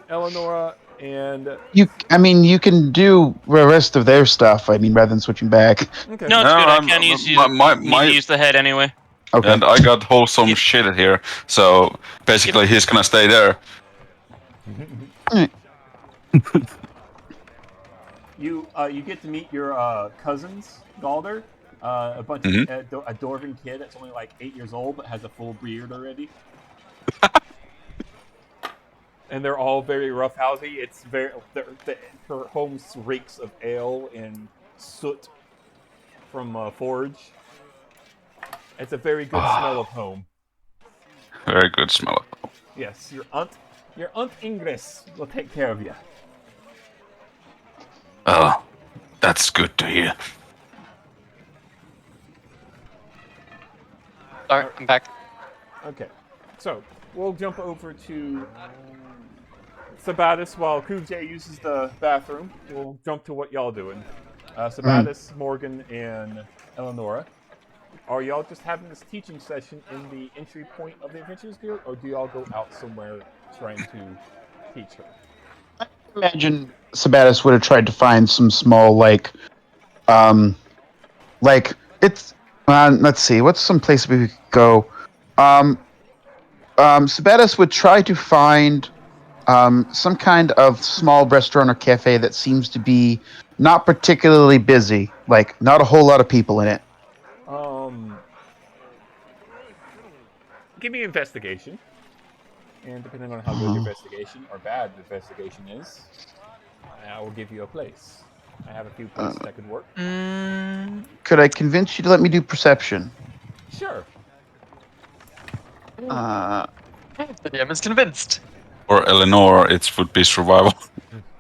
Eleonora, and You can do the rest of their stuff. I mean, rather than switching back. okay. No, it's No, good. I I'm- can't use my- use the head anyway. Okay. And I got wholesome shit here, so basically he's gonna stay there. You get to meet your cousins, Galder, a bunch of a dwarven kid that's only like 8 years old but has a full beard already. And they're all very roughhousey. It's very her home reeks of ale and soot from forge. It's a very good smell of home. Very good smell. Yes, your aunt Ingris will take care of you. Oh, that's good to hear. Alright, I'm back. Okay, so we'll jump over to Sabatis while Kuvjay uses the bathroom. We'll jump to what y'all doing. Sabatis, Morgan, and Eleonora. Are y'all just having this teaching session in the entry point of the Adventurers Guild, or do y'all go out somewhere trying to teach her? I imagine Sabatis would have tried to find some small, let's see, what's some place we could go? Sabatis would try to find some kind of small restaurant or cafe that seems to be not particularly busy, like not a whole lot of people in it. Give me investigation. And depending on how good your investigation or bad the investigation is, I will give you a place. I have a few places that could work. Could I convince you to let me do perception? Sure. The DM is convinced. For Eleanor, it would be survival.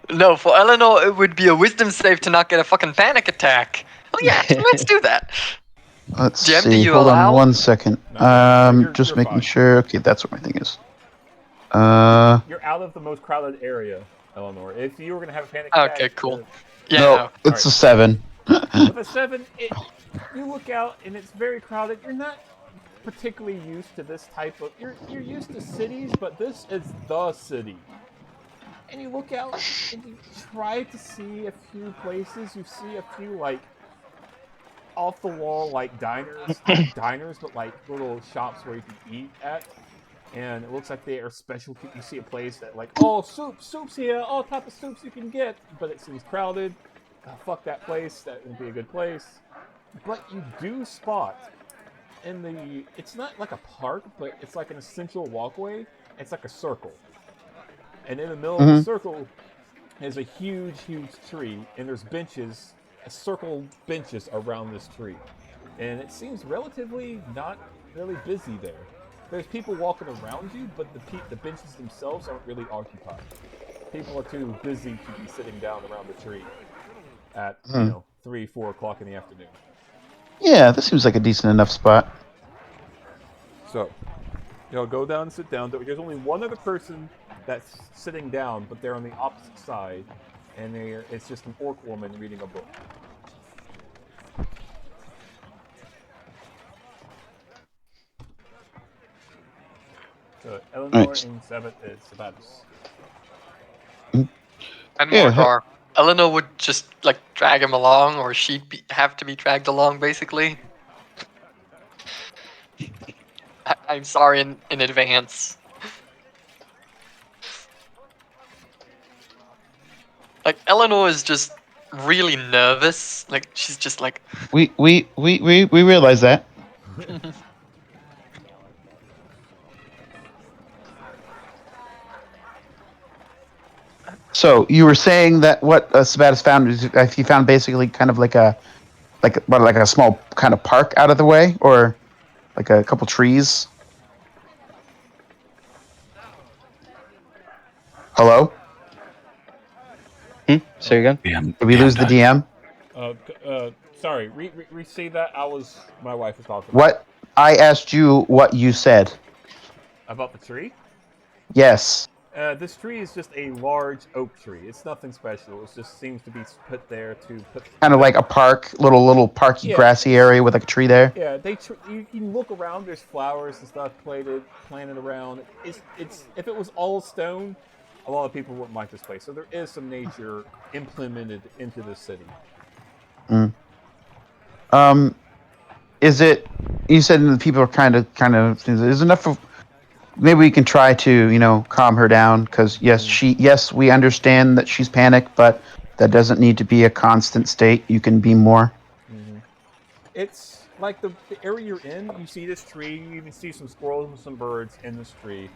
No, for Eleanor, it would be a wisdom save to not get a fucking panic attack. Oh yeah, let's do that. Let's Jem, do see. you Hold allow? on 1 second. you're Just making fine. sure. Okay, that's what my thing is. You're out of the most crowded area, Eleanor. If you were going to have a panic attack... Okay, cool. Yeah, No, no. it's a 7. With a 7, you look out and it's very crowded. You're not particularly used to this type of... You're used to cities, but this is the city. And you look out and you try to see a few places. You see a few, off the wall, diners. Not diners, but, little shops where you can eat at. And it looks like they are special. You see a place that, soup's here, all type of soups you can get. But it seems crowded. Fuck that place. That would be a good place. But you do spot it's not like a park, but it's like an essential walkway. It's like a circle. And in the middle of the circle is a huge, huge tree. And there's benches, circle benches around this tree. And it seems relatively not really busy there. There's people walking around you, but the benches themselves aren't really occupied. People are too busy to be sitting down around the tree at 3, 4 o'clock in the afternoon. Yeah, this seems like a decent enough spot. So, go down and sit down. There's only one other person that's sitting down, but they're on the opposite side, and it's just an orc woman reading a book. So, Eleanor and Sabatis. And Yeah, Mordor. Eleanor would just drag him along, or she'd have to be dragged along, basically. I'm sorry in advance. Eleanor is just really nervous. She's just We realize that. So you were saying that what Sabatis found is he found basically kind of like a small kind of park out of the way, or like a couple trees. Hello? Say again? Did we lose the DM? Sorry, re-say that. My wife was talking. What? I asked you what you said. About the tree? Yes. This tree is just a large oak tree. It's nothing special. It just seems to be put there to put. Kind of like a park, little parky, Yeah. grassy area with like a tree there. Yeah, you can look around. There's flowers and stuff planted around. It's if it was all stone, a lot of people wouldn't like this place. So there is some nature implemented into the city. Is it? You said the people are kind of. Is enough of? Maybe we can try to calm her down because yes, we understand that she's panicked, but that doesn't need to be a constant state. You can be more. It's like the area you're in. You see this tree. You even see some squirrels and some birds in this tree.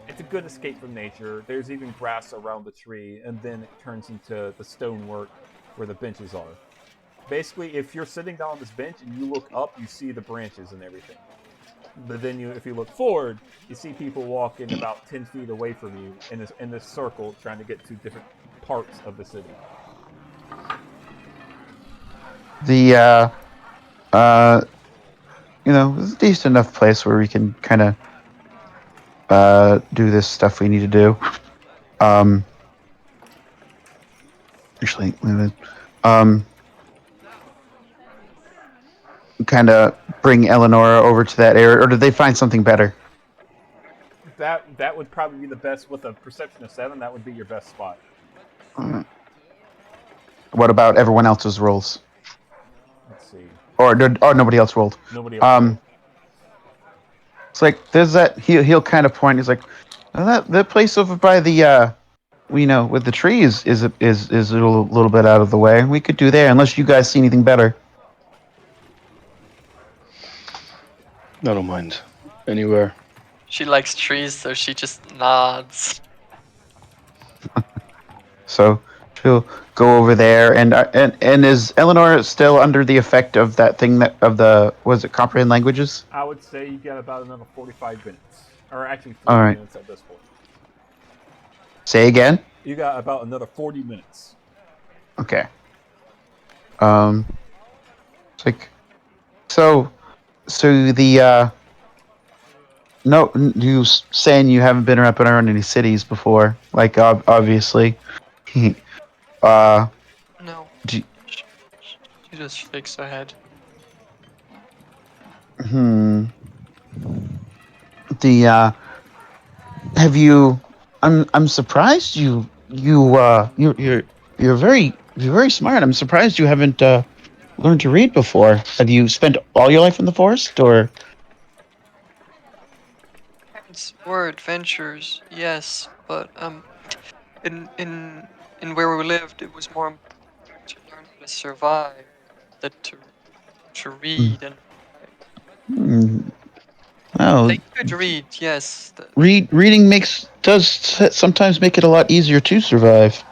It's a good escape from nature. There's even grass around the tree, and then it turns into the stonework where the benches are. Basically, if you're sitting down on this bench and you look up, you see the branches and everything. But then if you look forward, you see people walking about 10 feet away from you in this circle trying to get to different parts of the city. It's a decent enough place where we can kind of do this stuff we need to do. Actually, wait a minute. Kind of bring Eleonora over to that area, or did they find something better? That would probably be the best with a perception of 7. That would be your best spot. What about everyone else's rolls? Let's see. Or nobody else rolled. Nobody else. Rolled. It's like there's that. He'll kind of point. He's like, that place over by the with the trees is a little bit out of the way. We could do there unless you guys see anything better. I don't mind. Anywhere. She likes trees, so she just nods. So she'll go over there, and is Eleanor still under the effect of that thing was it comprehend languages? I would say you got about another 45 minutes, or actually 40 All right. minutes at this point. Say again. You got about another 40 minutes. Okay. It's like so the no, you saying you haven't been up and around any cities before, like obviously. No. Do you- She just shakes her head. Have you? I'm surprised you're very smart. I'm surprised you haven't learned to read before. Have you spent all your life in the forest, or? Were adventures, yes, but in where we lived, it was more important to learn how to survive than to read. And Well, they could read, yes. reading does sometimes make it a lot easier to survive.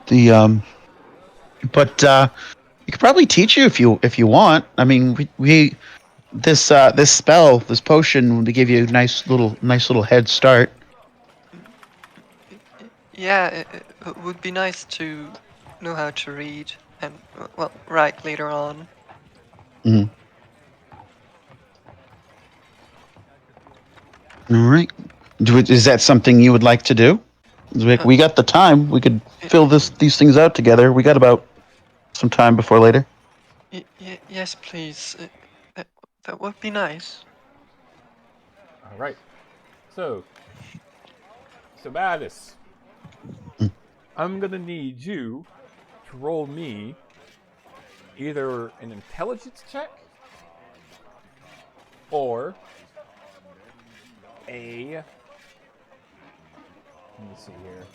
But we could probably teach you if you want. I mean, we this spell, this potion, to give you a nice little head start. Yeah, it would be nice to know how to read and write later on. Mm-hmm. All right. Is that something you would like to do? We got the time. We could fill these things out together. We got about some time before later. Yes, please. That would be nice. All right. So Badis, I'm gonna need you to roll me either an intelligence check or let me see here.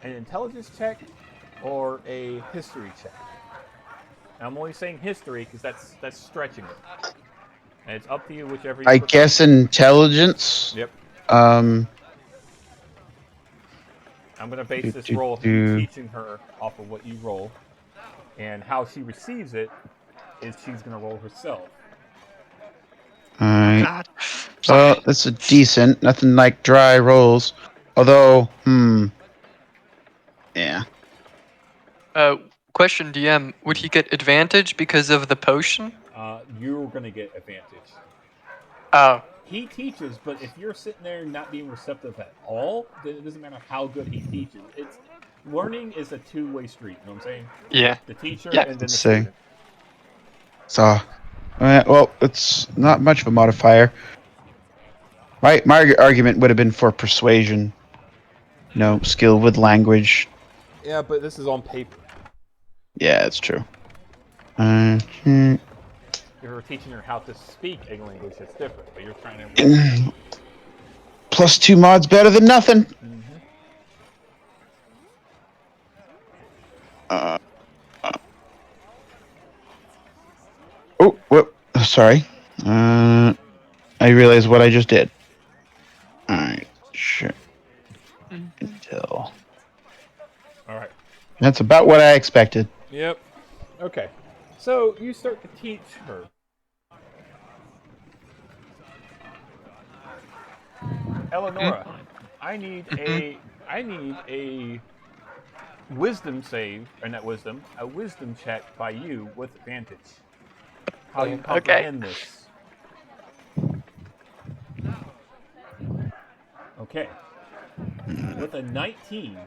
An intelligence check or a history check. And I'm only saying history because that's stretching it. And it's up to you, whichever you I prefer. guess intelligence. Yep. Um. I'm going to base this roll of you teaching her off of what you roll. And how she receives it is she's going to roll herself. Alright. God. Well, that's a decent. Nothing like dry rolls. Although, yeah. Question, DM. Would he get advantage because of the potion? You're going to get advantage. Oh, he teaches, but if you're sitting there not being receptive at all, then it doesn't matter how good he teaches. It's learning is a two-way street. You know what I'm saying? Yeah. The teacher Yeah. and then the Let's see. student. So, well, it's not much of a modifier. My argument would have been for persuasion. Skill with language. Yeah, but this is on paper. Yeah, it's true. You're teaching her how to speak a language that's different, but you're trying to. +2 mods better than nothing. Oh, whoop. Sorry. I realized what I just did. Alright, sure. Until. Alright. That's about what I expected. Yep. Okay. So you start to teach her. Eleonora, I need a wisdom save, or not wisdom, a wisdom check by you with advantage. How you comprehend this. Okay. With a 19,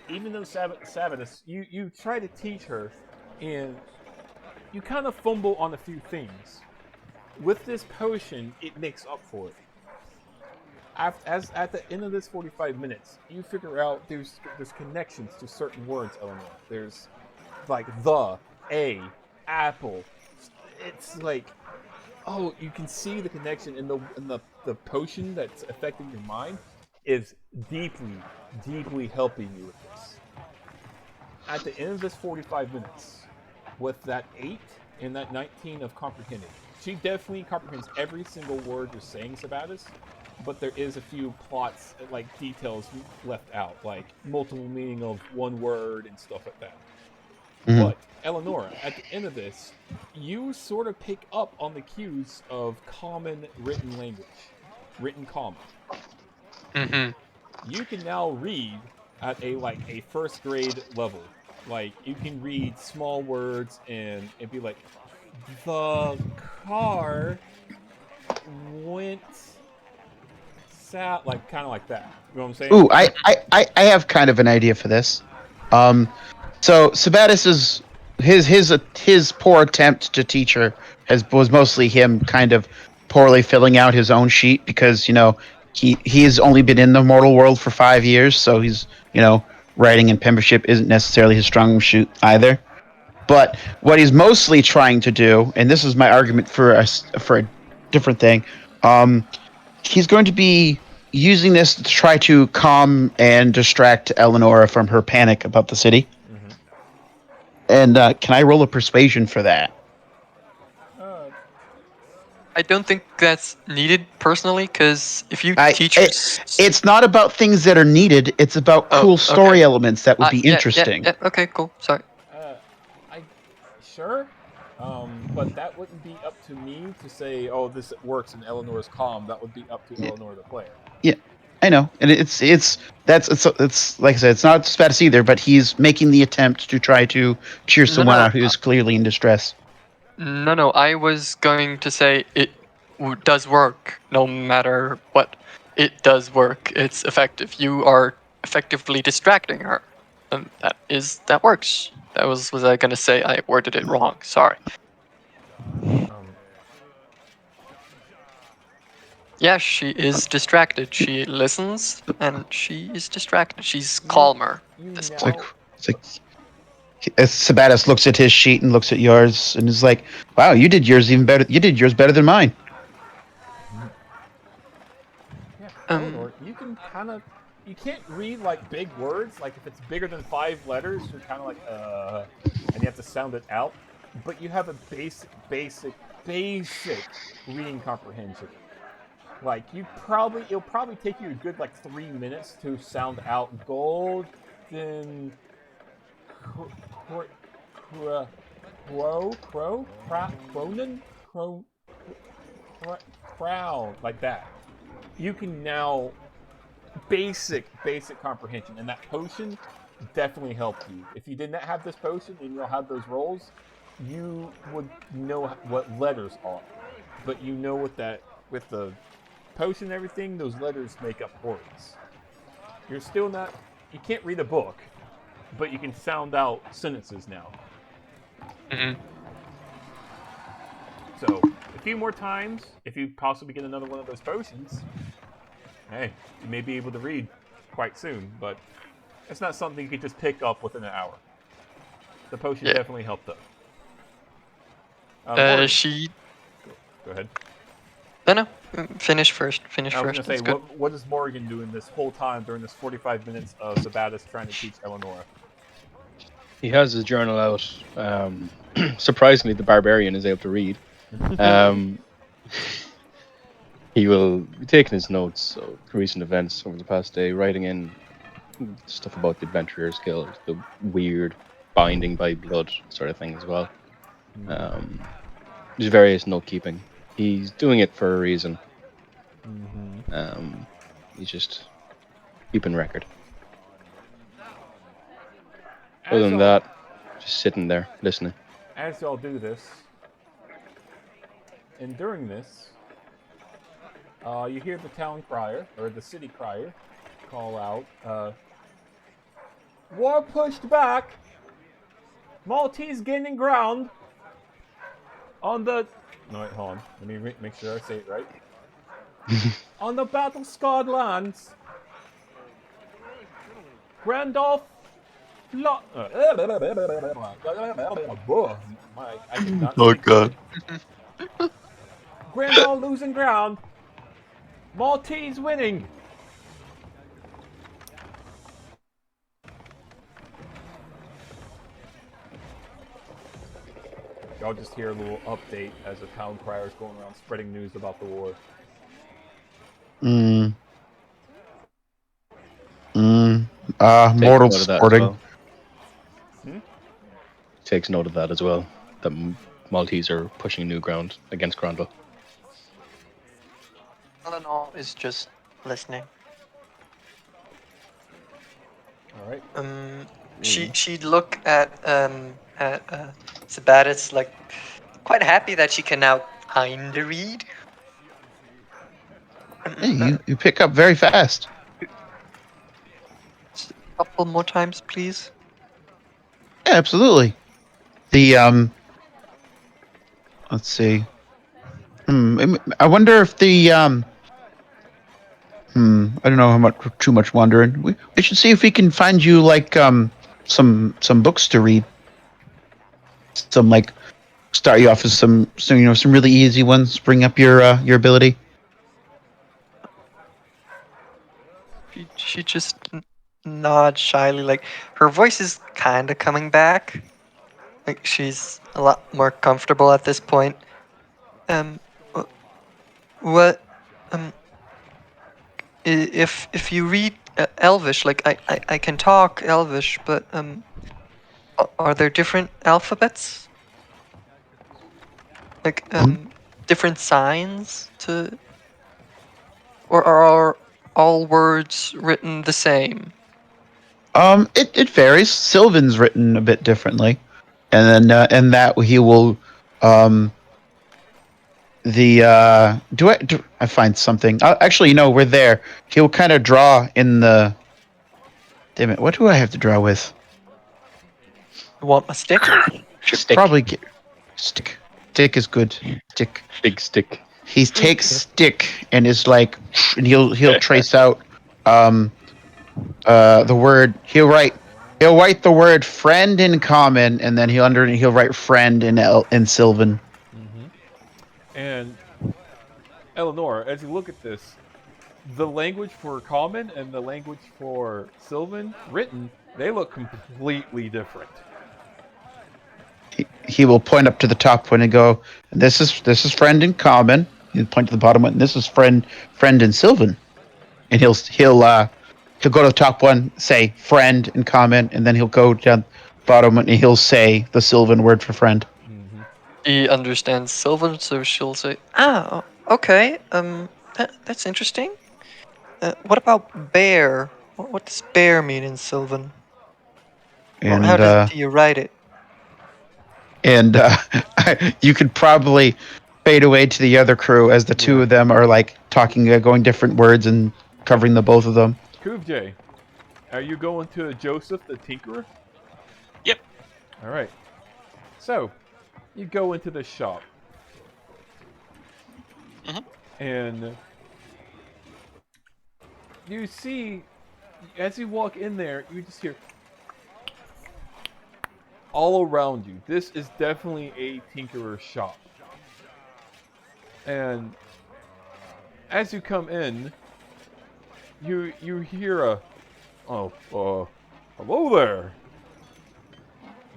even though Sabatus, you try to teach her, and you kind of fumble on a few things. With this potion, it makes up for it. As at the end of this 45 minutes, you figure out there's connections to certain words, Eleanor. There's like the, a, apple. It's like, oh, you can see the connection in the potion that's affecting your mind is deeply helping you with this. At the end of this 45 minutes, with that 8 and that 19 of comprehending, she definitely comprehends every single word you're saying, Sabatus, but there is a few plots, like details left out, like multiple meaning of one word and stuff like that. Mm-hmm. But, Eleonora, at the end of this, you sort of pick up on the cues of common written language, written common. Mm-hmm. You can now read at a first grade level. Like, you can read small words and it'd be like, the car went south, like, kind of like that. You know what I'm saying? Ooh, I have kind of an idea for this. So Sabatus is his poor attempt to teach her was mostly him kind of poorly filling out his own sheet because he has only been in the mortal world for 5 years, so he's writing and penmanship isn't necessarily his strong suit either. But what he's mostly trying to do, and this is my argument for a different thing, he's going to be using this to try to calm and distract Eleonora from her panic about the city. Mm-hmm. And can I roll a persuasion for that? I don't think that's needed personally, because if you teach it's not about things that are needed. It's about cool story elements that would be interesting. Yeah, okay, cool. Sorry. Sure, but that wouldn't be up to me to say, oh, this works and Eleanor's calm. That would be up to Eleanor, the player. Yeah, I know, and it's like I said, it's not Spatus either, but he's making the attempt to try to cheer someone out who's clearly in distress. No, I was going to say it does work, no matter what. It does work. It's effective. You are effectively distracting her, and that works. That was I going to say? I worded it wrong. Sorry. Yeah, she is distracted. She listens, and she is distracted. She's calmer. It's like Sabatus looks at his sheet and looks at yours, and is like, "Wow, you did yours even better. You did yours better than mine." Eleanor, you can kind of. You can't read like big words. Like if it's bigger than 5 letters, you're kind of like and you have to sound it out. But you have a basic reading comprehension. Like it'll probably take you a good 3 minutes to sound out golden crown, like that. You can now basic comprehension, and that potion definitely helped you. If you did not have this potion and you don't have those rolls, you would know what letters are, but you know what that with the potion and everything, those letters make up words. You're still not... You can't read a book, but you can sound out sentences now. Mm-hmm. So, a few more times, if you possibly get another one of those potions, hey, you may be able to read quite soon, but it's not something you can just pick up within an hour. The potion definitely helped though. Morgan, She. go ahead. No. Finish first. Finish I was first. going to That's say, good. what is Morgan doing this whole time during this 45 minutes of Sabatis trying to teach Eleonora? He has his journal out. Surprisingly, the barbarian is able to read. He will be taking his notes of recent events over the past day, writing in stuff about the adventurer's guild, the weird binding by blood sort of thing as well. There's various note keeping. He's doing it for a reason. He's just keeping record. Other than that, just sitting there listening. As y'all do this, and during this, you hear the town crier, or the city crier, call out, war pushed back, Maltese gaining ground on the... No, wait, hold on. Let me make sure I say it right. On the battle-scarred lands, Randolph... Oh god. Grandall losing ground. Maltese winning. Y'all just hear a little update as the town crier is going around spreading news about the war. Mortal Takes note of that as sporting. well. Takes note of that as well. That Maltese are pushing new ground against Grandville. Eleanor is just listening. All right. She'd look at Sabatis like quite happy that she can now kinda read. Hey, you pick up very fast. A couple more times, please. Yeah, absolutely. The let's see. I wonder if the I don't know how much too much wondering. We should see if we can find you like some books to read. Some like start you off with some really easy ones. Bring up your ability. She just nods shyly, like her voice is kind of coming back. Like she's a lot more comfortable at this point. What? If you read Elvish, like I can talk Elvish, but are there different alphabets? Like different signs to, or are all words written the same? It varies. Sylvan's written a bit differently, and then and that he will do I find something? Actually, we're there. He'll kind of draw in the. Damn it! What do I have to draw with? You want a stick? Should probably get stick. Stick is good. Stick. Big stick. He takes stick and is like, and he'll trace out the word. He'll write the word friend in common, and then he'll write friend in Sylvan. And Eleanor, as you look at this, the language for common and the language for Sylvan written, they look completely different. He will point up to the top one and go, "This is friend in common." He'll point to the bottom one, and this is friend in Sylvan. And he'll go to the top one, say friend in common, and then he'll go down the bottom one and he'll say the Sylvan word for friend. He understands Sylvan, so she'll say, "Ah, okay. That's interesting. What about bear? What does bear mean in Sylvan? And Or do you write it?" and you could probably fade away to the other crew as the two of them are like talking, going different words and covering the both of them. Kuvjay, are you going to Joseph the Tinkerer? Yep. All right. So, you go into the shop. Mhm. And you see, as you walk in there, you just hear all around you. This is definitely a tinkerer shop. And as you come in, you hear a, hello there.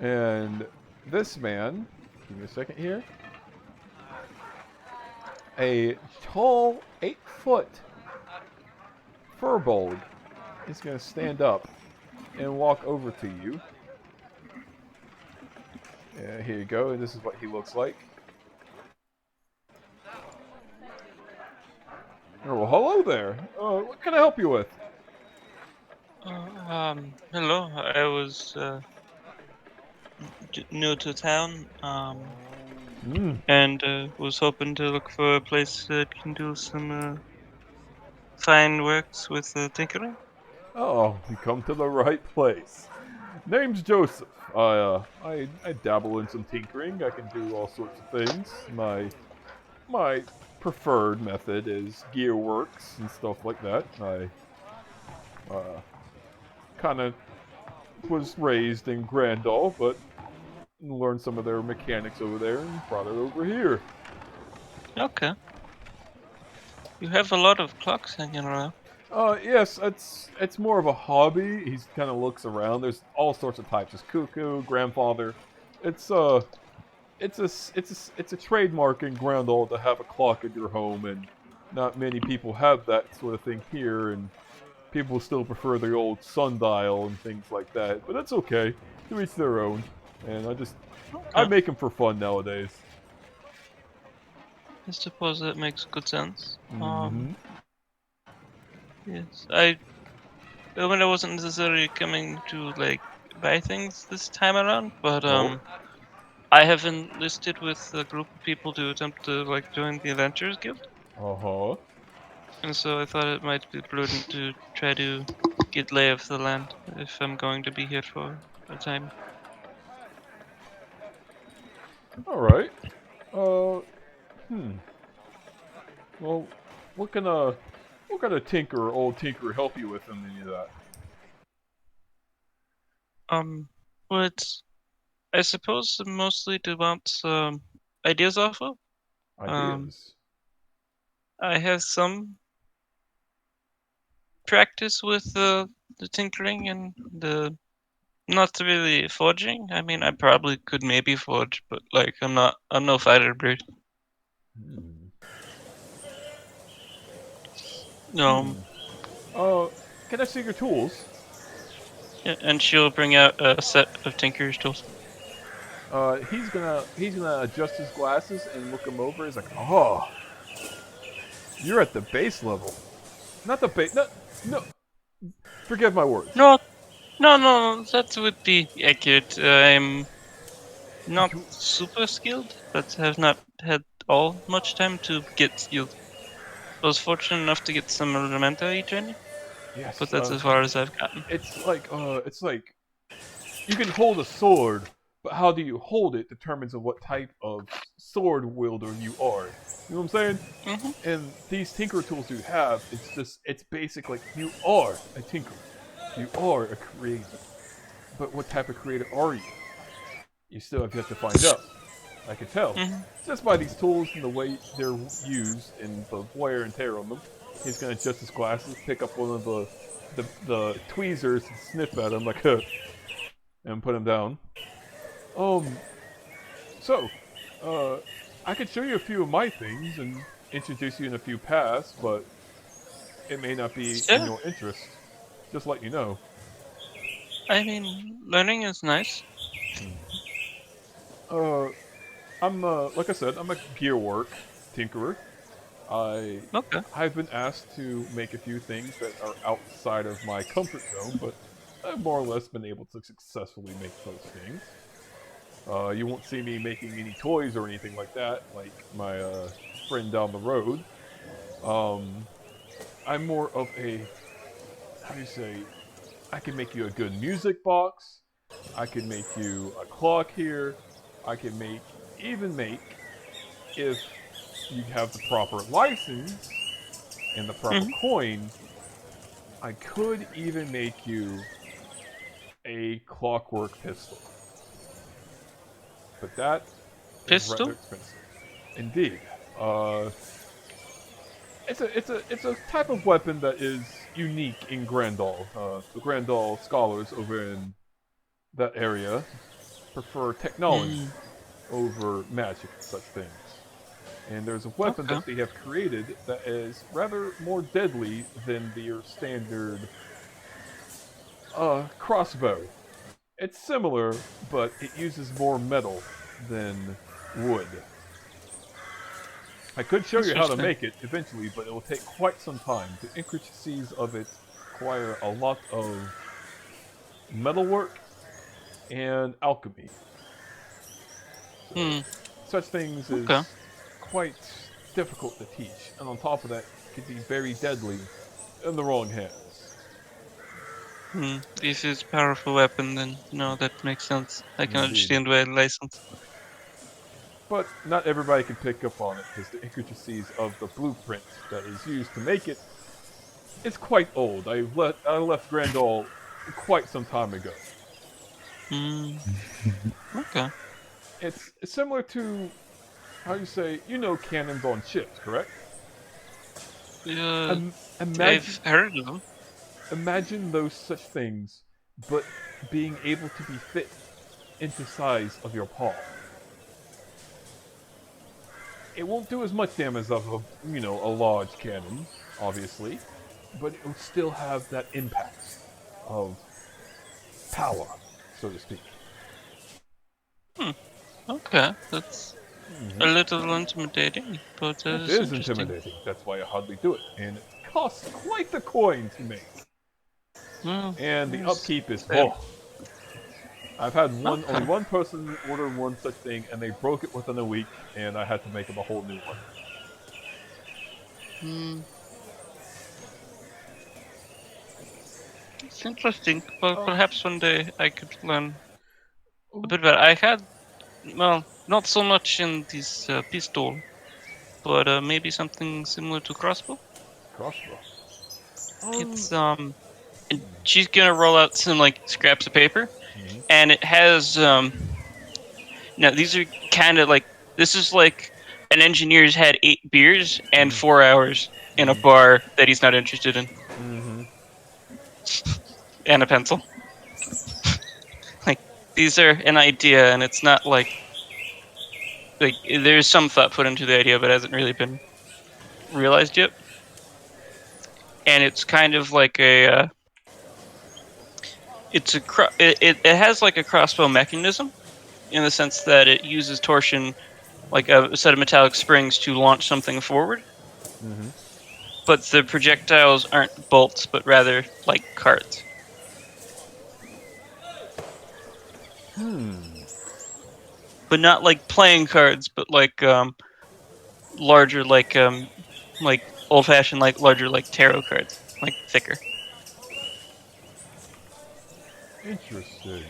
And this man, give me a second here, a tall 8-foot furbolg is going to stand up and walk over to you. Here you go, and this is what he looks like. Oh, well, hello there. What can I help you with? Hello. I was new to town, and was hoping to look for a place that can do some fine works with tinkering. Oh, you come to the right place. Name's Joseph. I dabble in some tinkering. I can do all sorts of things. My preferred method is gearworks and stuff like that. I kind of was raised in Grandal, but learned some of their mechanics over there and brought it over here. Okay. You have a lot of clocks hanging around. Yes, it's more of a hobby. He kind of looks around. There's all sorts of types. There's cuckoo, grandfather. It's a trademark in Grandal to have a clock in your home, and not many people have that sort of thing here. And people still prefer the old sundial and things like that. But that's okay. To each their own. And I make them for fun nowadays. I suppose that makes good sense. Mm-hmm. Yes, I wasn't necessarily coming to like buy things this time around, but I have enlisted with a group of people to attempt to like join the Adventurers Guild, Uh-huh. and so I thought it might be prudent to try to get lay of the land if I'm going to be here for a time. Alright. Well, what can a old tinker help you with in any of that? Well, it's I suppose mostly to bounce ideas off of. Ideas. I have some practice with the tinkering and the not really forging. I mean, I probably could maybe forge, but like I'm no fighter breed. No. Can I see your tools? Yeah, and she'll bring out a set of tinker's tools. He's gonna adjust his glasses and look them over. He's like, oh, you're at the base level, not the base. No, forgive my words. No, that would be accurate. I'm not super skilled, but have not had all much time to get skilled. I was fortunate enough to get some elementary training, Yes, but that's as far as I've gotten. It's like you can hold a sword, but how do you hold it determines on what type of sword wielder you are. You know what I'm saying? Mm-hmm. And these tinker tools you have, it's basic. Like, you are a tinker, you are a creator, but what type of creator are you? You still have yet to find out. I can tell just by these tools and the way they're used and the wear and tear on them. He's gonna adjust his glasses, pick up one of the tweezers, and sniff at him like and put him down. So, I could show you a few of my things and introduce you in a few paths, but it may not be in your interest. Just let you know. I mean, learning is nice. Like I said, I'm a gearwork tinkerer. I've been asked to make a few things that are outside of my comfort zone, but I've more or less been able to successfully make those things. You won't see me making any toys or anything like that, like my friend down the road. I'm more of a, how do you say, I can make you a good music box. I can make you a clock here. I can even make, if you have the proper license and the proper coin, I could even make you a clockwork pistol. But that is rather Pistol? expensive. Indeed. It's a type of weapon that is unique in Grandal. The Grandal scholars over in that area prefer technology over magic and such things. And there's a weapon that they have created that is rather more deadly than your standard crossbow. It's similar, but it uses more metal than wood. I could show you how to make it eventually, but it will take quite some time. The intricacies of it require a lot of metalwork and alchemy. So, such things is quite difficult to teach, and on top of that, it can be very deadly in the wrong hands. This is powerful weapon then. No, that makes sense. I can understand why license. But not everybody can pick up on it, because the intricacies of the blueprint that is used to make it is quite old. I left Grandal quite some time ago. Okay. It's similar to, how you say, cannons on ships, correct? I've heard of them. Imagine those such things, but being able to be fit into size of your paw. It won't do as much damage of a large cannon, obviously, but it will still have that impact of power, so to speak. Okay, that's a little intimidating, but It is intimidating. That's why I hardly do it, and it costs quite the coin to make. Well, And the upkeep is fair. I've had only one person order one such thing, and they broke it within a week, and I had to make them a whole new one. It's interesting, but perhaps one day I could learn a bit better. I had, well, not so much in this pistol, but maybe something similar to crossbow. Crossbow. It's and she's gonna roll out some like scraps of paper, and it has now these are kind of like, this is like an engineer's had 8 beers and 4 hours in a bar that he's not interested in, and a pencil. Like, these are an idea, and it's not like there's some thought put into the idea, but it hasn't really been realized yet. And it's kind of like a it has like a crossbow mechanism, in the sense that it uses torsion, like a set of metallic springs, to launch something forward. But the projectiles aren't bolts, but rather like cards. But not like playing cards, but like larger, like old-fashioned, like larger, like tarot cards, like thicker. Interesting.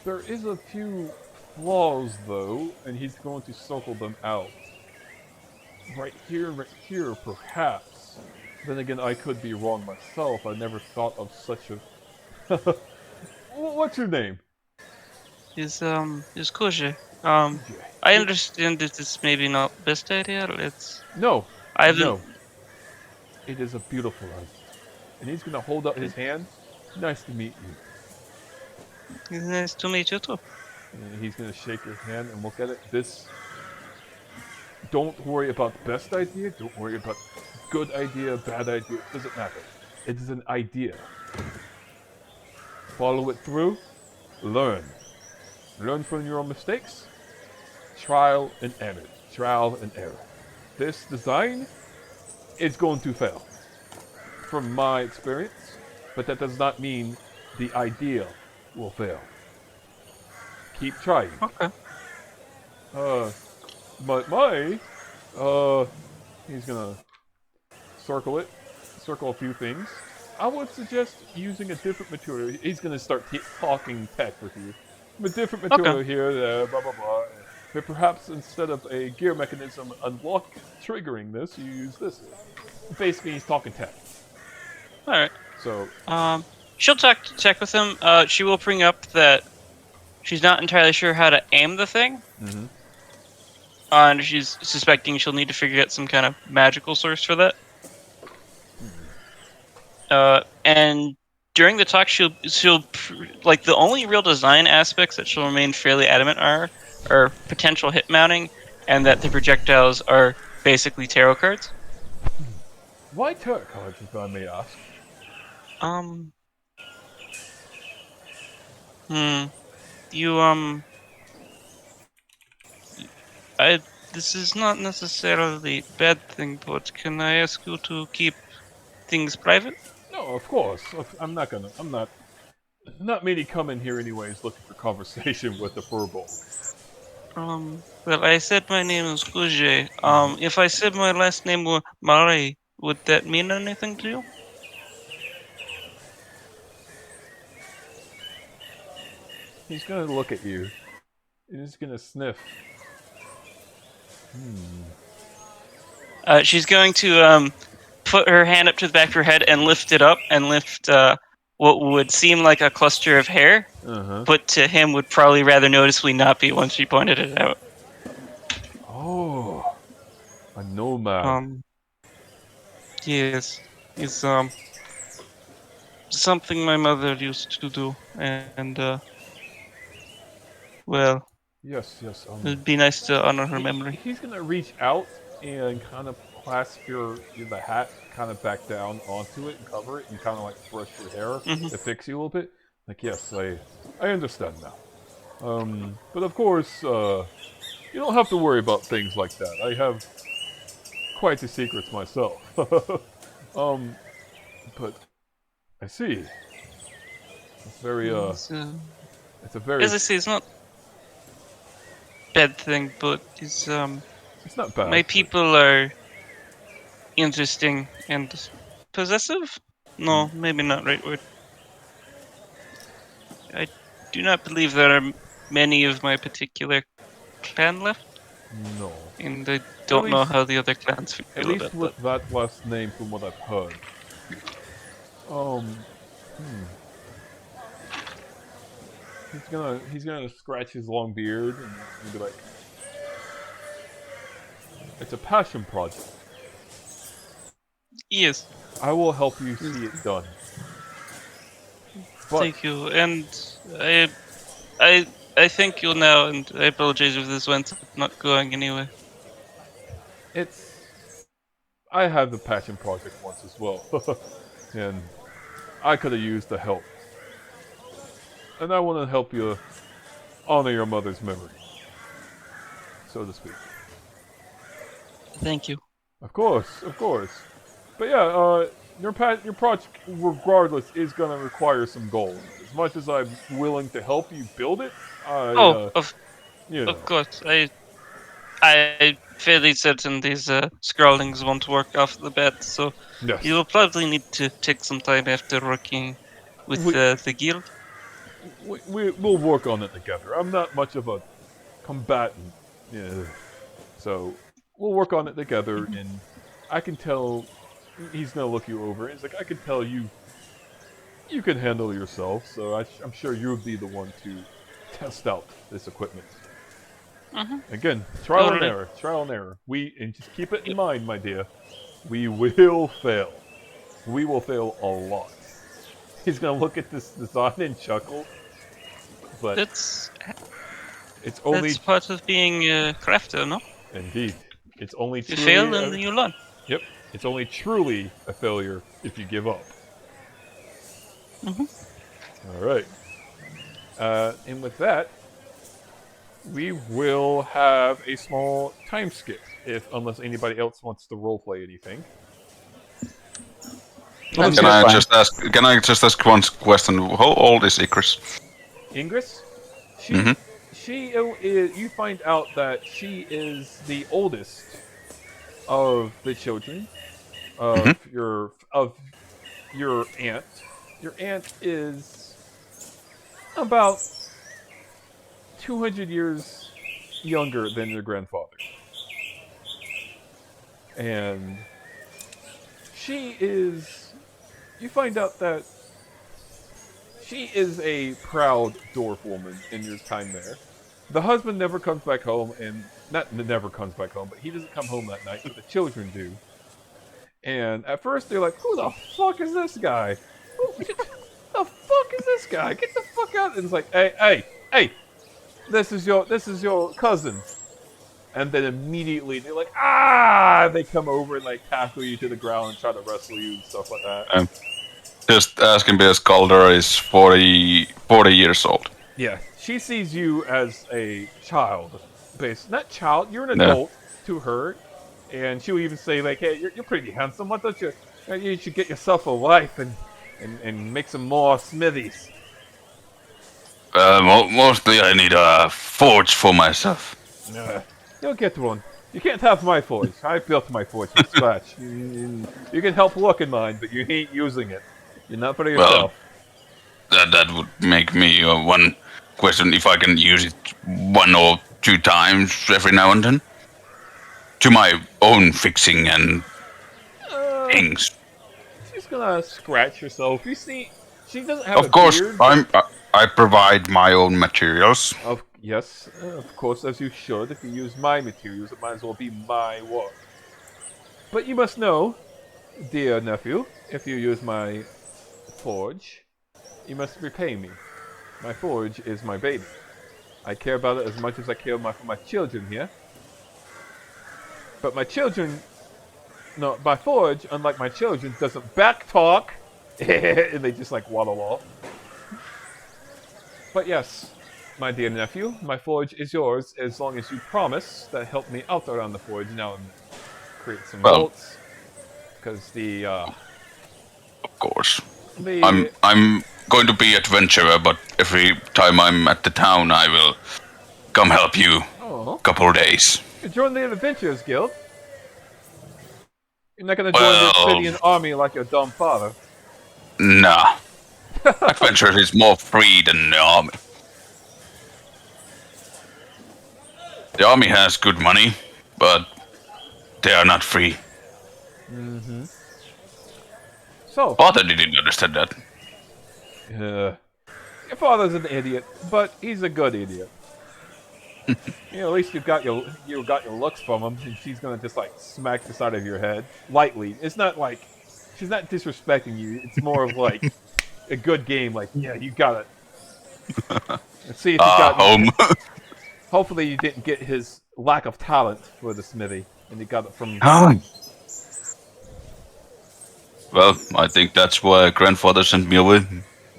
There is a few flaws, though, and he's going to circle them out. Right here, perhaps. Then again, I could be wrong myself. I never thought of such a... What's your name? Is Koji. I understand that it's maybe not best idea. No. I haven't... No. It is a beautiful idea. And he's gonna hold up his hand. Nice to meet you. It's nice to meet you too. And he's gonna shake your hand and look at it. Don't worry about the best idea. Don't worry about good idea, bad idea. It doesn't matter. It is an idea. Follow it through. Learn. Learn from your own mistakes. Trial and error. Trial and error. This design is going to fail, from my experience, but that does not mean the idea will fail. keep trying. Okay. He's gonna circle a few things. I would suggest using a different material. He's gonna start talking tech with you. A different material here, blah blah blah. But perhaps instead of a gear mechanism triggering this, you use this. Basically, he's talking tech. All right. So, she'll check with him. She will bring up that she's not entirely sure how to aim the thing. Mhm. And she's suspecting she'll need to figure out some kind of magical source for that. And during the talk, she'll like the only real design aspects that she'll remain fairly adamant are potential hit mounting, and that the projectiles are basically tarot cards. why tarot cards, if I may ask? This is not necessarily a bad thing, but can I ask you to keep things private? No, of course. I'm not many come in here anyways looking for conversation with the furball. Well, I said my name is Guje. If I said my last name were Mare, would that mean anything to you? He's gonna look at you. He's gonna sniff. She's going to put her hand up to the back of her head and lift it up and lift what would seem like a cluster of hair, but to him would probably rather noticeably not be once she pointed it out. Oh, a nomad. Yes, it's something my mother used to do, and well, Yes. it'd be nice to honor her memory. He's gonna reach out and kind of clasp the hat kind of back down onto it and cover it and kind of like brush your hair to fix you a little bit. Like, yes, I understand now. But of course, you don't have to worry about things like that. I have quite the secrets myself. But I see. It's very it's a very. As I say, it's not bad thing, but it's not bad. my people are interesting and possessive. No, maybe not right word. I do not believe there are many of my particular clan left. No. And I don't know how the other clans feel At least about with that. that last name, from what I've heard. He's gonna scratch his long beard and be like, "It's a passion project. Yes. I will help you see it done." But Thank you, and I thank you now, and I apologize if this went not going anywhere. I had the passion project once as well, and I could have used the help. And I want to help you honor your mother's memory, so to speak. Thank you. Of course. But yeah, your project, regardless, is going to require some gold. As much as I'm willing to help you build it, Of course. I'm fairly certain these scrawlings won't work off the bat, so yes. you will probably need to take some time after working with the guild. We'll work on it together. I'm not much of a combatant, so we'll work on it together. And I can tell he's gonna look you over. He's like, I can tell you can handle yourself. So I'm sure you'll be the one to test out this equipment. Again, trial and error. And just keep it in mind, my dear. We will fail. We will fail a lot. He's gonna look at this design and chuckle, but That's part of being a crafter, no? Indeed, it's only You truly fail and you learn. Yep, it's only truly a failure if you give up. All right, and with that, we will have a small time skip, unless anybody else wants to roleplay anything. Can I just ask one question? How old is Icarus? Ingress? You find out that she is the oldest of the children of your aunt. Your aunt is about 200 years younger than your grandfather. And you find out that she is a proud dwarf woman in your time there. The husband never comes back home, and not never comes back home, but he doesn't come home that night, but the children do. And at first they're like, who the fuck is this guy? Who the fuck is this guy? Get the fuck out. And it's like, hey, this is your cousin. And then immediately they're like, ah! They come over and like tackle you to the ground and try to wrestle you and stuff like that. Just asking because Calder is 40 years old. Yeah, she sees you as a child. Not child, you're an adult to her. And she'll even say like, hey, you're pretty handsome. Why don't you should get yourself a wife and make some more smithies. Mostly I need a forge for myself. You'll get one. You can't have my forge. I built my forge from scratch. You can help look in mine, but you ain't using it. You're not for yourself. Well, that would make me one question if I can use it 1 or 2 times every now and then. To my own fixing and things. She's gonna scratch herself. You see, she doesn't have Of course, beard. I provide my own materials. Yes, of course, as you should. If you use my materials, it might as well be my work. But you must know, dear nephew, if you use my forge, you must repay me. My forge is my baby. I care about it as much as I care for my children here. But my forge, unlike my children, doesn't backtalk. And they just like waddle off. But yes, my dear nephew, my forge is yours as long as you promise to help me out around the forge now and create some bolts. Because of course. I'm going to be adventurer, but every time I'm at the town, I will come help you. Couple of days. You join the Adventurers Guild. You're not gonna join the Obsidian Army like your dumb father. Nah. Adventurers is more free than the army. The army has good money, but they are not free. Mm-hmm. So, Father didn't understand that. your father's an idiot, but he's a good idiot. At least you got your looks from him, and she's gonna just like smack the side of your head lightly. It's not like she's not disrespecting you. It's more of like a good game. Like, yeah, you got it. Let's see if you got home. Hopefully, you didn't get his lack of talent for the smithy, and you got it from. Well, I think that's why grandfather sent me away.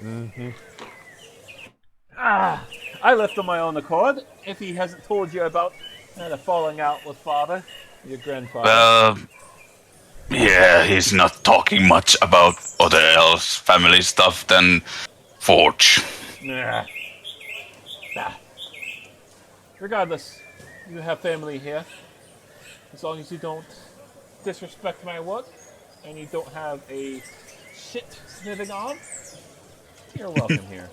Mm-hmm. I left on my own accord. If he hasn't told you about the falling out with father, your grandfather. Yeah, he's not talking much about other else family stuff than Forge. Nah. Regardless, you have family here. As long as you don't disrespect my work, and you don't have a shit smithing arm, you're welcome here.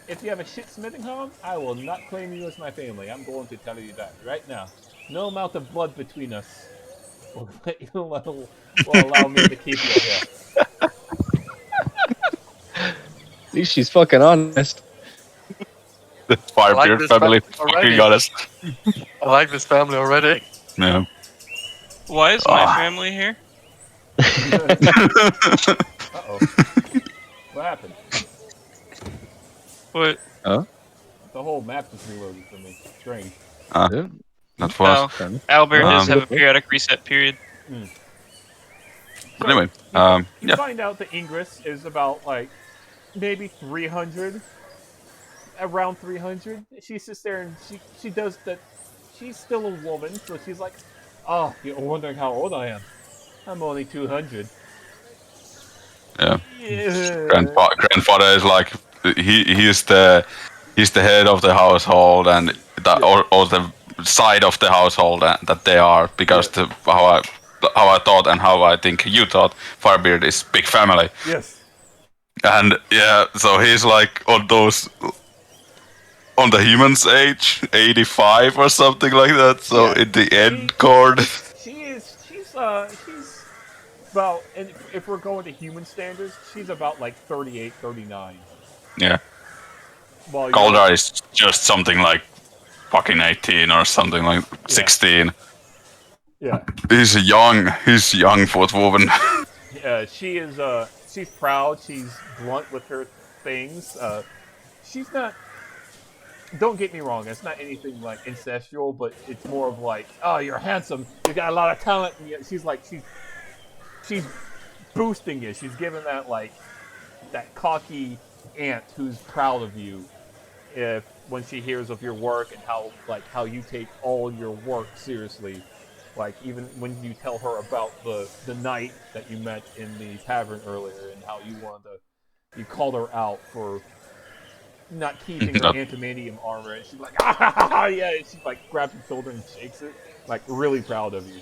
If you have a shit smithing arm, I will not claim you as my family. I'm going to tell you that right now. No amount of blood between us will allow me to keep you here. At least she's fucking honest. The Firebeard family fucking honest. I like this family already. No. Why is my family here? Uh-oh. What happened? What? Huh? The whole map just reloaded for me. Strange. Yeah. Not for us. Oh, Albert does have a periodic reset period. But anyway, You find out that Ingress is about, like, maybe 300. Around 300. She sits there and she does that. She's still a woman, so she's like, oh, you're wondering how old I am. I'm only 200. Yeah. Yeah. Grandfather is like, he is the he's the head of the household and or the side of the household that they are, because how I thought and how I think you thought, Firebeard is big family. Yes. And yeah, so he's like on the human's age, 85 or something like that. So Yeah, in the end card, she's about, and if we're going to human standards, she's about like 38, 39. yeah, Well, Galdar is just something like fucking 18 or something like 16. Yeah. He's young footwoman. She is, she's proud, she's blunt with her things. She's not, don't get me wrong, it's not anything like incestual, but it's more of like, oh, you're handsome, you got a lot of talent, and yet she's like, she's boosting you. She's giving that, like, that cocky aunt who's proud of you when she hears of your work and how you take all your work seriously. Like, even when you tell her about the night that you met in the tavern earlier and how you called her out for not keeping her antimanium armor, and she's like, ah, yeah, and she like grabs your shoulder and shakes it, like really proud of you.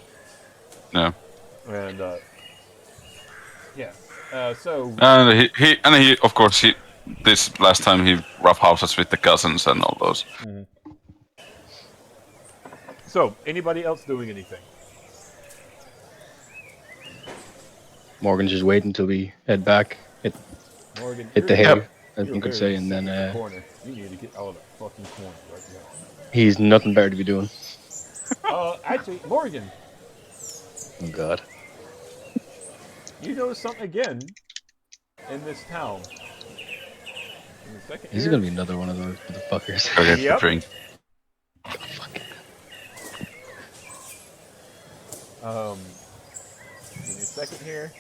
Yeah. And yeah. So. And he of course this last time he roughhouses with the cousins and all those. Mm-hmm. So, anybody else doing anything? Morgan's just waiting until we head back. Morgan, hit the hay, you're as one could say, and then corner. You need to get out of that fucking corner right now. he's nothing better to be doing. Actually, Morgan, Oh god. you notice something again in this town. Give me a second Is here. it gonna be another one of those motherfuckers? Forget Yep. the drink. Give me a second here.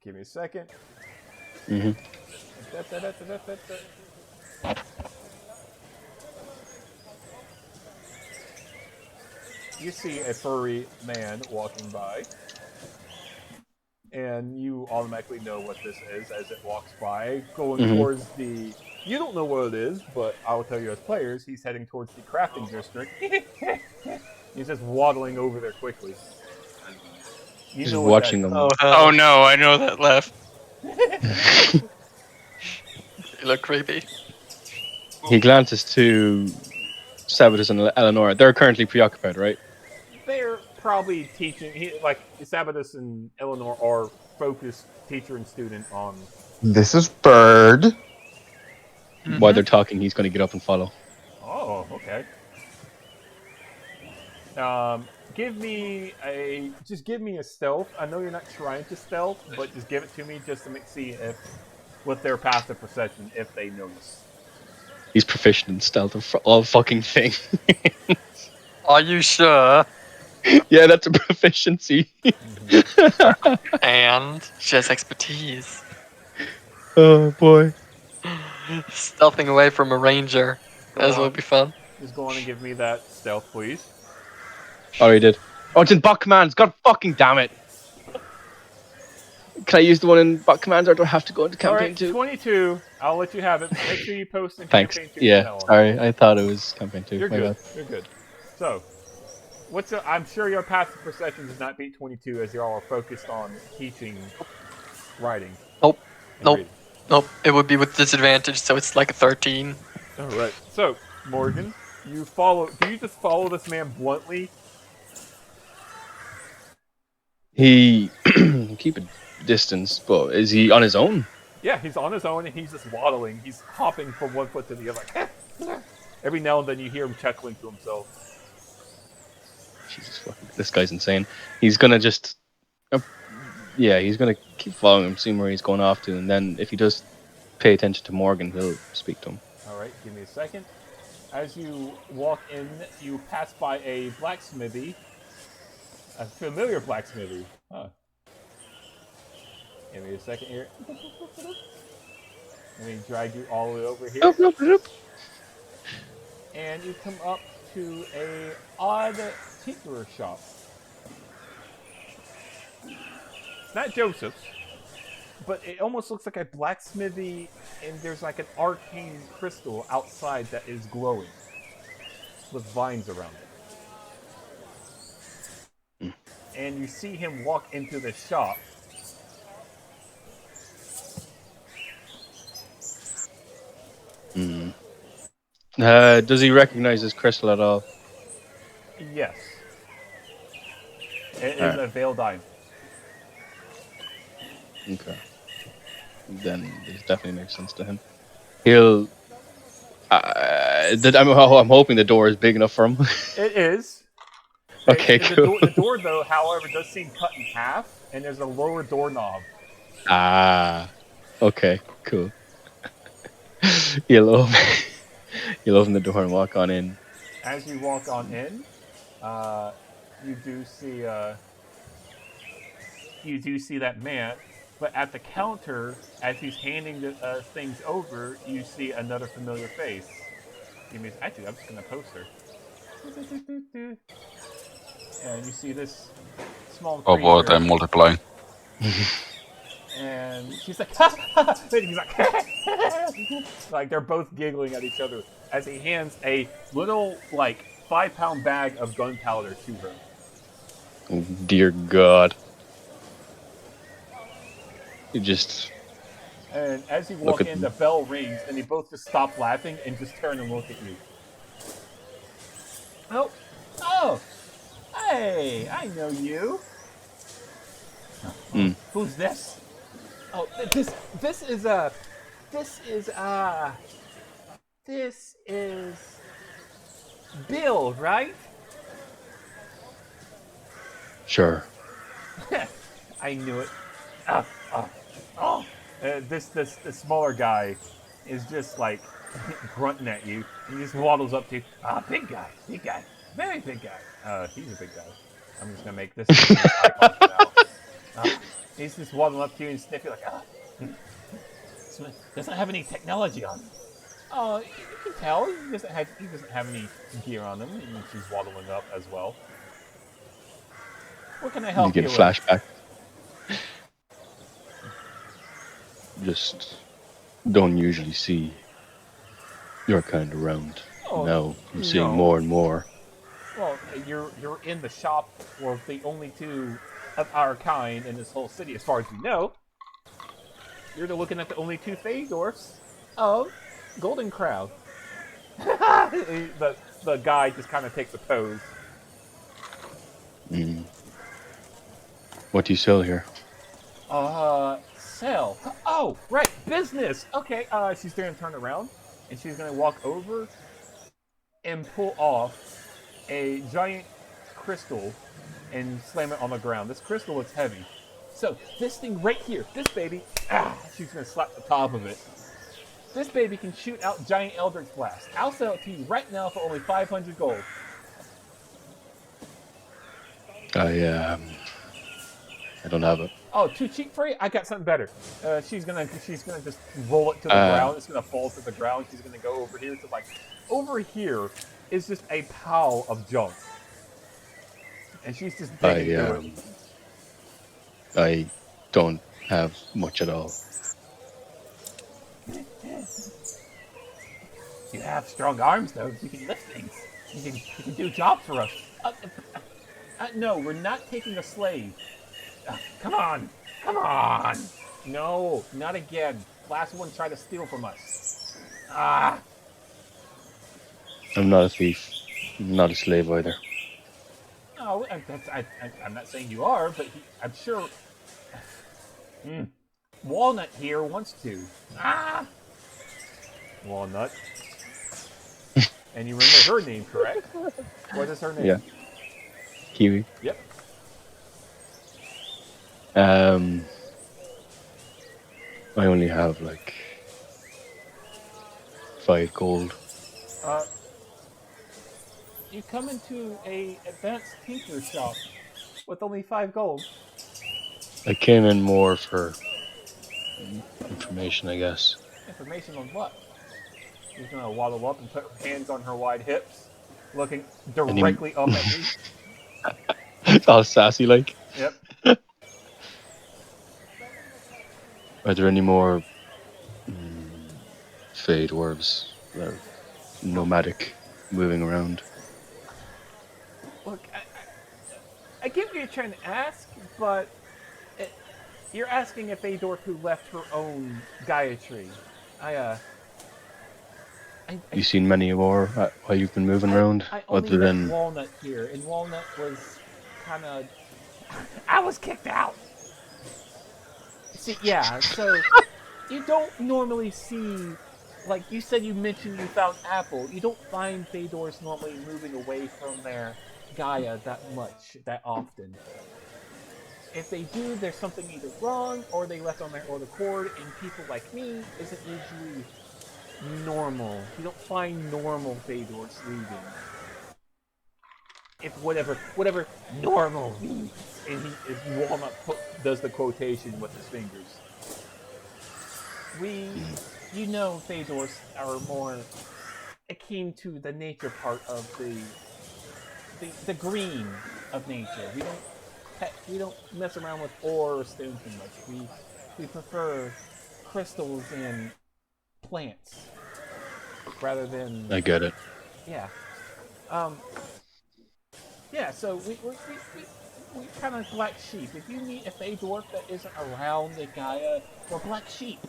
Give me a second. Mm-hmm. You see a furry man walking by, and you automatically know what this is as it walks by, going towards the... You don't know what it is, but I will tell you as players, he's heading towards the crafting district. He's just waddling over there quickly. You Just know what watching that them. Oh no, I know that left. You look creepy. He glances to Sabatus and Eleanor. They're currently preoccupied, right? They're probably teaching... like, Sabatus and Eleanor are focused teacher and student on... This is Bird. While they're talking, he's going to get up and follow. Oh, okay. Give me a stealth. I know you're not trying to stealth, but just give it to me just to see if, with their passive perception, if they notice. He's proficient in stealth of all fucking thing. Are you sure? Yeah, that's a proficiency. And she has expertise. Oh boy. Stealthing away from a ranger. That would be fun. Just go on and give me that stealth, please. Oh, he did. Oh, it's in bot commands. God fucking damn it. Can I use the one in bot commands, or do I have to go into campaign Alright, 2? 22. I'll let you have it. Make sure you post in Thanks. campaign 2. Yeah, sorry. I thought it was campaign 2. You're My good. bad. You're good. So, I'm sure your passive perception does not beat 22, as you all are focused on teaching writing. Nope. and Nope. reading. Nope. It would be with disadvantage, so it's like a 13. Alright, so, Morgan, do you just follow this man bluntly? He keep a distance, but is he on his own? Yeah, he's on his own and he's just waddling. He's hopping from one foot to the other. Like, every now and then you hear him chuckling to himself. Jesus fucking, this guy's insane. He's gonna just, he's gonna keep following him, seeing where he's going off to, and then if he does pay attention to Morgan, he'll speak to him. Alright, give me a second. As you walk in, you pass by a blacksmithy. A familiar blacksmithy. Huh. Give me a second here. Let me drag you all the way over here. Nope. And you come up to a odd tinkerer shop. It's not Joseph's. but it almost looks like a blacksmithy, and there's like an arcane crystal outside that is glowing with vines around it. And you see him walk into the shop. Does he recognize his crystal at all? Yes. It is Alright. a veiled diamond. Okay. Then this definitely makes sense to him. He'll. I'm hoping the door is big enough for him. It is. Okay, cool. The door, though, however, does seem cut in half, and there's a lower doorknob. Okay, cool. You'll open the door and walk on in. As you walk on in, you do see that man, but at the counter, as he's handing the things over, you see another familiar face. Actually, I'm just gonna post her. And you see this small Oh boy, creature, they're multiplying. and she's like, ha, ha, ha, and he's like, like they're both giggling at each other as he hands a little, like, 5-pound bag of gunpowder to her. Oh, dear God. You just. And as you walk in, the bell rings, and they both just stop laughing and just turn and look at you. Oh, hey, I know you. Who's this? Oh, this is Bill, right? Sure. I knew it. This smaller guy is just like grunting at you, and he just waddles up to you. Big guy, very big guy. He's a big guy. I'm just gonna make this icon for now. He's just waddling up to you and sniffing like, doesn't have any technology on him. Oh, you can tell he doesn't have any gear on him, and she's waddling up as well. What can I help you get a with? flashback. Just don't usually see your kind around. Oh, Now I'm seeing no. more and more. Well, you're in the shop of the only two of our kind in this whole city, as far as we know. You're looking at the only two Feyendorfs of Golden Crowd. the guy just kind of takes a pose. What do you sell here? Sell. Oh, right, business. Okay, she's gonna turn around, and she's gonna walk over and pull off a giant crystal and slam it on the ground. This crystal looks heavy. So, this thing right here, this baby, she's gonna slap the top of it. This baby can shoot out giant Eldritch Blast. I'll sell it to you right now for only 500 gold. I don't have it. Oh, too cheap for you? I got something better. She's gonna just roll it to the ground. It's gonna fall to the ground. She's gonna go over here to over here is just a pile of junk, and she's just digging through it. I don't have much at all. You have strong arms, though. You can lift things. You can do jobs for us. No, we're not taking a slave. Come on. No, not again. Last one tried to steal from us. I'm not a thief. I'm not a slave either. No, I'm not saying you are, but I'm sure. Walnut here wants to. Walnut. And you remember her name, correct? What is her name? Yeah. Kiwi. Yep. I only have 5 gold. You come into a advanced tinker shop with only 5 gold. I came in more for information, I guess. Information on what? She's gonna waddle up and put her hands on her wide hips, looking directly up at you. It's all sassy like. Yep. Are there any more Fey dwarves that are nomadic, moving around? Look, I get what you're trying to ask, but you're asking if a dwarf who left her own Gaia tree. You seen many more while you've been moving around, I only other met than Walnut here, and Walnut was kind of. I was kicked out. See, yeah, so you don't normally see, like you said, you mentioned you found Apple. You don't find Fedors normally moving away from their Gaia that much, that often. If they do, there's something either wrong, or they left on their own accord, and people like me isn't usually normal. You don't find normal Fedors leaving. If whatever normal means, and Walnut does the quotation with his fingers. You know, Fedors are more akin to the nature part of the green of nature. We don't mess around with ore or stone too much. We prefer crystals and plants rather than. I get it. Yeah. Yeah. So we kind of black sheep. If you meet a Fey dwarf that isn't around the Gaia, we're black sheep.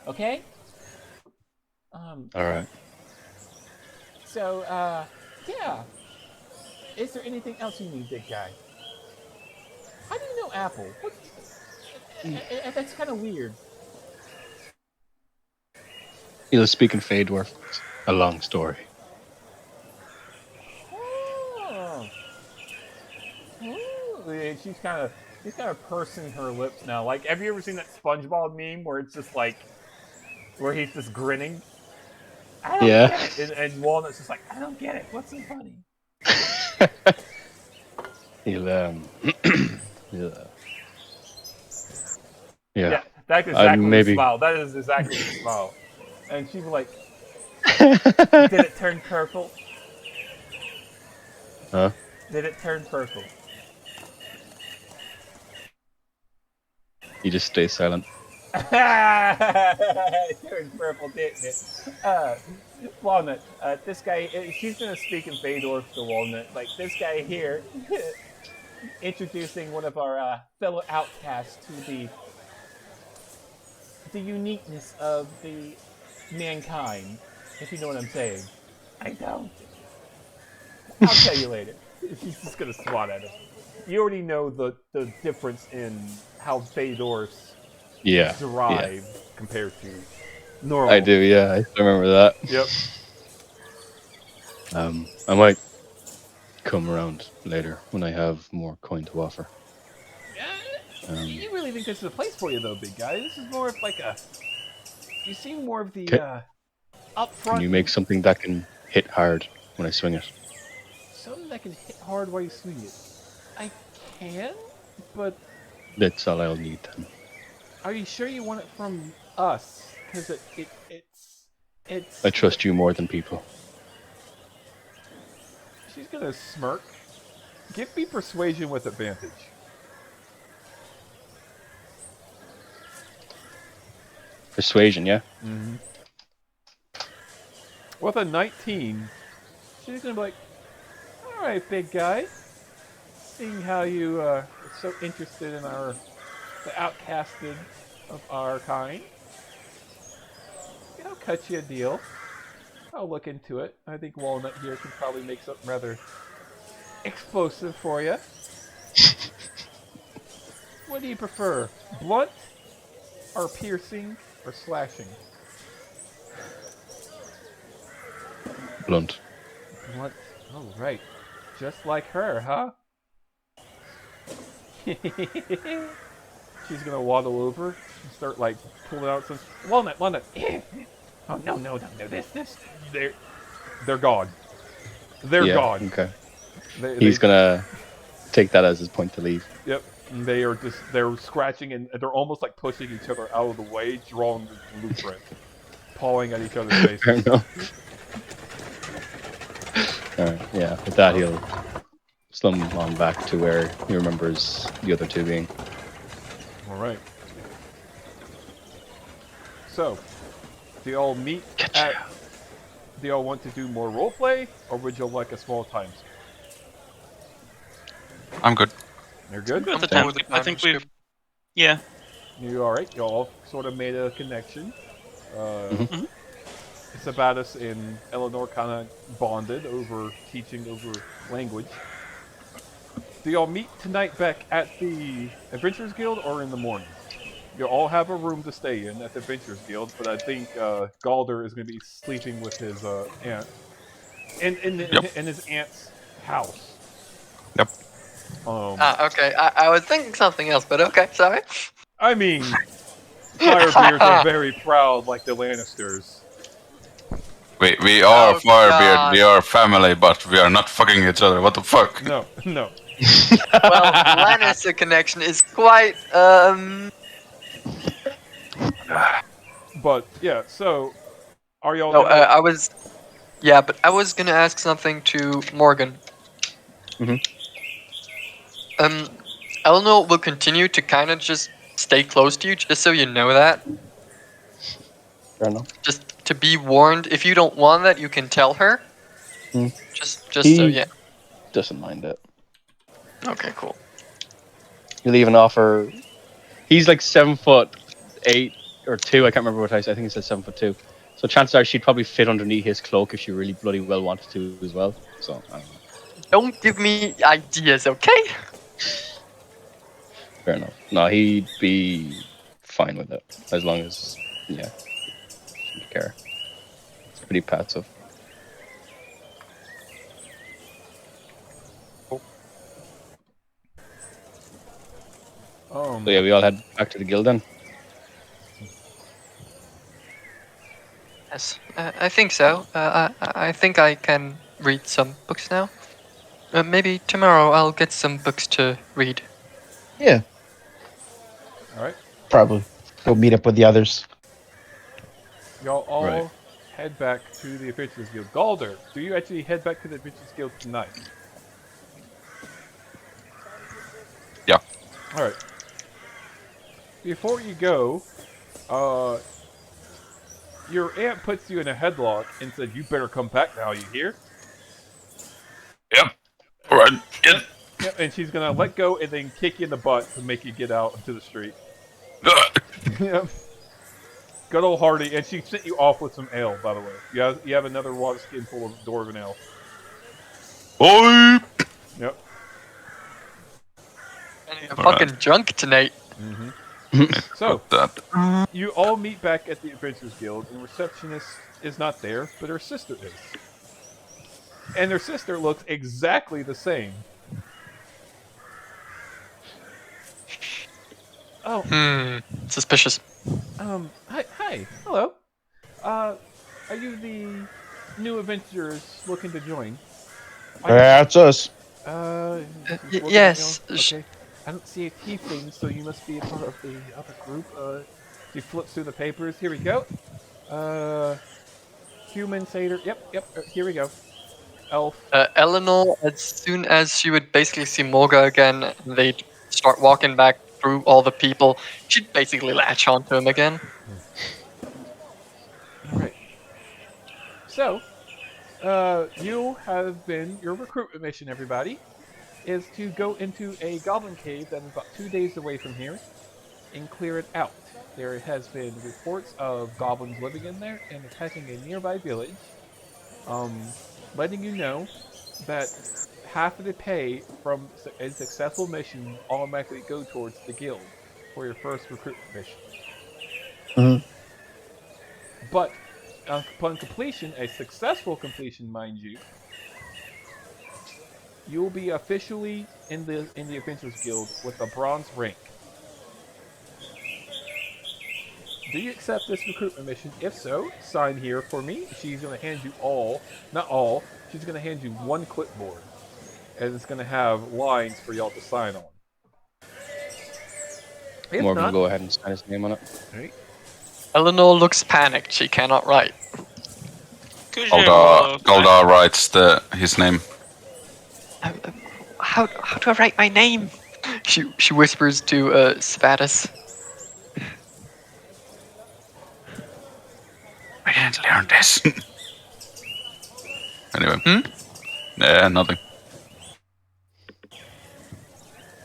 Okay. All right. So yeah. Is there anything else you need, big guy? How do you know Apple? That's kind of weird. He'll speak in Fey Dwarf. A long story. Oh. Ooh, she's kind of pursing her lips now. Like, have you ever seen that SpongeBob meme where it's just like, where he's just grinning? I don't get it. And Walnut's just like, I don't get it. What's so funny? He'll Yeah, that's exactly maybe. the smile. That is exactly the smile. And she's like, did it turn purple? Huh? Did it turn purple? He just stays silent. It turned purple, didn't it? Walnut, this guy, she's gonna speak in Fedor to Walnut. Like, this guy here, introducing one of our fellow outcasts to the uniqueness of the mankind, if you know what I'm saying. I don't. I'll tell you later. She's just gonna swat at him. You already know the difference in how Fedors derive compared to normal. I do, yeah. I still remember that. Yep. I might come around later when I have more coin to offer. You really think this is a place for you, though, big guy? This is more of like a. You seem more of the up front. Can you make something that can hit hard when I swing it? Something that can hit hard while you swing it. I can, but. That's all I'll need then. Are you sure you want it from us? Because it's. I trust you more than people. She's gonna smirk. Give me persuasion with advantage. Persuasion, yeah? Mm-hmm. With a 19, She's gonna be like, all right, big guy. Seeing how you are so interested in the outcasted of our kind, I'll cut you a deal. I'll look into it. I think Walnut here can probably make something rather explosive for you. What do you prefer, blunt, or piercing, or slashing? Blunt. Blunt. Oh, right. Just like her, huh? She's gonna waddle over and start like pulling out some walnut. Oh no! This. they're gone. They're gone. Okay. He's gonna take that as his point to leave. Yep. They're scratching and they're almost like pushing each other out of the way, drawing the blueprint, pawing at each other's faces. Fair enough. Alright, yeah. With that, he'll slum on back to where he remembers the other two being. All right. So, do y'all meet at... Do y'all want to do more roleplay, or would you like a small time skip? I'm good. You're good? At the Yeah. time, I think we've. Yeah. You alright? Y'all sort of made a connection. Mhm. Sabatis and Eleanor kind of bonded over teaching over language. Do y'all meet tonight back at the Adventurers Guild or in the morning? You all have a room to stay in at the Adventurers Guild, but I think Galder is going to be sleeping with his aunt in his aunt's house. Yep. Okay. I was thinking something else, but okay, sorry. I mean, Firebeards are very proud, like the Lannisters. We are Oh, Firebeard, God. we are family, but we are not fucking each other. What the fuck? No. Well, Lannister connection is quite But yeah, so are y'all? No, gonna... but I was gonna ask something to Morgan. Mhm. Eleanor will continue to kind of just stay close to you, just so you know that. Fair enough. Just to be warned. If you don't want that, you can tell her. Hmm. Just He- so yeah. Doesn't mind it. Okay, cool. He'll even offer. He's like 7'8" or 2. I can't remember what I said. I think he said 7'2". So chances are she'd probably fit underneath his cloak if she really bloody well wanted to as well. So I don't know. Don't give me ideas, okay? Fair enough. No, he'd be fine with it as long as shouldn't care. It's pretty passive. So yeah, we all head back to the guild then. Yes, I think so. I think I can read some books now. Maybe tomorrow I'll get some books to read. Yeah, All right, probably. Go meet up with the others. y'all all Right. head back to the Adventurers Guild. Galder, do you actually head back to the Adventurers Guild tonight? Yeah. All right. Before you go, your aunt puts you in a headlock and said, "You better come back now. You hear?" Yep. Alright. Get. Yep. And she's gonna let go and then kick you in the butt to make you get out into the street. Yep. Good old Hardy, and she sent you off with some ale, by the way. You have another water skin full of dwarven ale. Oi! Yep. I'm fucking drunk tonight. So, That. you all meet back at the Adventurers Guild, and receptionist is not there, but her sister is. And her sister looks exactly the same. Oh, Suspicious. hi, hello. Are you the new adventurers looking to join? That's us. She's looking at yes. you. Okay. I don't see a tiefling, so you must be a part of the other group. She flips through the papers. Here we go. Human satyr. Yep. Here we go. Elf. Eleanor, as soon as she would basically see Morga again, and they'd start walking back through all the people, she'd basically latch onto him again. All right. So, you have been your recruitment mission. Everybody is to go into a goblin cave that is about 2 days away from here and clear it out. There has been reports of goblins living in there and attacking a nearby village. Letting you know that half of the pay from a successful mission will automatically go towards the guild for your first recruitment mission. But upon completion, a successful completion, mind you, you will be officially in the Adventurers Guild with a bronze rank. Do you accept this recruitment mission? If so, sign here for me. She's going to hand you not all, she's going to hand you one clipboard. And it's going to have lines for y'all to sign on. If Morgan not, will go ahead and sign his name on it. right, Eleanor looks panicked. She cannot write. Goldar writes his name. How do I write my name? She whispers to Svatus. can't learn this. Anyway. Nothing.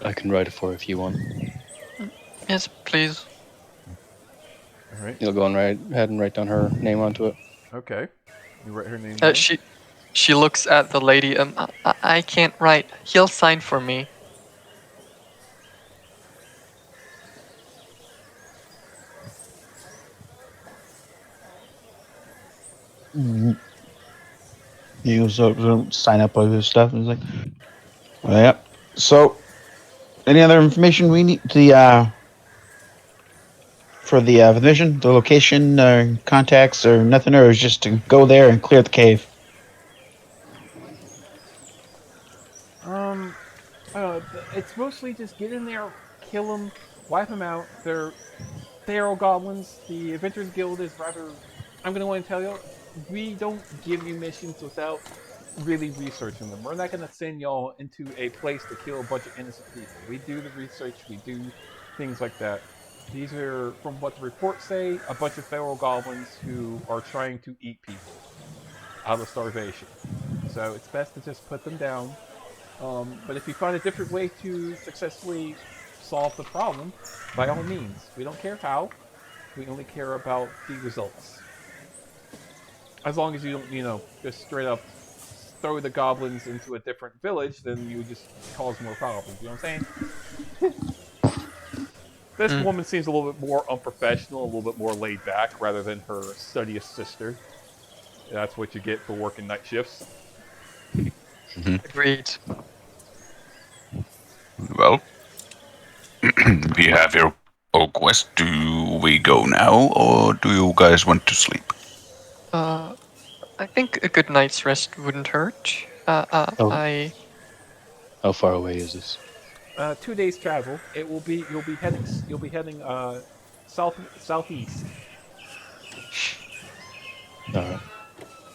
I can write it for her if you want. Yes, please. All right. You'll go and ahead and write down her name onto it. Okay. You write her name down? She looks at the lady. I can't write. He'll sign for me. He goes sign up all his stuff. And he's like, well, yep. So, any other information we need for the mission, the location, contacts, or nothing, or is just to go there and clear the cave? I don't know. It's mostly just get in there, kill them, wipe them out. They're feral goblins. The Adventurers Guild is rather. I'm going to want to tell you, we don't give you missions without really researching them. We're not going to send y'all into a place to kill a bunch of innocent people. We do the research. We do things like that. These are, from what the reports say, a bunch of feral goblins who are trying to eat people out of starvation. So it's best to just put them down. But if you find a different way to successfully solve the problem, by all means. We don't care how. We only care about the results. As long as you don't, just straight up throw the goblins into a different village, then you just cause more problems. You know what I'm saying? This woman seems a little bit more unprofessional, a little bit more laid back, rather than her studious sister. That's what you get for working night shifts. Agreed. Well, we have your quest. Do we go now, or do you guys want to sleep? I think a good night's rest wouldn't hurt. How far away is this? 2 days travel. You'll be heading southeast.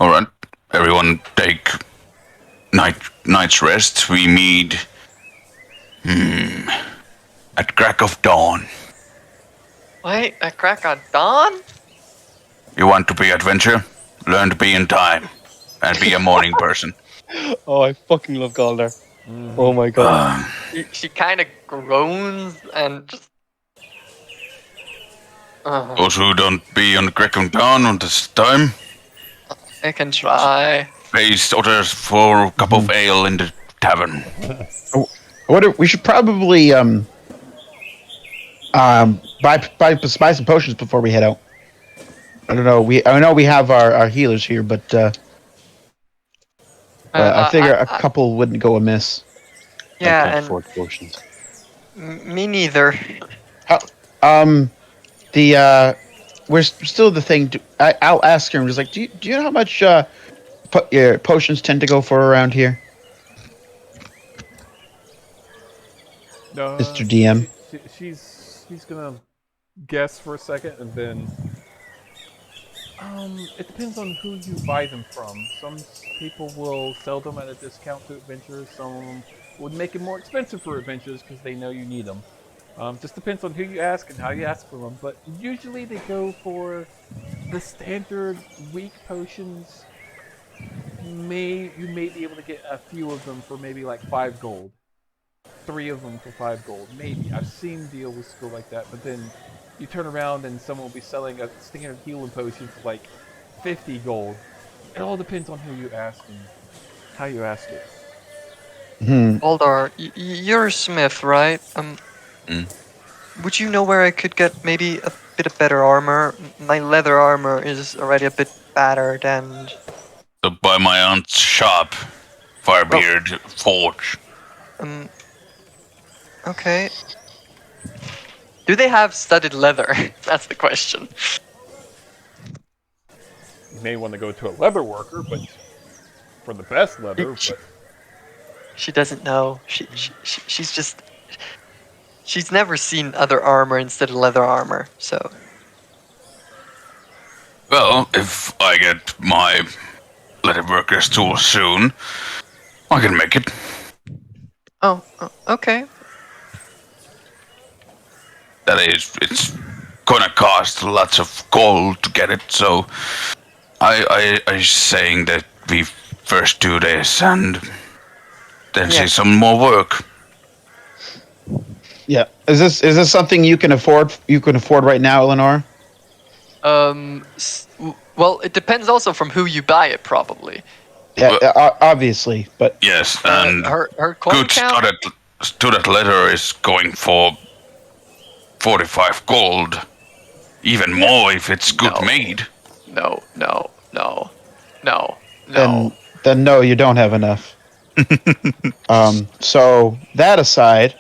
All right, everyone, take night's rest. We meet at crack of dawn. Wait, at crack of dawn? You want to be adventure? Learn to be in time and be a morning person. Oh, I fucking love Galdar. Oh my god. She kind of groans and just. Those who don't be on the crack of dawn on this time, I can try. pays others for a cup of ale in the tavern. We should probably buy some potions before we head out. I don't know. I know we have our healers here, but I figure a couple wouldn't go amiss. Yeah, I can't and afford potions. me neither. We're still the thing. I'll ask her. I'm just like, do you know how much your potions tend to go for around here, Mr. DM? She's gonna guess for a second, and then it depends on who you buy them from. Some people will sell them at a discount to adventurers. Some would make it more expensive for adventurers because they know you need them. Just depends on who you ask and how you ask for them. But usually they go for the standard weak potions. You may be able to get a few of them for maybe like 5 gold. 3 of them for 5 gold, maybe. I've seen deals go like that, but then you turn around and someone will be selling a standard healing potion for like 50 gold. It all depends on who you ask and how you ask it. Aldar, you're a smith, right? Would you know where I could get maybe a bit of better armor? My leather armor is already a bit battered and... So by my aunt's shop, Firebeard Forge. Okay. Do they have studded leather? That's the question. You may want to go to a leather worker, but for the best leather. She doesn't know. She's just... She's never seen other armor instead of leather armor, so... Well, if I get my leatherworker's tool soon, I can make it. Oh, okay. That is, it's gonna cost lots of gold to get it, so I saying that we first do this and then Yeah. see some more work. Yeah. Is this something you can afford? You can afford right now, Eleanor? Well, it depends also from who you buy it, probably. Yeah, obviously, but Yes, and Her coin good count. studded leather is going for 45 gold. Even more if it's good No. made. No. then no, you don't have enough. So that aside,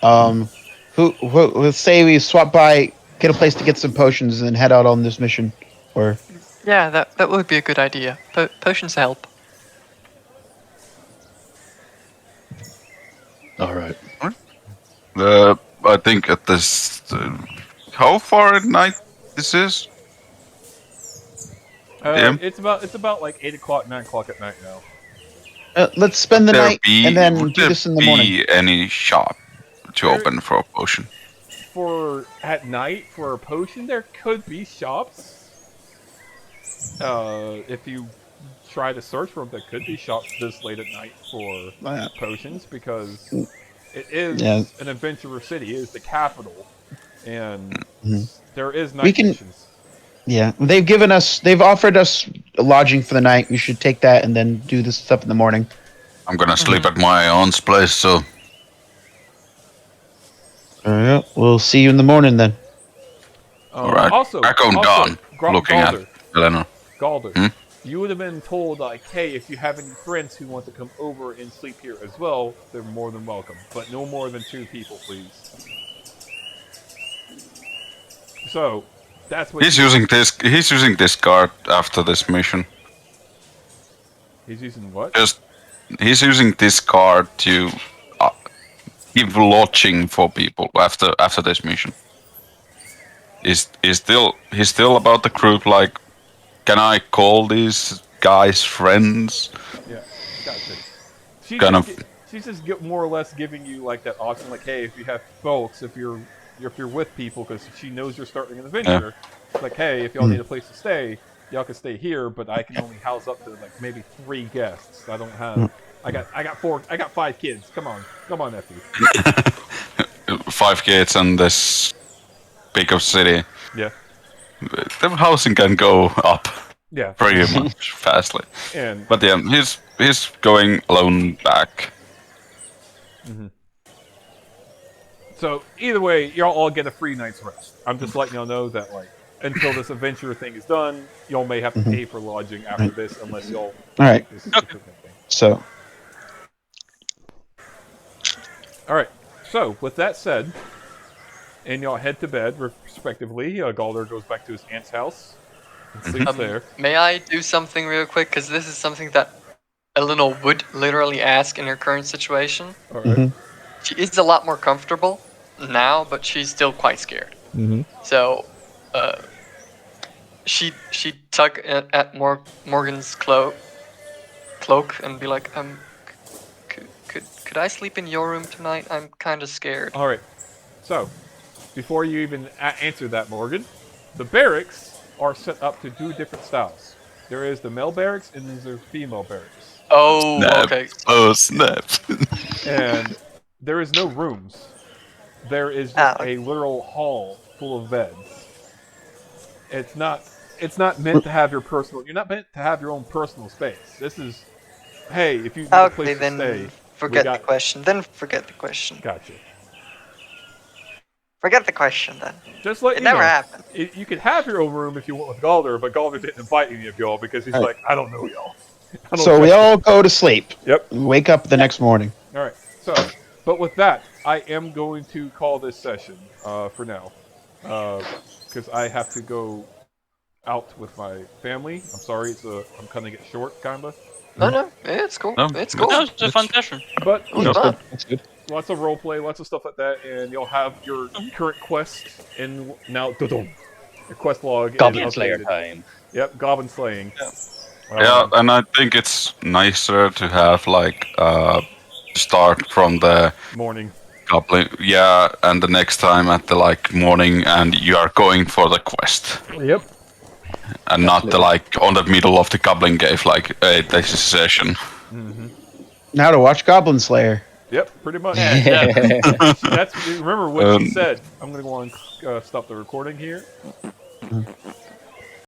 let's say we swap by, get a place to get some potions, and then head out on this mission, or Yeah, that would be a good idea. Potions help. All right. I think at this. How far at night this is? Yeah. It's about like 8 o'clock, 9 o'clock at night now. let's spend the night and then would do there this in the morning. be any shop to open for a potion? For at night for a potion, there could be shops. If you try to search for them, there could be shops this late at night for potions because it is an adventurer city. It is the capital, and there is night missions. Yeah, they've offered us lodging for the night. We should take that and then do this stuff in the morning. I'm gonna sleep at my aunt's place, so. Alright, we'll see you in the morning then. Alright, Also, back on dawn, looking Galder, at Eleanor. Galder, you would have been told, like, hey, if you have any friends who want to come over and sleep here as well, they're more than welcome. But no more than 2 people, please. So, that's what He's using this card after this mission. He's using what? He's using this card to give lodging for people after this mission. He's still about the group, like, can I call these guys friends? Yeah, gotcha. She's just more or less giving you like that option, like, hey, if you have folks, if you're with people, because she knows you're starting an adventure, like, hey, if y'all need a place to stay, y'all can stay here, but I can only house up to like maybe 3 guests. I don't have. I got 5 kids. Come on, nephew. 5 kids in this big of city. Yeah. The housing can go up. Yeah. Pretty much fastly. But yeah, he's going alone back. So either way, y'all all get a free night's rest. I'm just letting y'all know that, like, until this adventure thing is done, y'all may have to pay for lodging after this, unless y'all. All right. This recruitment thing. So. All right. So with that said, and y'all head to bed respectively. Galder goes back to his aunt's house and sleeps there. May I do something real quick? Because this is something that Eleanor would literally ask in her current situation. All right. She is a lot more comfortable now, but she's still quite scared. So, she'd tug at Morgan's cloak and be like, could I sleep in your room tonight? I'm kind of scared. All right. So, before you even answer that, Morgan, the barracks are set up to 2 different styles. There is the male barracks and there's the female barracks. Oh, Snap. okay. Oh, snap. And there is no rooms. There is just a literal hall full of beds. It's not meant to have your personal. You're not meant to have your own personal space. This is, hey, if you need a place to stay. Forget the question. Then forget the question. Gotcha. Forget the question then. Just let It you never know, happened. You could have your own room if you want with Galder, but Galder didn't invite any of y'all because he's like, I don't know y'all. So we all go to sleep. Yep. We wake up the next morning. All right. So, but with that, I am going to call this session for now, because I have to go out with my family. I'm sorry, I'm cutting it short, kinda. No, it's cool. No, It's cool. That was a fun session. But It was fun. That's good. lots of roleplay, lots of stuff like that, and you'll have your current quest and now your quest log. Goblin is Slayer updated. time. Yep, Goblin slaying. Yeah, and I think it's nicer to have like start from the Morning. goblin, yeah, and the next time at the like morning, and you are going for the quest. Yep. and not the, like on the middle of the Goblin Cave, like, hey, this is a session. Now to watch Goblin Slayer. Yep, pretty much. That's remember what she said. I'm gonna go on stop the recording here.